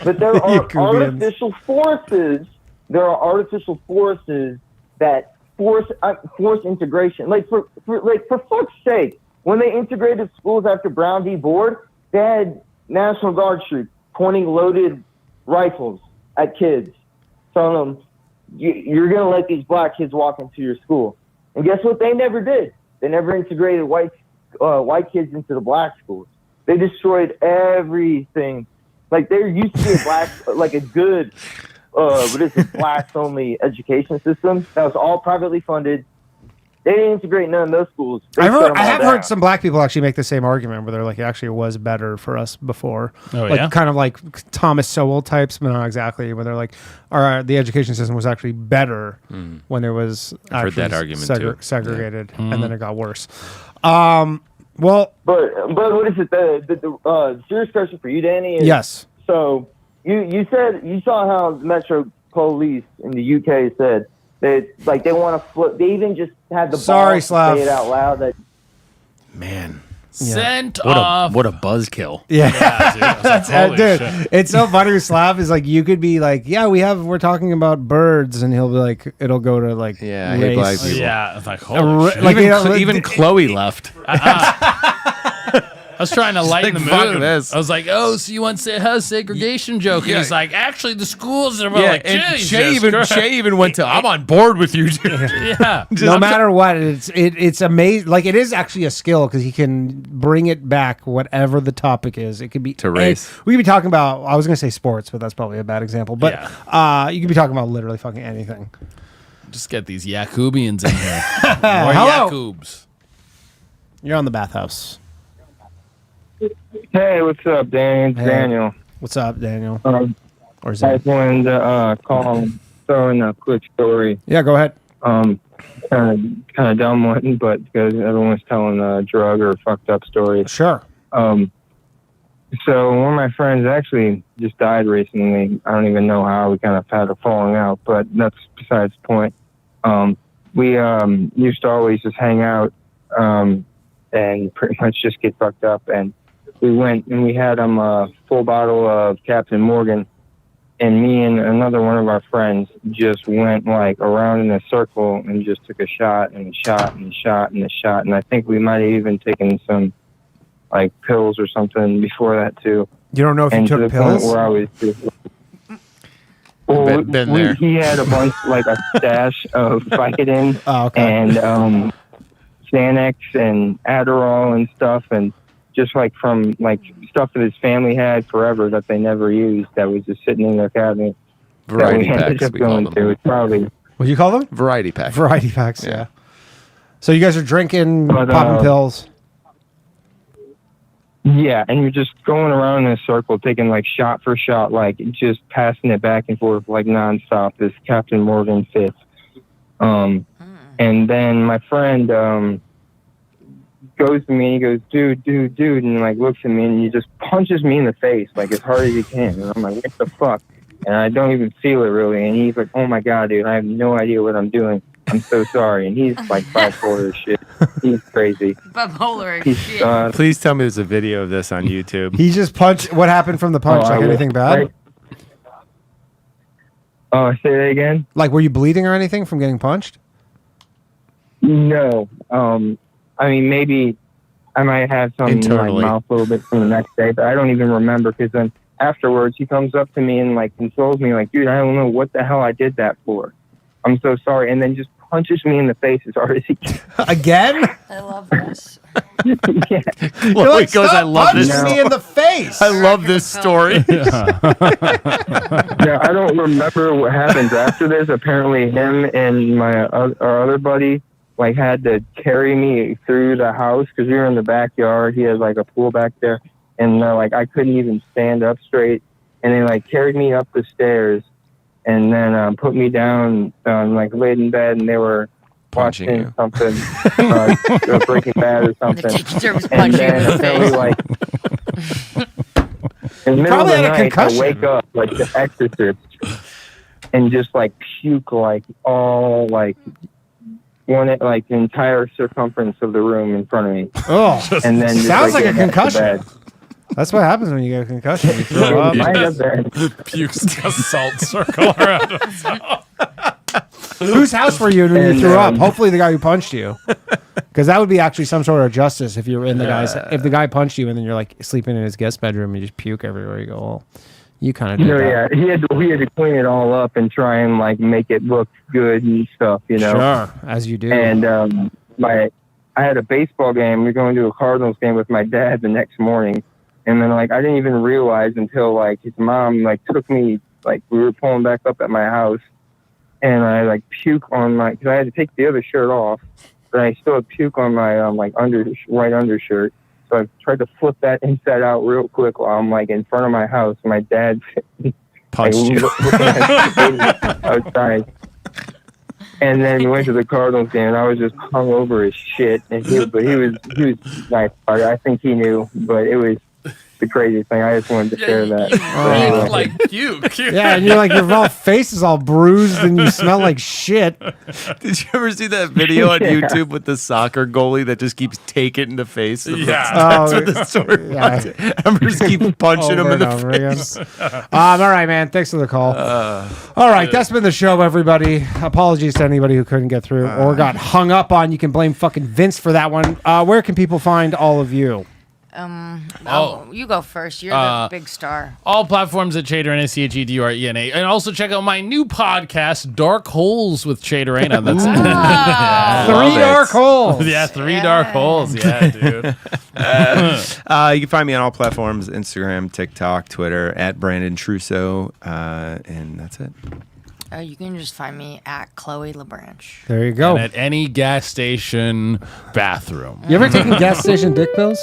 J: But there are artificial forces. There are artificial forces that force integration. Like for fuck's sake, when they integrated schools after Brown v. Board, they had National Guard troops pointing loaded rifles at kids, telling them, "You're gonna let these black kids walk into your school." And guess what? They never did. They never integrated white kids into the black schools. They destroyed everything. Like there used to be a good blacks only education system that was all privately funded. They didn't integrate none of those schools. I
E: have heard some black people actually make the same argument where they're like, actually, it was better for us before.
G: Oh,
E: like kind of like Thomas Sowell types, but not exactly. Where they're like, the education system was actually better when there was
C: I've heard that argument
E: segregated, and then it got worse.
J: But what is it? The serious question for you, Danny? Is,
E: yes.
J: So you said you saw how the Metro Police in the UK said they want to flip. They even just had the balls
E: Slav.
J: to say it out loud. That
C: man.
G: Sent off.
C: What a buzzkill.
E: Yeah,
G: dude.
E: Dude, it's so funny with Slav is like you could be like, yeah, we're talking about birds, and he'll be like, it'll go to like,
C: hey, black people.
G: Yeah, it's like holy shit.
C: Like, even Chloe left.
G: I was trying to lighten the
C: fuck
G: mood.
C: this.
G: I was like, "Oh, so you want to say a segregation joke?" And he's like, "Actually, the schools are like."
C: And Shay even went to. I'm on board with you, dude.
G: Yeah.
E: No matter what, it's amazing. Like it is actually a skill because he can bring it back, whatever the topic is. It could be
C: to race.
E: We could be talking about. I was going to say sports, but that's probably a bad example. But you could be talking about literally fucking anything.
G: Just get these Yakubians in here. More
E: Hello.
G: Yakubs.
E: You're on the Bathhouse.
K: Hey, what's up, Dan? It's Daniel.
E: What's up, Daniel?
K: I just wanted to call and throw in a quick story.
E: Yeah, go ahead.
K: Kind of dumb one, but because everyone's telling a drug or fucked up stories.
E: Sure.
K: So one of my friends actually just died recently. I don't even know how. We kind of had a falling out, but that's besides the point. We used to always just hang out and pretty much just get fucked up. And we went and we had him a full bottle of Captain Morgan. and me and another one of our friends just went like around in a circle and just took a shot and a shot and a shot and a shot. And I think we might have even taken some like pills or something before that too.
E: You don't know if you took
K: to the
E: pills?
K: point where I was just, well,
C: Been there.
K: he had a bunch, like a stash of Vicodin and Xanax and Adderall and stuff, and just like from like stuff that his family had forever that they never used, that was just sitting in their cabinet.
C: Variety
K: that we ended
C: packs,
K: up
C: we call
K: going
C: them.
K: to. It's probably
E: What do you call them?
C: Variety pack.
E: Variety packs, yeah. So you guys are drinking,
K: But,
E: popping pills.
K: yeah, and you're just going around in a circle, taking like shot for shot, like just passing it back and forth like nonstop. This Captain Morgan fits. And then my friend goes to me and he goes, dude, and like looks at me and he just punches me in the face like as hard as he can. And I'm like, what the fuck? And I don't even feel it really. And he's like, oh my God, dude, I have no idea what I'm doing. I'm so sorry. And he's like bipolar as shit. He's crazy.
F: Bipolar as shit.
C: Please tell me there's a video of this on YouTube.
E: He just punched. What happened from the punch?
K: Oh,
E: Like anything bad?
K: Oh, say that again?
E: Like, were you bleeding or anything from getting punched?
K: No. I mean, maybe I might have some in my mouth a little bit from the next day, but I don't even remember, because then afterwards he comes up to me and like consoles me like, dude, I don't know what the hell I did that for. I'm so sorry. And then just punches me in the face as hard as he can.
E: Again?
F: I love this.
K: Yeah.
C: You're like, goes, I love this.
E: punching me in the face.
C: I love this story.
K: Yeah, I don't remember what happens after this. Apparently him and our other buddy like had to carry me through the house because we were in the backyard. He had like a pool back there, and like I couldn't even stand up straight. And they like carried me up the stairs, and then put me down, like laid in bed, and they were watching something, Breaking Bad or something. And then apparently, like in the middle of the night, I wake up like the Exorcist, and just like puke like all like the entire circumference of the room in front of me.
E: Oh,
K: and then just,
E: sounds like a
K: get back to
E: concussion.
K: bed.
E: That's what happens when you get a concussion. You throw up.
G: Pukes a salt circle around himself.
E: Whose house were you when you threw up? Hopefully the guy who punched you. Because that would be actually some sort of justice if you're in the guy's. If the guy punched you and then you're like sleeping in his guest bedroom and you just puke everywhere you go. Well, you kind of did that.
K: Yeah, he had to clean it all up and try and like make it look good and stuff, you know.
E: Sure, as you do.
K: And I had a baseball game. We were going to a Cardinals game with my dad the next morning, and then like I didn't even realize until like his mom like took me, like we were pulling back up at my house, and I like puke on my, because I had to take the other shirt off, but I still had puke on my like white undershirt. So I tried to flip that inside out real quick while I'm like in front of my house. My dad
C: punched you
K: outside. And then we went to the Cardinals game, and I was just hung over as shit. And he was nice. I think he knew, but it was the craziest thing. I just wanted to share that.
G: Like puke.
E: Yeah, and you're like, your whole face is all bruised and you smell like shit.
C: Did you ever see that video on YouTube with the soccer goalie that just keeps taking in the face? That's what the story was. Embers keep punching him in the face.
E: All right, man. Thanks for the call. All right, that's been the show, everybody. Apologies to anybody who couldn't get through or got hung up on. You can blame fucking Vince for that one. Where can people find all of you?
F: You go first. You're the big star.
G: All platforms at Chadorena, Chedurena. And also check out my new podcast, Dark Holes with Chadorena. That's
E: Three dark holes.
G: Yeah, three dark holes. Yeah, dude.
C: You can find me on all platforms, Instagram, TikTok, Twitter, at Brandon Trusso, and that's it.
F: You can just find me at Chloe Labranche.
E: There you go.
G: And at any gas station bathroom.
E: You ever taken gas station dick pills?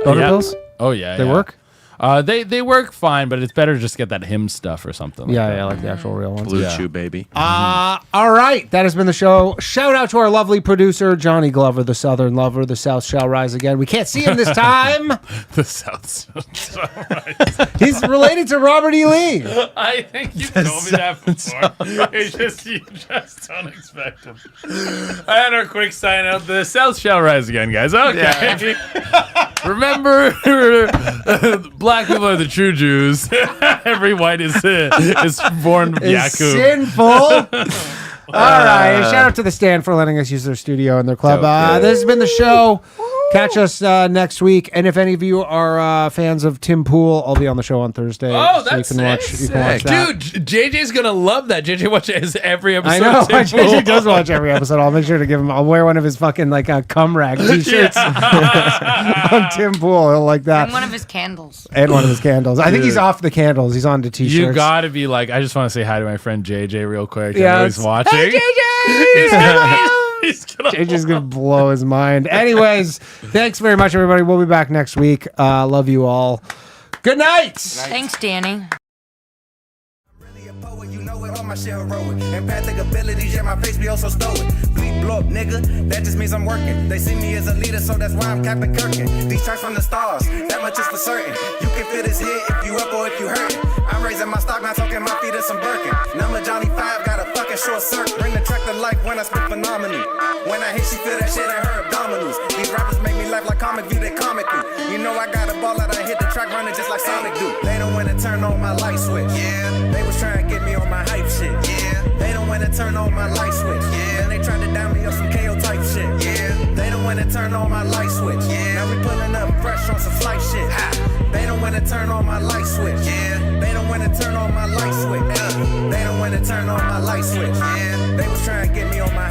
E: Boner pills?
G: Oh, yeah.
E: They work?
G: They work fine, but it's better to just get that him stuff or something.
E: Yeah, like the actual real ones.
C: Blue Chew, baby.
E: All right. That has been the show. Shout out to our lovely producer, Johnny Glover, the Southern Lover. The South shall rise again. We can't see him this time.
G: The South shall rise.
E: He's related to Robert E. Lee.
G: I think you told me that before. It's just you just don't expect him. And our quick sign out. The South shall rise again, guys. Okay. Yeah. Remember, black people are the true Jews. Every white is born
E: It's
G: Yaku.
E: sinful. All right. Shout out to the Stand for letting us use their studio and their club. This has been the show. Catch us next week. And if any of you are fans of Tim Pool, I'll be on the show on Thursday.
G: Oh,
E: so
G: that's
E: you can watch that.
G: Dude, JJ's going to love that. JJ watches every episode
E: I know.
G: of Tim
E: JJ
G: Pool.
E: does watch every episode. I'll make sure to give him. I'll wear one of his fucking like cum rag t-shirts on Tim Pool. He'll like that.
F: And one of his candles.
E: And one of his candles. I think he's off the candles. He's on to t-shirts.
G: You got to be like, I just want to say hi to my friend JJ real quick.
E: Yeah,
G: I know he's watching.
E: Hey, JJ! JJ's gonna blow his mind. Anyways, thanks very much, everybody. We'll be back next week. Love you all. Good night.
F: Thanks, Danny.
D: You know it, all my shit heroic. Empathic abilities, yeah, my face be also stoic. Bleep, blow up, nigga, that just means I'm working. They see me as a leader, so that's why I'm Captain Kirkin. These tracks from the stars, that much is for certain. You can fit this hit if you up or if you hurt. I'm raising my stock, not talking my feet in some Birkin. Number Johnny 5, got a fucking short circuit. Bring the track to life when I spit phenomenal. When I hit, she feel that shit in her abdominals. These rappers make me laugh like comic view, they comical. You know I got a ball out, I hit the track running just like Sonic do. They don't wanna turn on my light switch. Yeah, they was trying to get me on my hype shit. Yeah, they don't wanna turn on my light switch. Yeah, and they tried to down me on some KO type shit. Yeah, they don't wanna turn on my light switch. Yeah, now we pulling up fresh on some flight shit. Ha. They don't wanna turn on my light switch. Yeah, they don't wanna turn on my light switch. They don't wanna turn on my light switch. Yeah, they was trying to get me on my